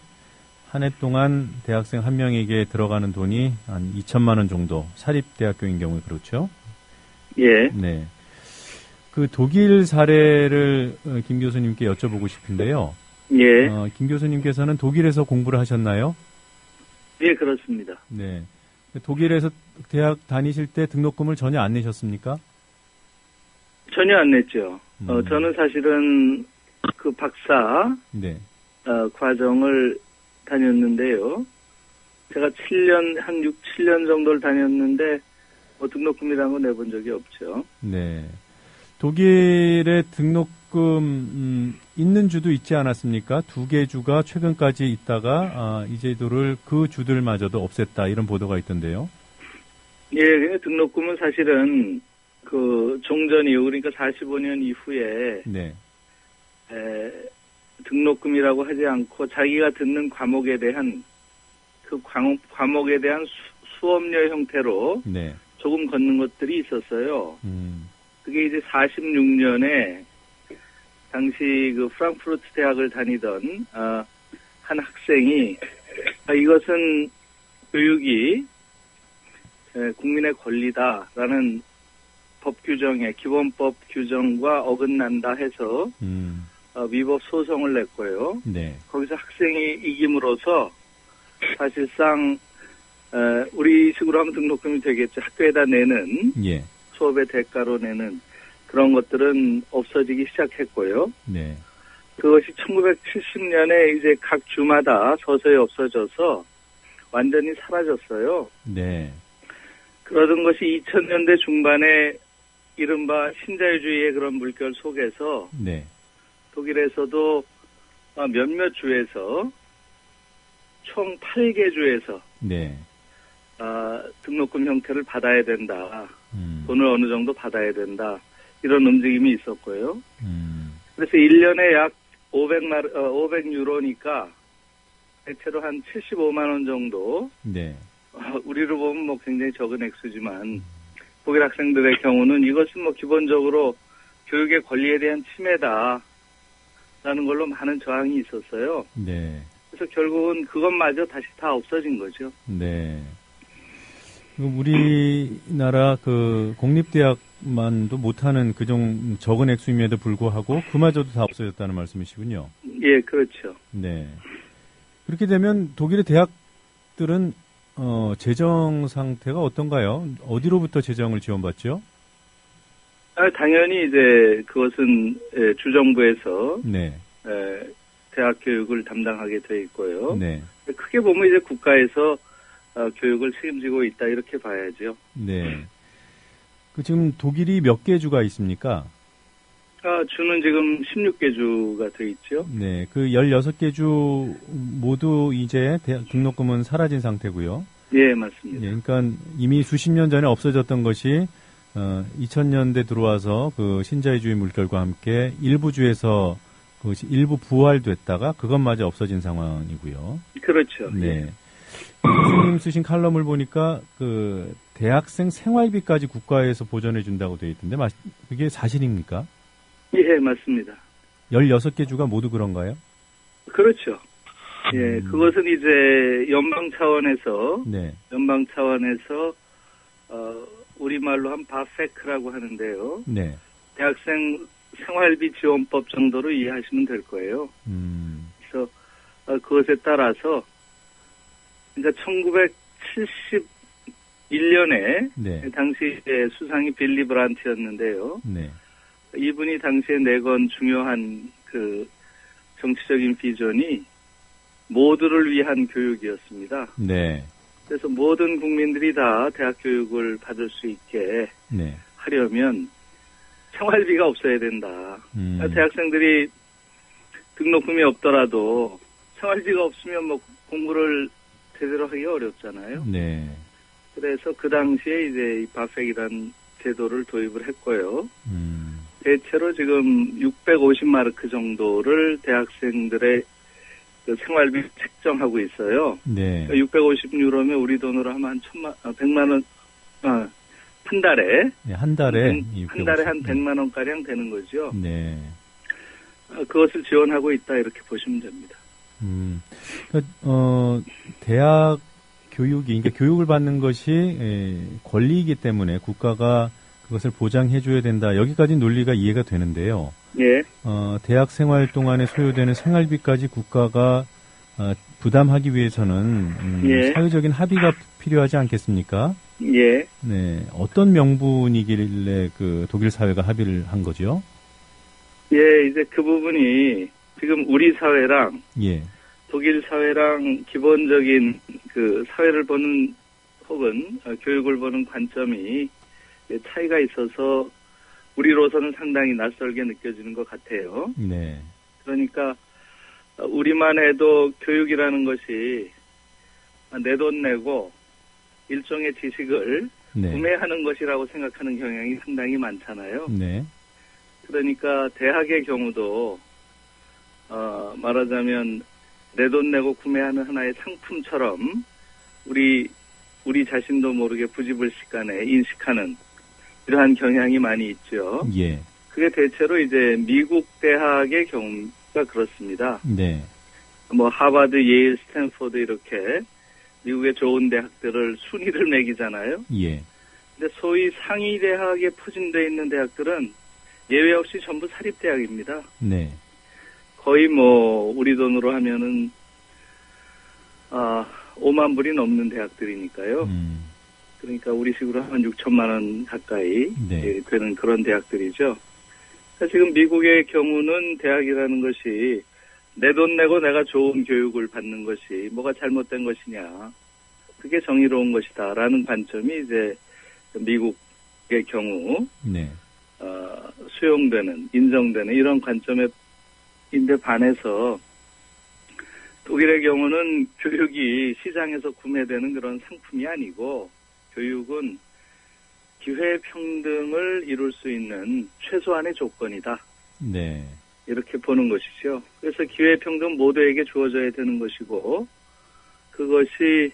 동안 대학생 한 명에게 들어가는 돈이 한 2천만 원 정도, 사립대학교인 경우에 그렇죠? 예. 네. 그 독일 사례를 김 교수님께 여쭤보고 싶은데요. 예. 김 교수님께서는 독일에서 공부를 하셨나요? 예, 그렇습니다. 네. 독일에서 대학 다니실 때 등록금을 전혀 안 내셨습니까? 전혀 안 냈죠. 저는 사실은 그 박사 네. 과정을 다녔는데요. 제가 7년, 한 7년 정도를 다녔는데, 등록금이라는 거 내본 적이 없죠. 네. 독일에 등록금, 있는 주도 있지 않았습니까? 2개 주가 최근까지 있다가, 이 제도를 그 주들마저도 없앴다, 이런 보도가 있던데요. 예, 등록금은 사실은, 종전 이후, 그러니까 45년 이후에, 네. 등록금이라고 하지 않고 자기가 듣는 과목에 대한 그 과목에 대한 수업료 형태로 네. 조금 걷는 것들이 있었어요. 그게 이제 46년에 당시 그 프랑크푸르트 대학을 다니던 한 학생이 이것은 교육이 국민의 권리다라는 법 규정에 기본법 규정과 어긋난다 해서 위법 소송을 냈고요. 네. 거기서 학생이 이김으로써 사실상 우리 식으로 하면 등록금이 되겠죠. 학교에다 내는 예. 수업의 대가로 내는 그런 것들은 없어지기 시작했고요. 네. 그것이 1970년에 이제 각 주마다 서서히 없어져서 완전히 사라졌어요. 네. 그러던 것이 2000년대 중반에 이른바 신자유주의의 그런 물결 속에서 네. 독일에서도 몇몇 주에서 총 8개 주에서 네. 등록금 형태를 받아야 된다. 돈을 어느 정도 받아야 된다. 이런 움직임이 있었고요. 그래서 1년에 약 500유로니까 대체로 한 75만 원 정도. 네. 우리로 보면 뭐 굉장히 적은 액수지만 독일 학생들의 경우는 이것은 뭐 기본적으로 교육의 권리에 대한 침해다. 라는 걸로 많은 저항이 있었어요. 네. 그래서 결국은 그것마저 다시 다 없어진 거죠. 네. 우리나라 그 공립대학만도 못하는 그정 적은 액수임에도 불구하고 그마저도 다 없어졌다는 말씀이시군요. 예, 그렇죠. 네. 그렇게 되면 독일의 대학들은 재정 상태가 어떤가요? 어디로부터 재정을 지원받죠? 당연히 이제 그것은 주정부에서 네. 대학 교육을 담당하게 돼 있고요. 네. 크게 보면 이제 국가에서 교육을 책임지고 있다 이렇게 봐야죠. 네. 그 지금 독일이 몇 개 주가 있습니까? 주는 지금 16개 주가 돼 있죠. 네. 그 16개 주 모두 이제 등록금은 사라진 상태고요. 예, 맞습니다. 예, 그러니까 이미 수십 년 전에 없어졌던 것이 2000년대 들어와서 그 신자유주의 물결과 함께 일부 주에서 그것이 일부 부활됐다가 그것마저 없어진 상황이고요. 그렇죠. 네. 교수님 쓰신 칼럼을 보니까 그 대학생 생활비까지 국가에서 보전해 준다고 되어 있던데 그게 사실입니까? 예, 맞습니다. 16개 주가 모두 그런가요? 그렇죠. 예, 그것은 이제 연방 차원에서 네. 우리말로 한 바페크라고 하는데요. 네. 대학생 생활비 지원법 정도로 이해하시면 될 거예요. 그래서 그것에 따라서 그러니까 1971년에 네. 당시 수상이 빌리 브란트였는데요. 네. 이분이 당시에 내건 중요한 그 정치적인 비전이 모두를 위한 교육이었습니다. 네. 그래서 모든 국민들이 다 대학 교육을 받을 수 있게 네. 하려면 생활비가 없어야 된다. 대학생들이 등록금이 없더라도 생활비가 없으면 뭐 공부를 제대로 하기 어렵잖아요. 네. 그래서 그 당시에 이제 이 바펙이라는 제도를 도입을 했고요. 대체로 지금 650마르크 정도를 대학생들의 그 생활비 책정하고 있어요. 네. 650유로면 우리 돈으로 하면 한 100만 원, 한 달에. 네, 한 달에. 한 달에 한 100만 원가량 되는 거죠. 네. 그것을 지원하고 있다 이렇게 보시면 됩니다. 대학 교육이, 그러니까 교육을 받는 것이 권리이기 때문에 국가가 그것을 보장해줘야 된다. 여기까지 논리가 이해가 되는데요. 예. 대학 생활 동안에 소요되는 생활비까지 국가가 부담하기 위해서는 예. 사회적인 합의가 필요하지 않겠습니까? 예. 네. 어떤 명분이길래 그 독일 사회가 합의를 한 거죠? 예, 이제 그 부분이 지금 우리 사회랑 예. 독일 사회랑 기본적인 그 사회를 보는 혹은 교육을 보는 관점이 차이가 있어서 우리로서는 상당히 낯설게 느껴지는 것 같아요. 네. 그러니까 우리만 해도 교육이라는 것이 내 돈 내고 일종의 지식을 네. 구매하는 것이라고 생각하는 경향이 상당히 많잖아요. 네. 그러니까 대학의 경우도 말하자면 내 돈 내고 구매하는 하나의 상품처럼 우리 자신도 모르게 부지불식간에 인식하는 이러한 경향이 많이 있죠. 예. 그게 대체로 이제 미국 대학의 경우가 그렇습니다. 네. 뭐 하버드, 예일, 스탠포드 이렇게 미국의 좋은 대학들을 순위를 매기잖아요. 예. 근데 소위 상위 대학에 포진되어 있는 대학들은 예외 없이 전부 사립대학입니다. 네. 거의 뭐 우리 돈으로 하면은 5만 불이 넘는 대학들이니까요. 그러니까 우리식으로 하면 6천만 원 가까이 네. 되는 그런 대학들이죠. 그러니까 지금 미국의 경우는 대학이라는 것이 내 돈 내고 내가 좋은 교육을 받는 것이 뭐가 잘못된 것이냐. 그게 정의로운 것이다라는 관점이 이제 미국의 경우 네. 수용되는, 인정되는 이런 관점에 인데 반해서 독일의 경우는 교육이 시장에서 구매되는 그런 상품이 아니고 교육은 기회 평등을 이룰 수 있는 최소한의 조건이다. 네. 이렇게 보는 것이죠. 그래서 기회 평등 모두에게 주어져야 되는 것이고 그것이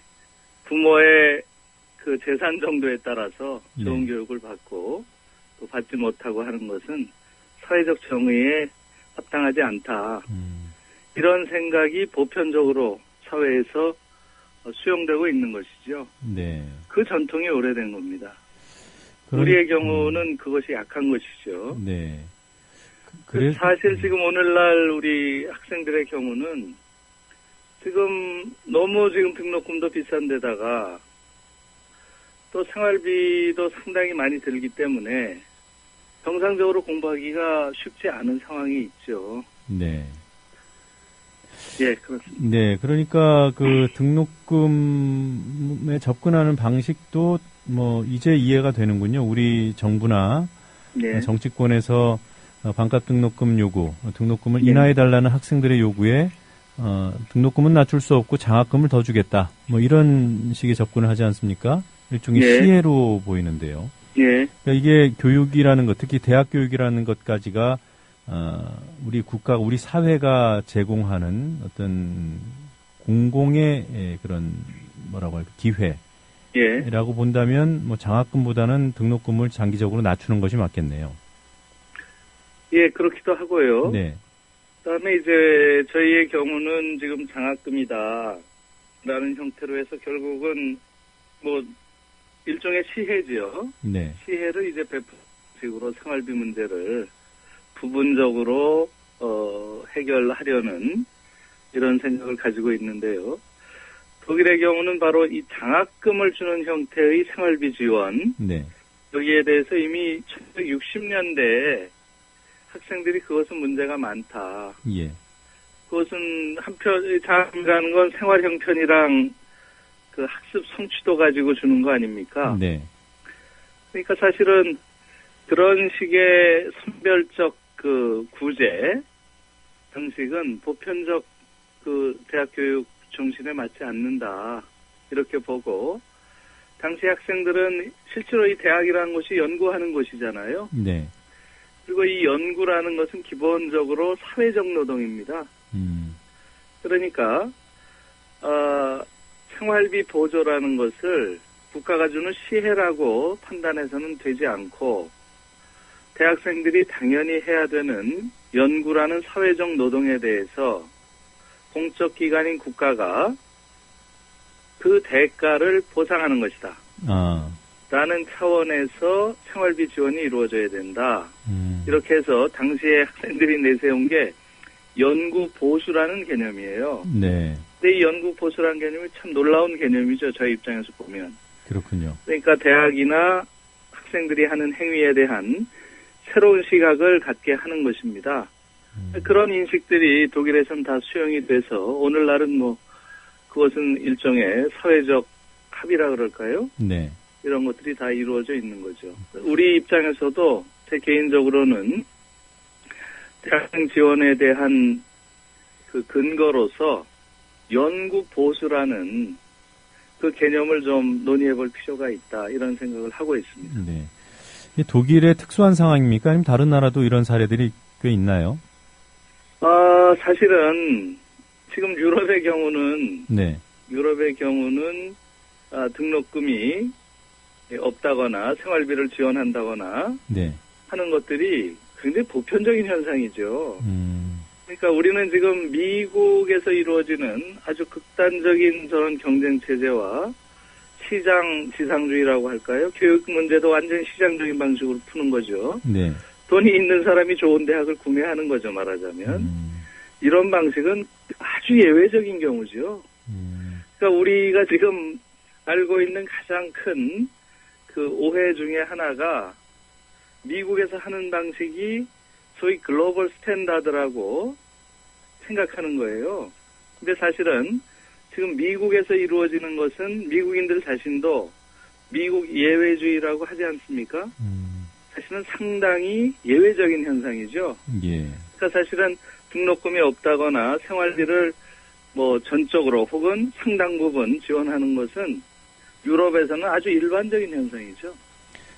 부모의 그 재산 정도에 따라서 좋은 교육을 받고 또 받지 못하고 하는 것은 사회적 정의에 합당하지 않다. 이런 생각이 보편적으로 사회에서 수용되고 있는 것이죠. 네. 그 전통이 오래된 겁니다. 우리의 경우는 그것이 약한 것이죠. 네. 사실 지금 오늘날 우리 학생들의 경우는 지금 너무 지금 등록금도 비싼 데다가 또 생활비도 상당히 많이 들기 때문에 정상적으로 공부하기가 쉽지 않은 상황이 있죠. 네. 예, 그렇습니다. 네, 그러니까 그 등록금에 접근하는 방식도 뭐 이제 이해가 되는군요. 우리 정부나 네. 정치권에서 반값 등록금 요구, 등록금을 인하해달라는 학생들의 요구에 등록금은 낮출 수 없고 장학금을 더 주겠다. 뭐 이런 식의 접근을 하지 않습니까? 일종의 시혜로 보이는데요. 예. 그러니까 이게 교육이라는 것, 특히 대학 교육이라는 것까지가 우리 국가, 우리 사회가 제공하는 어떤 공공의 그런 뭐라고 할까 기회라고 본다면 뭐 장학금보다는 등록금을 장기적으로 낮추는 것이 맞겠네요. 예, 그렇기도 하고요. 네. 그다음에 이제 저희의 경우는 지금 장학금이다라는 형태로 해서 결국은 뭐 일종의 시혜지요. 네. 시혜를 이제 배포식으로 생활비 문제를 부분적으로 해결하려는 이런 생각을 가지고 있는데요. 독일의 경우는 바로 이 장학금을 주는 형태의 생활비 지원. 네. 여기에 대해서 이미 1960년대에 학생들이 그것은 문제가 많다. 예. 그것은 장학금이라는 건 생활 형편이랑 그 학습 성취도 가지고 주는 거 아닙니까? 네. 그러니까 사실은 그런 식의 선별적 그 구제 방식은 보편적 그 대학 교육 정신에 맞지 않는다. 이렇게 보고 당시 학생들은 실제로 이 대학이라는 곳이 연구하는 곳이잖아요. 네. 그리고 이 연구라는 것은 기본적으로 사회적 노동입니다. 그러니까 생활비 보조라는 것을 국가가 주는 시혜라고 판단해서는 되지 않고 대학생들이 당연히 해야 되는 연구라는 사회적 노동에 대해서 공적 기관인 국가가 그 대가를 보상하는 것이다. 라는 차원에서 생활비 지원이 이루어져야 된다. 이렇게 해서 당시에 학생들이 내세운 게 연구 보수라는 개념이에요. 네. 근데 이 연구 보수라는 개념이 참 놀라운 개념이죠. 저희 입장에서 보면. 그렇군요. 그러니까 대학이나 학생들이 하는 행위에 대한 새로운 시각을 갖게 하는 것입니다. 그런 인식들이 독일에서는 다 수용이 돼서 오늘날은 뭐 그것은 일종의 사회적 합의라 그럴까요? 네. 이런 것들이 다 이루어져 있는 거죠. 우리 입장에서도 제 개인적으로는 대학생 지원에 대한 그 근거로서 연구 보수라는 그 개념을 좀 논의해 볼 필요가 있다 이런 생각을 하고 있습니다. 네. 독일의 특수한 상황입니까? 아니면 다른 나라도 이런 사례들이 꽤 있나요? 사실은 지금 유럽의 경우는 네. 등록금이 없다거나 생활비를 지원한다거나 네. 하는 것들이 굉장히 보편적인 현상이죠. 그러니까 우리는 지금 미국에서 이루어지는 아주 극단적인 저런 경쟁 체제와 시장 지상주의라고 할까요? 교육 문제도 완전 시장적인 방식으로 푸는 거죠. 네. 돈이 있는 사람이 좋은 대학을 구매하는 거죠, 말하자면. 이런 방식은 아주 예외적인 경우죠. 그러니까 우리가 지금 알고 있는 가장 큰 그 오해 중에 하나가 미국에서 하는 방식이 소위 글로벌 스탠다드라고 생각하는 거예요. 근데 사실은 지금 미국에서 이루어지는 것은 미국인들 자신도 미국 예외주의라고 하지 않습니까? 사실은 상당히 예외적인 현상이죠. 예. 그러니까 사실은 등록금이 없다거나 생활비를 뭐 전적으로 혹은 상당 부분 지원하는 것은 유럽에서는 아주 일반적인 현상이죠.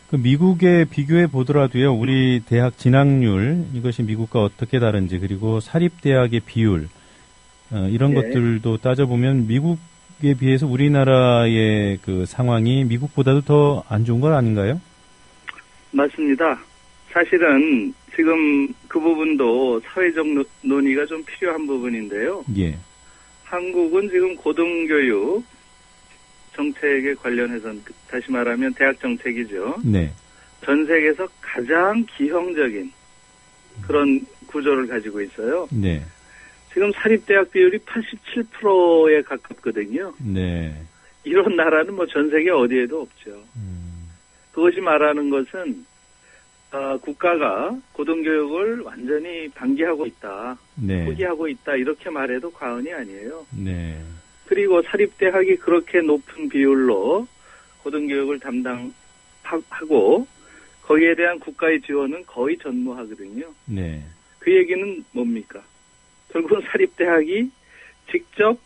그 미국에 비교해 보더라도요, 우리 대학 진학률, 이것이 미국과 어떻게 다른지, 그리고 사립대학의 비율, 이런 것들도 따져보면 미국에 비해서 우리나라의 그 상황이 미국보다도 더 안 좋은 건 아닌가요? 맞습니다. 사실은 지금 그 부분도 사회적 논의가 좀 필요한 부분인데요. 예. 한국은 지금 고등교육 정책에 관련해서는 다시 말하면 대학 정책이죠. 네. 전 세계에서 가장 기형적인 그런 구조를 가지고 있어요. 네. 지금 사립대학 비율이 87%에 가깝거든요. 네. 이런 나라는 뭐 전 세계 어디에도 없죠. 그것이 말하는 것은 국가가 고등교육을 완전히 방기하고 있다, 네. 포기하고 있다 이렇게 말해도 과언이 아니에요. 네. 그리고 사립대학이 그렇게 높은 비율로 고등교육을 담당하고 거기에 대한 국가의 지원은 거의 전무하거든요. 네. 그 얘기는 뭡니까? 결국은 사립대학이 직접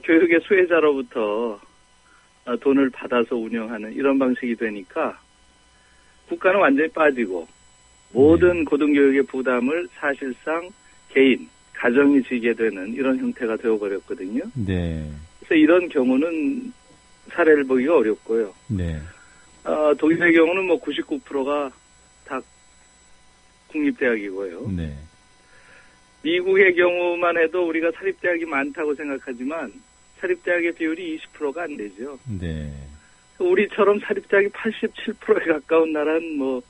교육의 수혜자로부터 돈을 받아서 운영하는 이런 방식이 되니까 국가는 완전히 빠지고 모든 고등교육의 부담을 사실상 개인, 가정이 지게 되는 이런 형태가 되어버렸거든요. 네. 그래서 이런 경우는 사례를 보기가 어렵고요. 네. 독일의 경우는 뭐 99%가 다 국립대학이고요. 네. 미국의 경우만 해도 우리가 사립대학이 많다고 생각하지만 사립대학의 비율이 20%가 안 되죠. 네. 우리처럼 사립대학이 87%에 가까운 나라는 뭐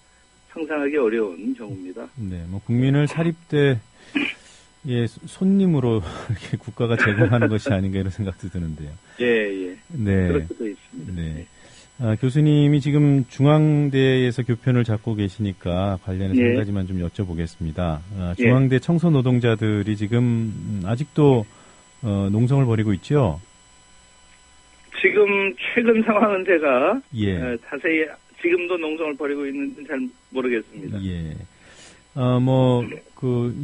상상하기 어려운 경우입니다. 네. 뭐 국민을 사립대 예, 손님으로 이렇게 국가가 제공하는 것이 아닌가 이런 생각도 드는데요. 예. 네. 그렇게도 있습니다. 네. 교수님이 지금 중앙대에서 교편을 맡고 계시니까 관련해서 한 가지만 좀 여쭤보겠습니다. 중앙대 청소 노동자들이 지금 아직도 농성을 벌이고 있죠? 지금 최근 상황은 제가 자세히 지금도 농성을 벌이고 있는지 잘 모르겠습니다. 예.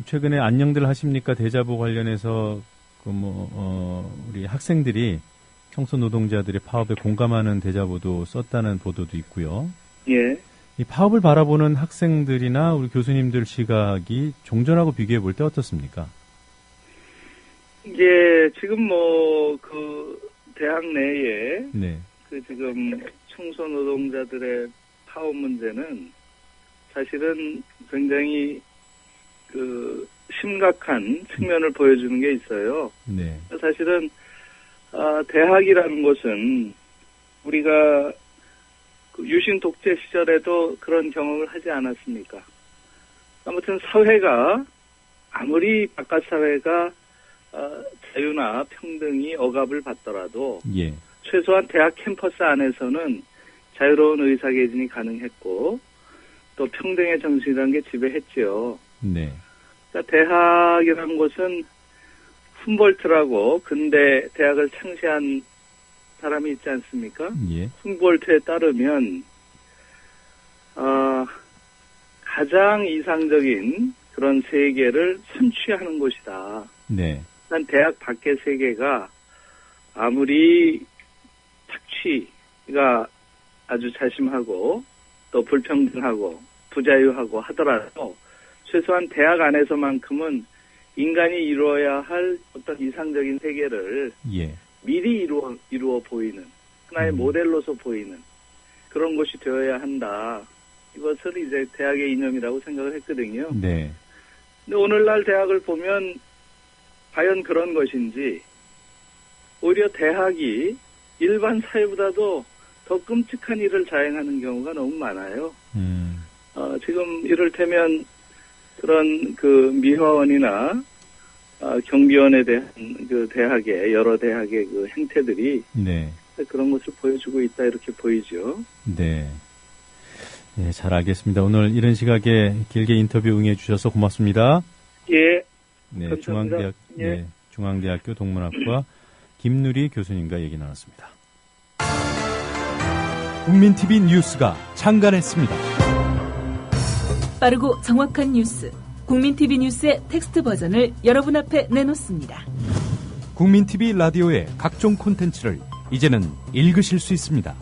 최근에 안녕들 하십니까? 대자보 관련해서, 우리 학생들이 청소 노동자들의 파업에 공감하는 대자보도 썼다는 보도도 있고요. 예. 이 파업을 바라보는 학생들이나 우리 교수님들 시각이 종전하고 비교해 볼 때 어떻습니까? 예, 지금 대학 내에, 네. 지금 청소 노동자들의 파업 문제는 사실은 굉장히 심각한 측면을 보여주는 게 있어요. 네. 사실은 대학이라는 것은 우리가 유신 독재 시절에도 그런 경험을 하지 않았습니까? 아무튼 사회가 아무리 바깥 사회가 자유나 평등이 억압을 받더라도 최소한 대학 캠퍼스 안에서는 자유로운 의사개진이 가능했고 또 평등의 정신이라는 게 지배했지요. 네. 그러니까 대학이라는 곳은 훔볼트라고 근대 대학을 창시한 사람이 있지 않습니까? 예. 훔볼트에 따르면 가장 이상적인 그런 세계를 선취하는 곳이다. 네. 난 대학 밖의 세계가 아무리 착취가 아주 자심하고 또 불평등하고 부자유하고 하더라도 최소한 대학 안에서만큼은 인간이 이루어야 할 어떤 이상적인 세계를 예. 미리 이루어 보이는 하나의 모델로서 보이는 그런 곳이 되어야 한다. 이것을 이제 대학의 이념이라고 생각을 했거든요. 네. 근데 오늘날 대학을 보면 과연 그런 것인지 오히려 대학이 일반 사회보다도 더 끔찍한 일을 자행하는 경우가 너무 많아요. 지금 이를테면 그런 그 미화원이나 경비원에 대한 그 대학의 여러 대학의 그 행태들이 네. 그런 것을 보여주고 있다 이렇게 보이죠. 네. 네, 잘 알겠습니다. 오늘 이런 시각에 길게 인터뷰 응해 주셔서 고맙습니다. 예. 네, 감사합니다. 중앙대학교 동문학과 김누리 교수님과 얘기 나눴습니다. 국민TV 뉴스가 창간했습니다. 빠르고 정확한 뉴스, 국민TV 뉴스의 텍스트 버전을 여러분 앞에 내놓습니다. 국민TV 라디오의 각종 콘텐츠를 이제는 읽으실 수 있습니다.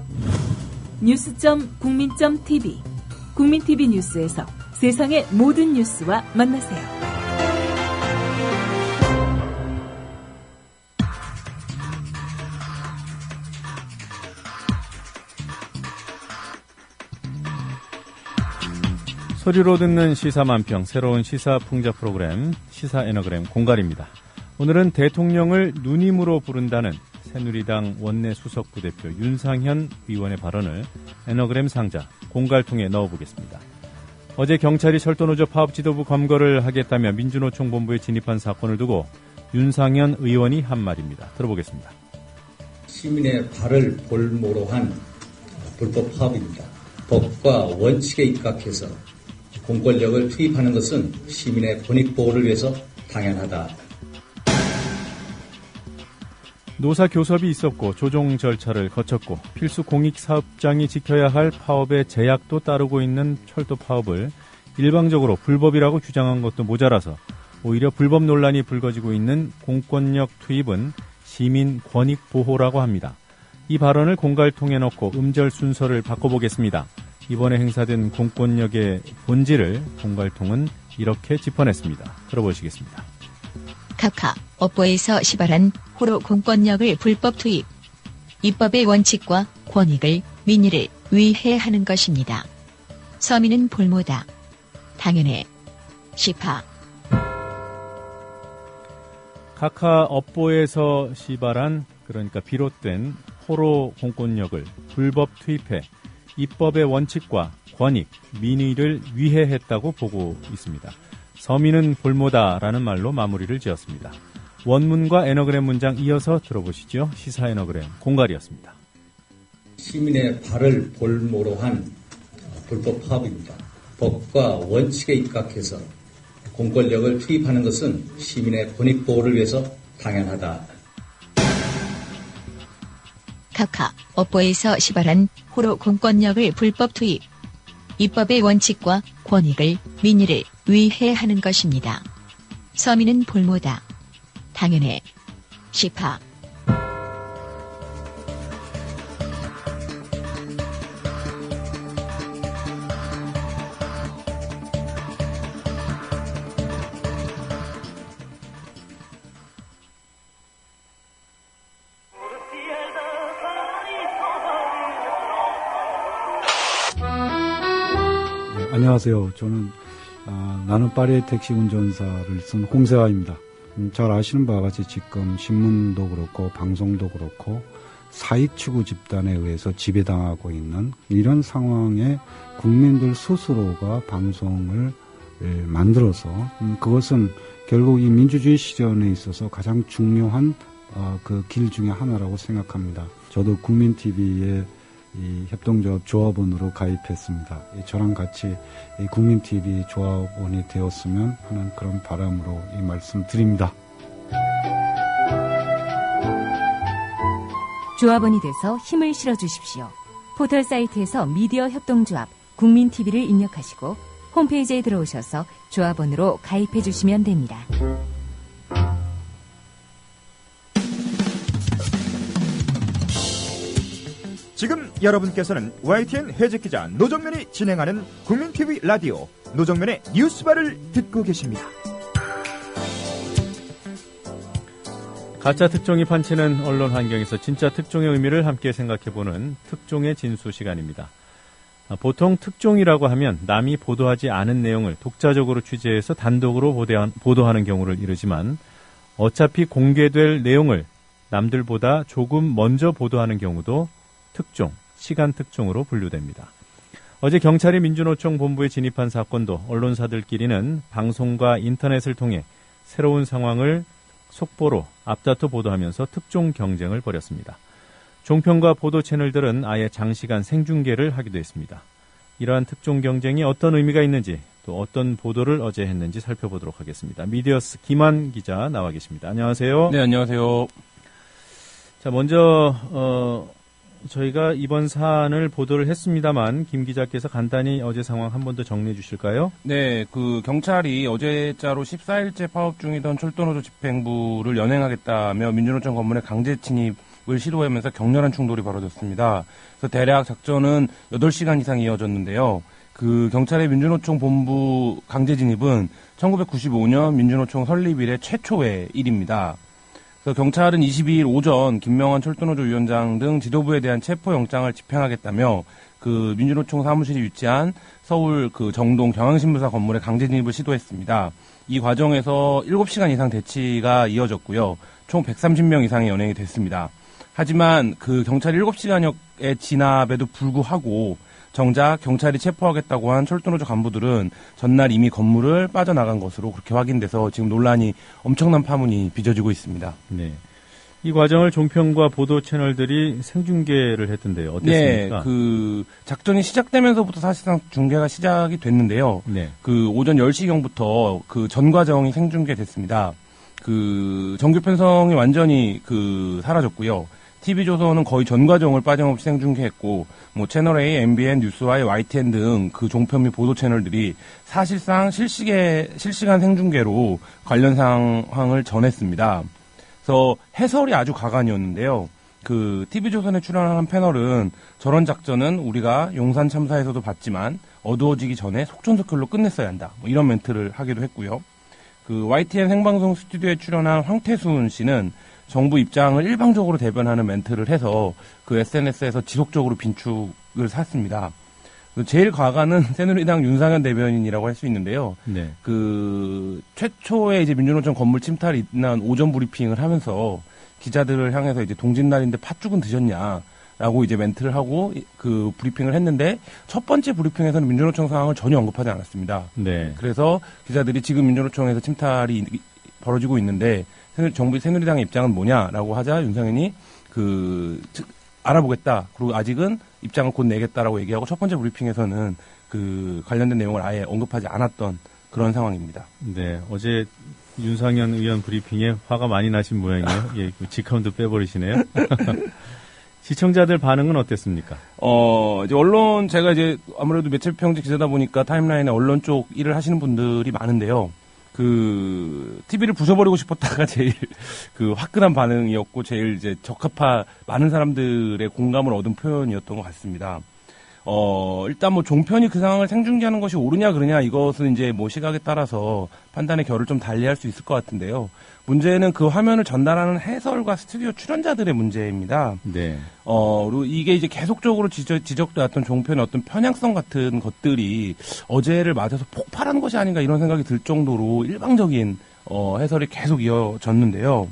뉴스.국민.tv 국민TV 뉴스에서 세상의 모든 뉴스와 만나세요. 소리로 듣는 시사만평, 새로운 시사 풍자 프로그램 시사 에너그램 공갈입니다. 오늘은 대통령을 누님으로 부른다는 새누리당 원내 수석 부대표 윤상현 의원의 발언을 에너그램 상자 공갈통에 넣어보겠습니다. 어제 경찰이 철도노조 파업 지도부 검거를 하겠다며 민주노총 본부에 진입한 사건을 두고 윤상현 의원이 한 말입니다. 들어보겠습니다. 시민의 발을 볼모로 한 불법 파업입니다. 법과 원칙에 입각해서 공권력을 투입하는 것은 시민의 권익보호를 위해서 당연하다. 노사 교섭이 있었고 조정 절차를 거쳤고 필수 공익사업장이 지켜야 할 파업의 제약도 따르고 있는 철도 파업을 일방적으로 불법이라고 주장한 것도 모자라서 오히려 불법 논란이 불거지고 있는 공권력 투입은 시민 권익 보호라고 합니다. 이 발언을 공갈통에 넣고 음절 순서를 바꿔보겠습니다. 이번에 행사된 공권력의 본질을 공갈통은 이렇게 짚어냈습니다. 들어보시겠습니다. 카카, 업보에서 시발한 호로 공권력을 불법 투입. 입법의 원칙과 권익을 민의를 위해 하는 것입니다. 서민은 볼모다. 당연해. 시파. 카카 업보에서 시발한 그러니까 비롯된 호로 공권력을 불법 투입해 입법의 원칙과 권익, 민의를 위해 했다고 보고 있습니다. 서민은 볼모다라는 말로 마무리를 지었습니다. 원문과 에너그램 문장 이어서 들어보시죠. 시사 에너그램 공갈이었습니다. 시민의 발을 볼모로 한 불법 파업입니다. 법과 원칙에 입각해서 공권력을 투입하는 것은 시민의 권익보호를 위해서 당연하다. 카카, 업보에서 시발한 호로 공권력을 불법 투입. 입법의 원칙과 권익을 민의를 위해 하는 것입니다. 서민은 볼모다. 당연해. 시파. 안녕하세요. 저는 나는 파리의 택시 운전사를 쓴 홍세화입니다. 잘 아시는 바와 같이 지금 신문도 그렇고 방송도 그렇고 사익 추구 집단에 의해서 지배당하고 있는 이런 상황에 국민들 스스로가 방송을 만들어서 그것은 결국 이 민주주의 실현에 있어서 가장 중요한 그 길 중에 하나라고 생각합니다. 저도 국민TV에 이 협동조합 조합원으로 가입했습니다. 저랑 같이 이 국민TV 조합원이 되었으면 하는 그런 바람으로 이 말씀 드립니다. 조합원이 돼서 힘을 실어주십시오. 포털 사이트에서 미디어 협동조합 국민TV를 입력하시고 홈페이지에 들어오셔서 조합원으로 가입해 주시면 됩니다. 지금 여러분께서는 YTN 해직기자 노정면이 진행하는 국민TV 라디오 노정면의 뉴스바를 듣고 계십니다. 가짜 특종이 판치는 언론 환경에서 진짜 특종의 의미를 함께 생각해보는 특종의 진수 시간입니다. 보통 특종이라고 하면 남이 보도하지 않은 내용을 독자적으로 취재해서 단독으로 보도하는 경우를 이르지만 어차피 공개될 내용을 남들보다 조금 먼저 보도하는 경우도 특종, 시간 특종으로 분류됩니다. 어제 경찰이 민주노총 본부에 진입한 사건도 언론사들끼리는 방송과 인터넷을 통해 새로운 상황을 속보로 앞다퉈 보도하면서 특종 경쟁을 벌였습니다. 종편과 보도 채널들은 아예 장시간 생중계를 하기도 했습니다. 이러한 특종 경쟁이 어떤 의미가 있는지 또 어떤 보도를 어제 했는지 살펴보도록 하겠습니다. 미디어스 김한 기자 나와 계십니다. 안녕하세요. 네, 안녕하세요. 자, 먼저 저희가 이번 사안을 보도를 했습니다만 김 기자께서 간단히 어제 상황 한 번 더 정리해 주실까요? 네, 경찰이 어제자로 14일째 파업 중이던 철도노조 집행부를 연행하겠다며 민주노총 건물에 강제 침입을 시도하면서 격렬한 충돌이 벌어졌습니다. 그래서 대략 작전은 8시간 이상 이어졌는데요. 경찰의 민주노총 본부 강제 진입은 1995년 민주노총 설립 이래 최초의 일입니다. 그래서 경찰은 22일 오전 김명환 철도노조 위원장 등 지도부에 대한 체포영장을 집행하겠다며 민주노총 사무실이 위치한 서울 정동 경향신문사 건물에 강제 진입을 시도했습니다. 이 과정에서 7시간 이상 대치가 이어졌고요. 총 130명 이상이 연행이 됐습니다. 하지만 경찰 7시간여의 진압에도 불구하고 정작 경찰이 체포하겠다고 한 철도노조 간부들은 전날 이미 건물을 빠져나간 것으로 그렇게 확인돼서 지금 논란이 엄청난 파문이 빚어지고 있습니다. 네. 이 과정을 종편과 보도 채널들이 생중계를 했던데요. 어땠습니까? 네, 작전이 시작되면서부터 사실상 중계가 시작이 됐는데요. 네. 오전 10시경부터 전 과정이 생중계됐습니다. 정규 편성이 완전히 사라졌고요. TV조선은 거의 전 과정을 빠짐없이 생중계했고, 채널A, MBN, 뉴스와의 YTN 등 종편 및 보도 채널들이 사실상 실시간 생중계로 관련 상황을 전했습니다. 그래서 해설이 아주 가관이었는데요. TV조선에 출연하는 패널은 저런 작전은 우리가 용산 참사에서도 봤지만 어두워지기 전에 속전속결로 끝냈어야 한다. 이런 멘트를 하기도 했고요. YTN 생방송 스튜디오에 출연한 황태순 씨는 정부 입장을 일방적으로 대변하는 멘트를 해서 SNS에서 지속적으로 빈축을 샀습니다. 제일 과간은 새누리당 윤상현 대변인이라고 할 수 있는데요. 네. 최초의 이제 민주노총 건물 침탈이 있는 오전 브리핑을 하면서 기자들을 향해서 이제 동짓날인데 팥죽은 드셨냐라고 이제 멘트를 하고 브리핑을 했는데 첫 번째 브리핑에서는 민주노총 상황을 전혀 언급하지 않았습니다. 네. 그래서 기자들이 지금 민주노총에서 침탈이 벌어지고 있는데 정부 새누리당의 입장은 뭐냐라고 하자 윤상현이 알아보겠다. 그리고 아직은 입장을 곧 내겠다라고 얘기하고 첫 번째 브리핑에서는 관련된 내용을 아예 언급하지 않았던 그런 상황입니다. 네, 어제 윤상현 의원 브리핑에 화가 많이 나신 모양이에요. 예, 직함도 빼버리시네요. 시청자들 반응은 어땠습니까? 이제 언론, 제가 이제 아무래도 매체평지 기자다 보니까 타임라인에 언론 쪽 일을 하시는 분들이 많은데요. TV를 부숴버리고 싶었다가 제일 화끈한 반응이었고, 제일 이제 많은 사람들의 공감을 얻은 표현이었던 것 같습니다. 일단 종편이 그 상황을 생중계하는 것이 옳으냐 그러냐 이것은 이제 시각에 따라서 판단의 결을 좀 달리할 수 있을 것 같은데요. 문제는 화면을 전달하는 해설과 스튜디오 출연자들의 문제입니다. 네. 그리고 이게 이제 계속적으로 지적되었던 종편의 어떤 편향성 같은 것들이 어제를 맞아서 폭발한 것이 아닌가 이런 생각이 들 정도로 일방적인 해설이 계속 이어졌는데요.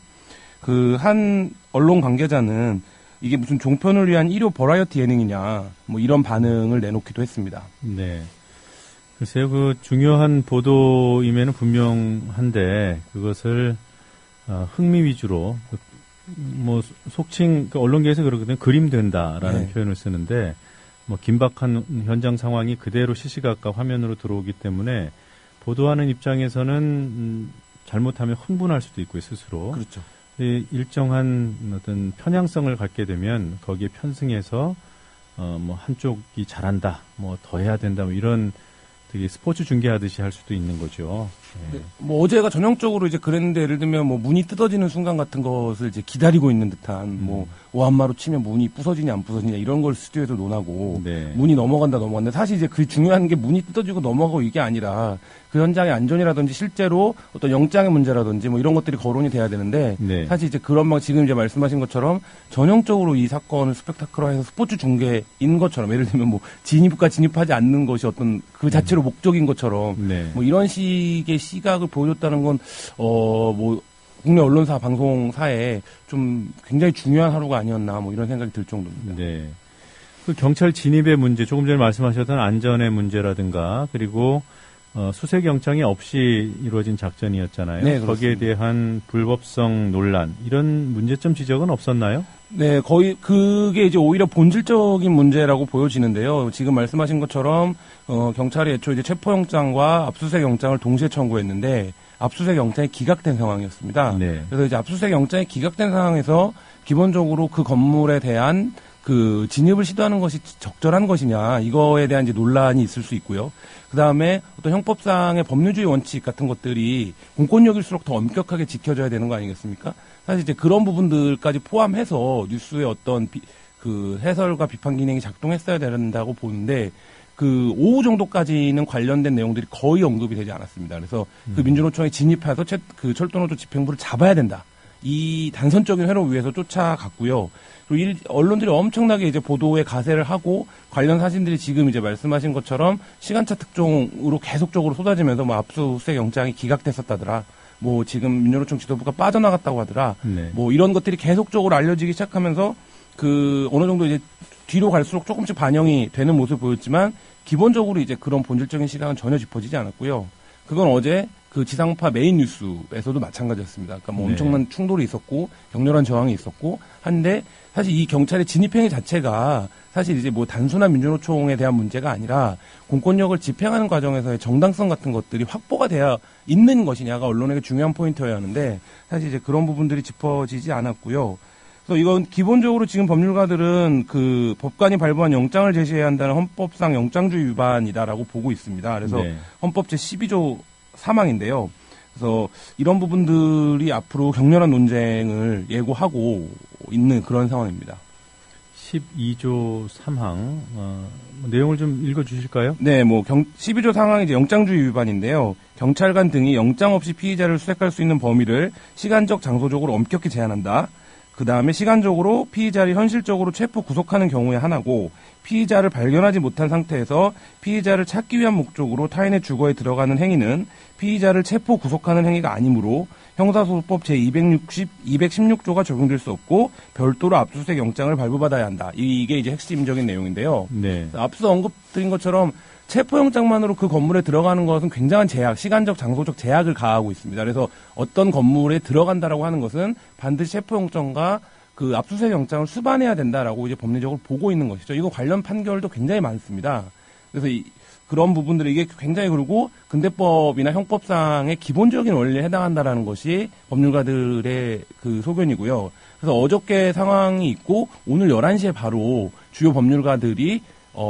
한 언론 관계자는 이게 무슨 종편을 위한 일요 버라이어티 예능이냐 이런 반응을 내놓기도 했습니다. 네. 글쎄요, 중요한 보도임에는 분명한데 그것을 흥미 위주로 뭐 속칭 그 언론계에서 그러거든요. 그림된다라는 네. 표현을 쓰는데 뭐 긴박한 현장 상황이 그대로 시시각각 화면으로 들어오기 때문에 보도하는 입장에서는 잘못하면 흥분할 수도 있고요, 스스로. 그렇죠. 일정한 어떤 편향성을 갖게 되면 거기에 편승해서 뭐 한쪽이 잘한다, 뭐 더 해야 된다, 뭐 이런 되게 스포츠 중계하듯이 할 수도 있는 거죠. 네. 뭐 어제가 전형적으로 이제 그랬는데 예를 들면 뭐 문이 뜯어지는 순간 같은 것을 이제 기다리고 있는 듯한 뭐 오한마로 치면 문이 부서지냐 안 부서지냐 이런 걸 스튜디오에서 논하고 네. 문이 넘어간다 사실 이제 그 중요한 게 문이 뜯어지고 넘어가고 이게 아니라 그 현장의 안전이라든지 실제로 어떤 영장의 문제라든지 뭐 이런 것들이 거론이 돼야 되는데 네. 사실 이제 그런 막 지금 이제 말씀하신 것처럼 전형적으로 이 사건을 스펙타클화해서 스포츠 중계인 것처럼 예를 들면 뭐 진입과 진입하지 않는 것이 어떤 그 자체로 목적인 것처럼 네. 뭐 이런 식의 시각을 보여줬다는 건 뭐 국내 언론사 방송사에 좀 굉장히 중요한 하루가 아니었나 뭐 이런 생각이 들 정도입니다. 네. 그 경찰 진입의 문제, 조금 전에 말씀하셨던 안전의 문제라든가 그리고 수색 영장이 없이 이루어진 작전이었잖아요. 네, 거기에 대한 불법성 논란 이런 문제점 지적은 없었나요? 네, 거의 그게 이제 오히려 본질적인 문제라고 보여지는데요. 지금 말씀하신 것처럼 경찰이 애초에 이제 체포영장과 압수수색 영장을 동시에 청구했는데 압수수색 영장이 기각된 상황이었습니다. 네. 그래서 이제 압수수색 영장이 기각된 상황에서 기본적으로 그 건물에 대한 그 진입을 시도하는 것이 적절한 것이냐 이거에 대한 이제 논란이 있을 수 있고요. 그 다음에 어떤 형법상의 법률주의 원칙 같은 것들이 공권력일수록 더 엄격하게 지켜져야 되는 거 아니겠습니까? 사실 이제 그런 부분들까지 포함해서 뉴스의 어떤 그 해설과 비판 기능이 작동했어야 된다고 보는데 그 오후 정도까지는 관련된 내용들이 거의 언급이 되지 않았습니다. 그래서 그 민주노총에 진입해서 그 철도노조 집행부를 잡아야 된다. 이 단선적인 회로 위해서 쫓아갔고요. 그리고 언론들이 엄청나게 이제 보도에 가세를 하고 관련 사진들이 지금 이제 말씀하신 것처럼 시간차 특종으로 계속적으로 쏟아지면서 뭐 압수수색 영장이 기각됐었다더라. 뭐 지금 민주노총 지도부가 빠져나갔다고 하더라. 네. 뭐 이런 것들이 계속적으로 알려지기 시작하면서 그 어느 정도 이제 뒤로 갈수록 조금씩 반영이 되는 모습을 보였지만 기본적으로 이제 그런 본질적인 시각은 전혀 짚어지지 않았고요. 그건 어제 그 지상파 메인 뉴스에서도 마찬가지였습니다. 그러니까 뭐 네. 엄청난 충돌이 있었고 격렬한 저항이 있었고 한데 사실 이 경찰의 진입행위 자체가 사실 이제 뭐 단순한 민주노총에 대한 문제가 아니라 공권력을 집행하는 과정에서의 정당성 같은 것들이 확보가 되어 있는 것이냐가 언론에게 중요한 포인트여야 하는데 사실 이제 그런 부분들이 짚어지지 않았고요. 그래서 이건 기본적으로 지금 법률가들은 그 법관이 발부한 영장을 제시해야 한다는 헌법상 영장주의 위반이다라고 보고 있습니다. 그래서 네. 헌법 제12조 3항인데요. 그래서 이런 부분들이 앞으로 격렬한 논쟁을 예고하고 있는 그런 상황입니다. 12조 3항 내용을 좀 읽어주실까요? 네, 뭐 12조 상항이 이제 영장주의 위반인데요. 경찰관 등이 영장 없이 피의자를 수색할 수 있는 범위를 시간적, 장소적으로 엄격히 제한한다. 그 다음에 시간적으로 피의자를 현실적으로 체포 구속하는 경우에 하나고 피의자를 발견하지 못한 상태에서 피의자를 찾기 위한 목적으로 타인의 주거에 들어가는 행위는 피의자를 체포 구속하는 행위가 아니므로 형사소송법 제216조가 적용될 수 없고 별도로 압수수색 영장을 발부받아야 한다. 이게 이제 핵심적인 내용인데요. 네. 앞서 언급드린 것처럼 체포영장만으로 그 건물에 들어가는 것은 굉장한 제약, 시간적, 장소적 제약을 가하고 있습니다. 그래서 어떤 건물에 들어간다라고 하는 것은 반드시 체포영장과 그 압수수색 영장을 수반해야 된다라고 이제 법리적으로 보고 있는 것이죠. 이거 관련 판결도 굉장히 많습니다. 그래서 그런 부분들이 이게 굉장히 그리고 근대법이나 형법상의 기본적인 원리에 해당한다라는 것이 법률가들의 그 소견이고요. 그래서 어저께 상황이 있고 오늘 11시에 바로 주요 법률가들이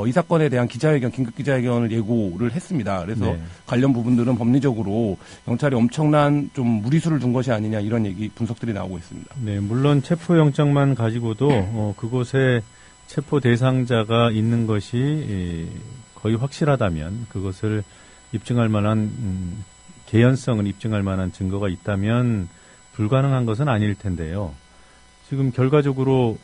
이 사건에 대한 기자회견, 긴급 기자회견을 예고를 했습니다. 그래서 네. 관련 부분들은 법리적으로 경찰이 엄청난 좀 무리수를 둔 것이 아니냐 이런 얘기 분석들이 나오고 있습니다. 네, 물론 체포영장만 가지고도 그곳에 체포 대상자가 있는 것이 거의 확실하다면 그것을 입증할 만한 개연성을 입증할 만한 증거가 있다면 불가능한 것은 아닐 텐데요. 지금 결과적으로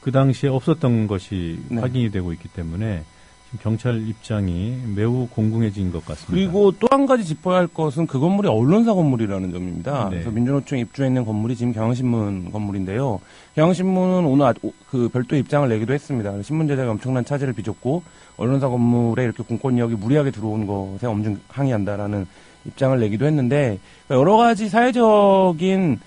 그 당시에 없었던 것이 네. 확인이 되고 있기 때문에 지금 경찰 입장이 매우 공공해진 것 같습니다. 그리고 또 한 가지 짚어야 할 것은 그 건물이 언론사 건물이라는 점입니다. 네. 그래서 민주노총이 입주해 있는 건물이 지금 경향신문 건물인데요. 경향신문은 오늘 그 별도 입장을 내기도 했습니다. 신문 제작에 엄청난 차질을 빚었고 언론사 건물에 이렇게 공권력이 무리하게 들어온 것에 엄중 항의한다라는 입장을 내기도 했는데 여러 가지 사회적인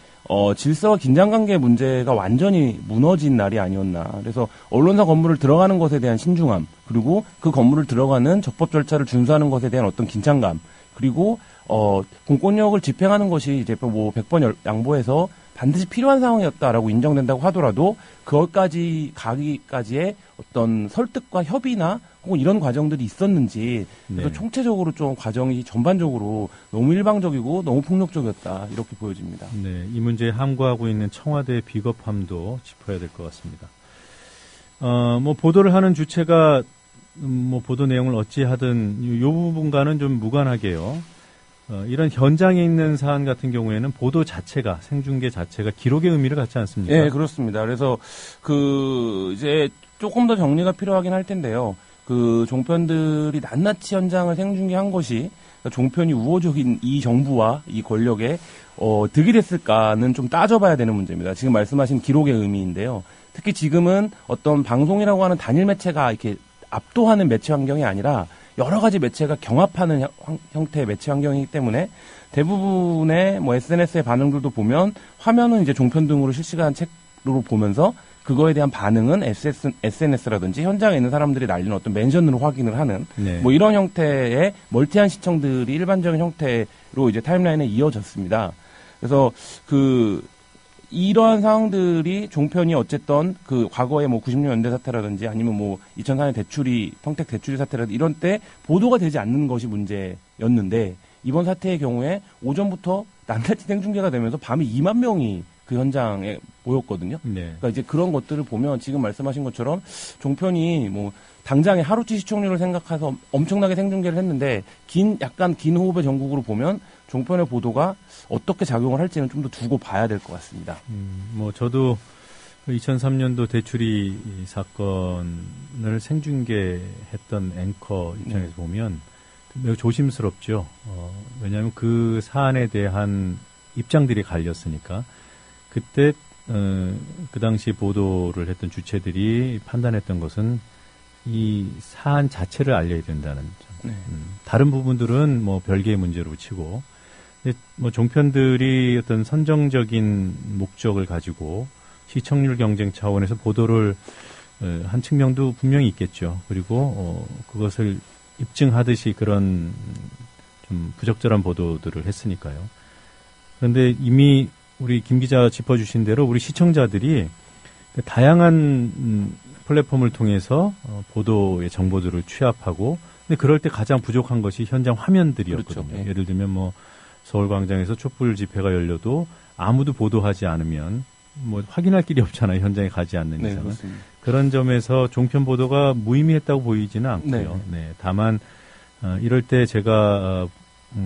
질서와 긴장관계 문제가 완전히 무너진 날이 아니었나. 그래서 언론사 건물을 들어가는 것에 대한 신중함, 그리고 그 건물을 들어가는 적법 절차를 준수하는 것에 대한 어떤 긴장감, 그리고 공권력을 집행하는 것이 이제 뭐 100번 양보해서 반드시 필요한 상황이었다라고 인정된다고 하더라도 그것까지 가기까지의 어떤 설득과 협의나 혹은 이런 과정들이 있었는지, 그래서 네. 총체적으로 좀 과정이 전반적으로 너무 일방적이고 너무 폭력적이었다, 이렇게 보여집니다. 네, 이 문제에 함구하고 있는 청와대의 비겁함도 짚어야 될 것 같습니다. 뭐 보도를 하는 주체가 뭐 보도 내용을 어찌하든 이 부분과는 좀 무관하게요. 이런 현장에 있는 사안 같은 경우에는 보도 자체가, 생중계 자체가 기록의 의미를 갖지 않습니까? 네, 그렇습니다. 그래서 이제 조금 더 정리가 필요하긴 할 텐데요. 종편들이 낱낱이 현장을 생중계한 것이 종편이 우호적인 이 정부와 이 권력에 득이 됐을까는 좀 따져봐야 되는 문제입니다. 지금 말씀하신 기록의 의미인데요. 특히 지금은 어떤 방송이라고 하는 단일 매체가 이렇게 압도하는 매체 환경이 아니라 여러 가지 매체가 경합하는 형태의 매체 환경이기 때문에 대부분의 뭐 SNS의 반응들도 보면 화면은 이제 종편 등으로 실시간 책으로 보면서 그거에 대한 반응은 SNS라든지 현장에 있는 사람들이 날리는 어떤 멘션으로 확인을 하는 네. 뭐 이런 형태의 멀티한 시청들이 일반적인 형태로 이제 타임라인에 이어졌습니다. 그래서 이러한 상황들이 종편이 어쨌든 과거에 뭐 90년 연대 사태라든지 아니면 뭐 2004년 평택 대출이 사태라든지 이런 때 보도가 되지 않는 것이 문제였는데, 이번 사태의 경우에 오전부터 낱낱이 생중계가 되면서 밤에 2만 명이 그 현장에 모였거든요. 네. 그러니까 이제 그런 것들을 보면 지금 말씀하신 것처럼 종편이 뭐 당장의 하루치 시청률을 생각해서 엄청나게 생중계를 했는데 약간 긴 호흡의 전국으로 보면 종편의 보도가 어떻게 작용을 할지는 좀 더 두고 봐야 될 것 같습니다. 뭐 저도 2003년도 대출이 사건을 생중계했던 앵커 입장에서 보면 매우 조심스럽죠. 왜냐하면 그 사안에 대한 입장들이 갈렸으니까. 그때 그 당시 보도를 했던 주체들이 판단했던 것은 이 사안 자체를 알려야 된다는 점. 네. 다른 부분들은 뭐 별개의 문제로 치고, 뭐 종편들이 어떤 선정적인 목적을 가지고 시청률 경쟁 차원에서 보도를 한 측면도 분명히 있겠죠. 그리고 그것을 입증하듯이 그런 좀 부적절한 보도들을 했으니까요. 그런데 이미 우리 김 기자 짚어주신 대로 우리 시청자들이 다양한 플랫폼을 통해서 보도의 정보들을 취합하고, 근데 그럴 때 가장 부족한 것이 현장 화면들이었거든요. 그렇죠. 네. 예를 들면 뭐 서울광장에서 촛불 집회가 열려도 아무도 보도하지 않으면 뭐 확인할 길이 없잖아요. 현장에 가지 않는 네, 이상은. 그렇습니다. 그런 점에서 종편 보도가 무의미했다고 보이지는 않고요. 네, 다만 이럴 때 제가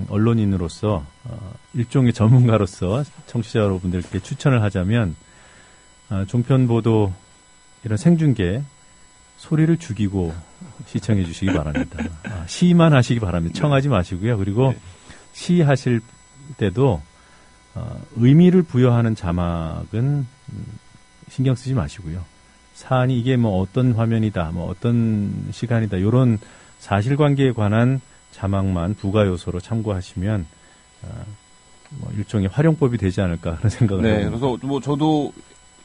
언론인으로서 일종의 전문가로서 청취자 여러분들께 추천을 하자면 종편 보도 이런 생중계 소리를 죽이고 시청해 주시기 바랍니다. 시만 하시기 바랍니다. 청하지 마시고요. 그리고 시하실 때도 의미를 부여하는 자막은 신경 쓰지 마시고요. 사안이 이게 뭐 어떤 화면이다, 뭐 어떤 시간이다, 이런 사실관계에 관한 자막만 부가 요소로 참고하시면 뭐 일종의 활용법이 되지 않을까 그런 생각을 네, 합니다. 그래서 뭐 저도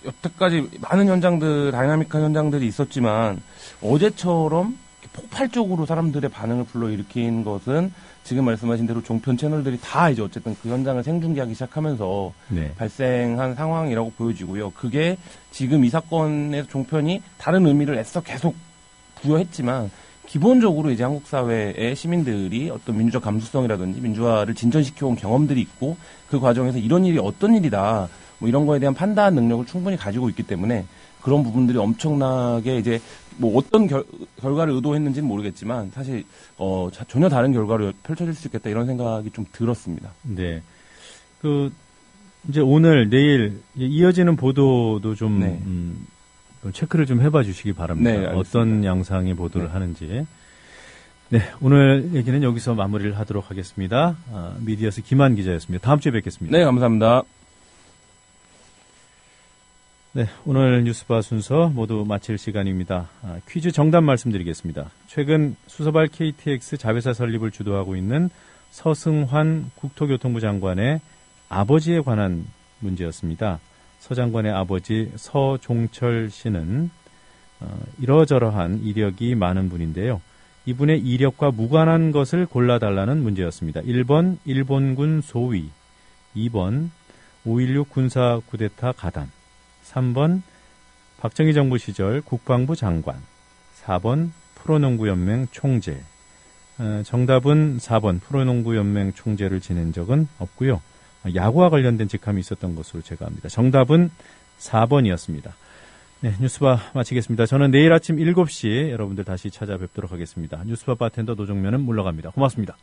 여태까지 많은 다이나믹한 현장들이 있었지만 어제처럼 폭발적으로 사람들의 반응을 불러일으킨 것은 지금 말씀하신 대로 종편 채널들이 다 이제 어쨌든 그 현장을 생중계하기 시작하면서 네. 발생한 상황이라고 보여지고요. 그게 지금 이 사건에서 종편이 다른 의미를 애써 계속 부여했지만 기본적으로 이제 한국 사회의 시민들이 어떤 민주적 감수성이라든지 민주화를 진전시켜온 경험들이 있고 그 과정에서 이런 일이 어떤 일이다 뭐 이런 거에 대한 판단 능력을 충분히 가지고 있기 때문에 그런 부분들이 엄청나게 이제 뭐 어떤 결과를 의도했는지는 모르겠지만 사실 전혀 다른 결과로 펼쳐질 수 있겠다 이런 생각이 좀 들었습니다. 네. 이제 오늘 내일 이어지는 보도도 좀 체크를 좀 해봐 주시기 바랍니다. 네, 어떤 양상의 보도를 하는지. 네, 오늘 얘기는 여기서 마무리를 하도록 하겠습니다. 미디어스 김한 기자였습니다. 다음 주에 뵙겠습니다. 네, 감사합니다. 네, 오늘 뉴스바 순서 모두 마칠 시간입니다. 퀴즈 정답 말씀드리겠습니다. 최근 수서발 KTX 자회사 설립을 주도하고 있는 서승환 국토교통부 장관의 아버지에 관한 문제였습니다. 서 장관의 아버지 서종철 씨는 이러저러한 이력이 많은 분인데요. 이분의 이력과 무관한 것을 골라달라는 문제였습니다. 1번 일본군 소위, 2번 5.16 군사 쿠데타 가담, 3번 박정희 정부 시절 국방부 장관, 4번 프로농구연맹 총재. 정답은 4번 프로농구연맹 총재를 지낸 적은 없고요. 야구와 관련된 직함이 있었던 것으로 제가 압니다. 정답은 4번이었습니다. 네, 뉴스바 마치겠습니다. 저는 내일 아침 7시에 여러분들 다시 찾아뵙도록 하겠습니다. 뉴스바 바텐더 노정면은 물러갑니다. 고맙습니다.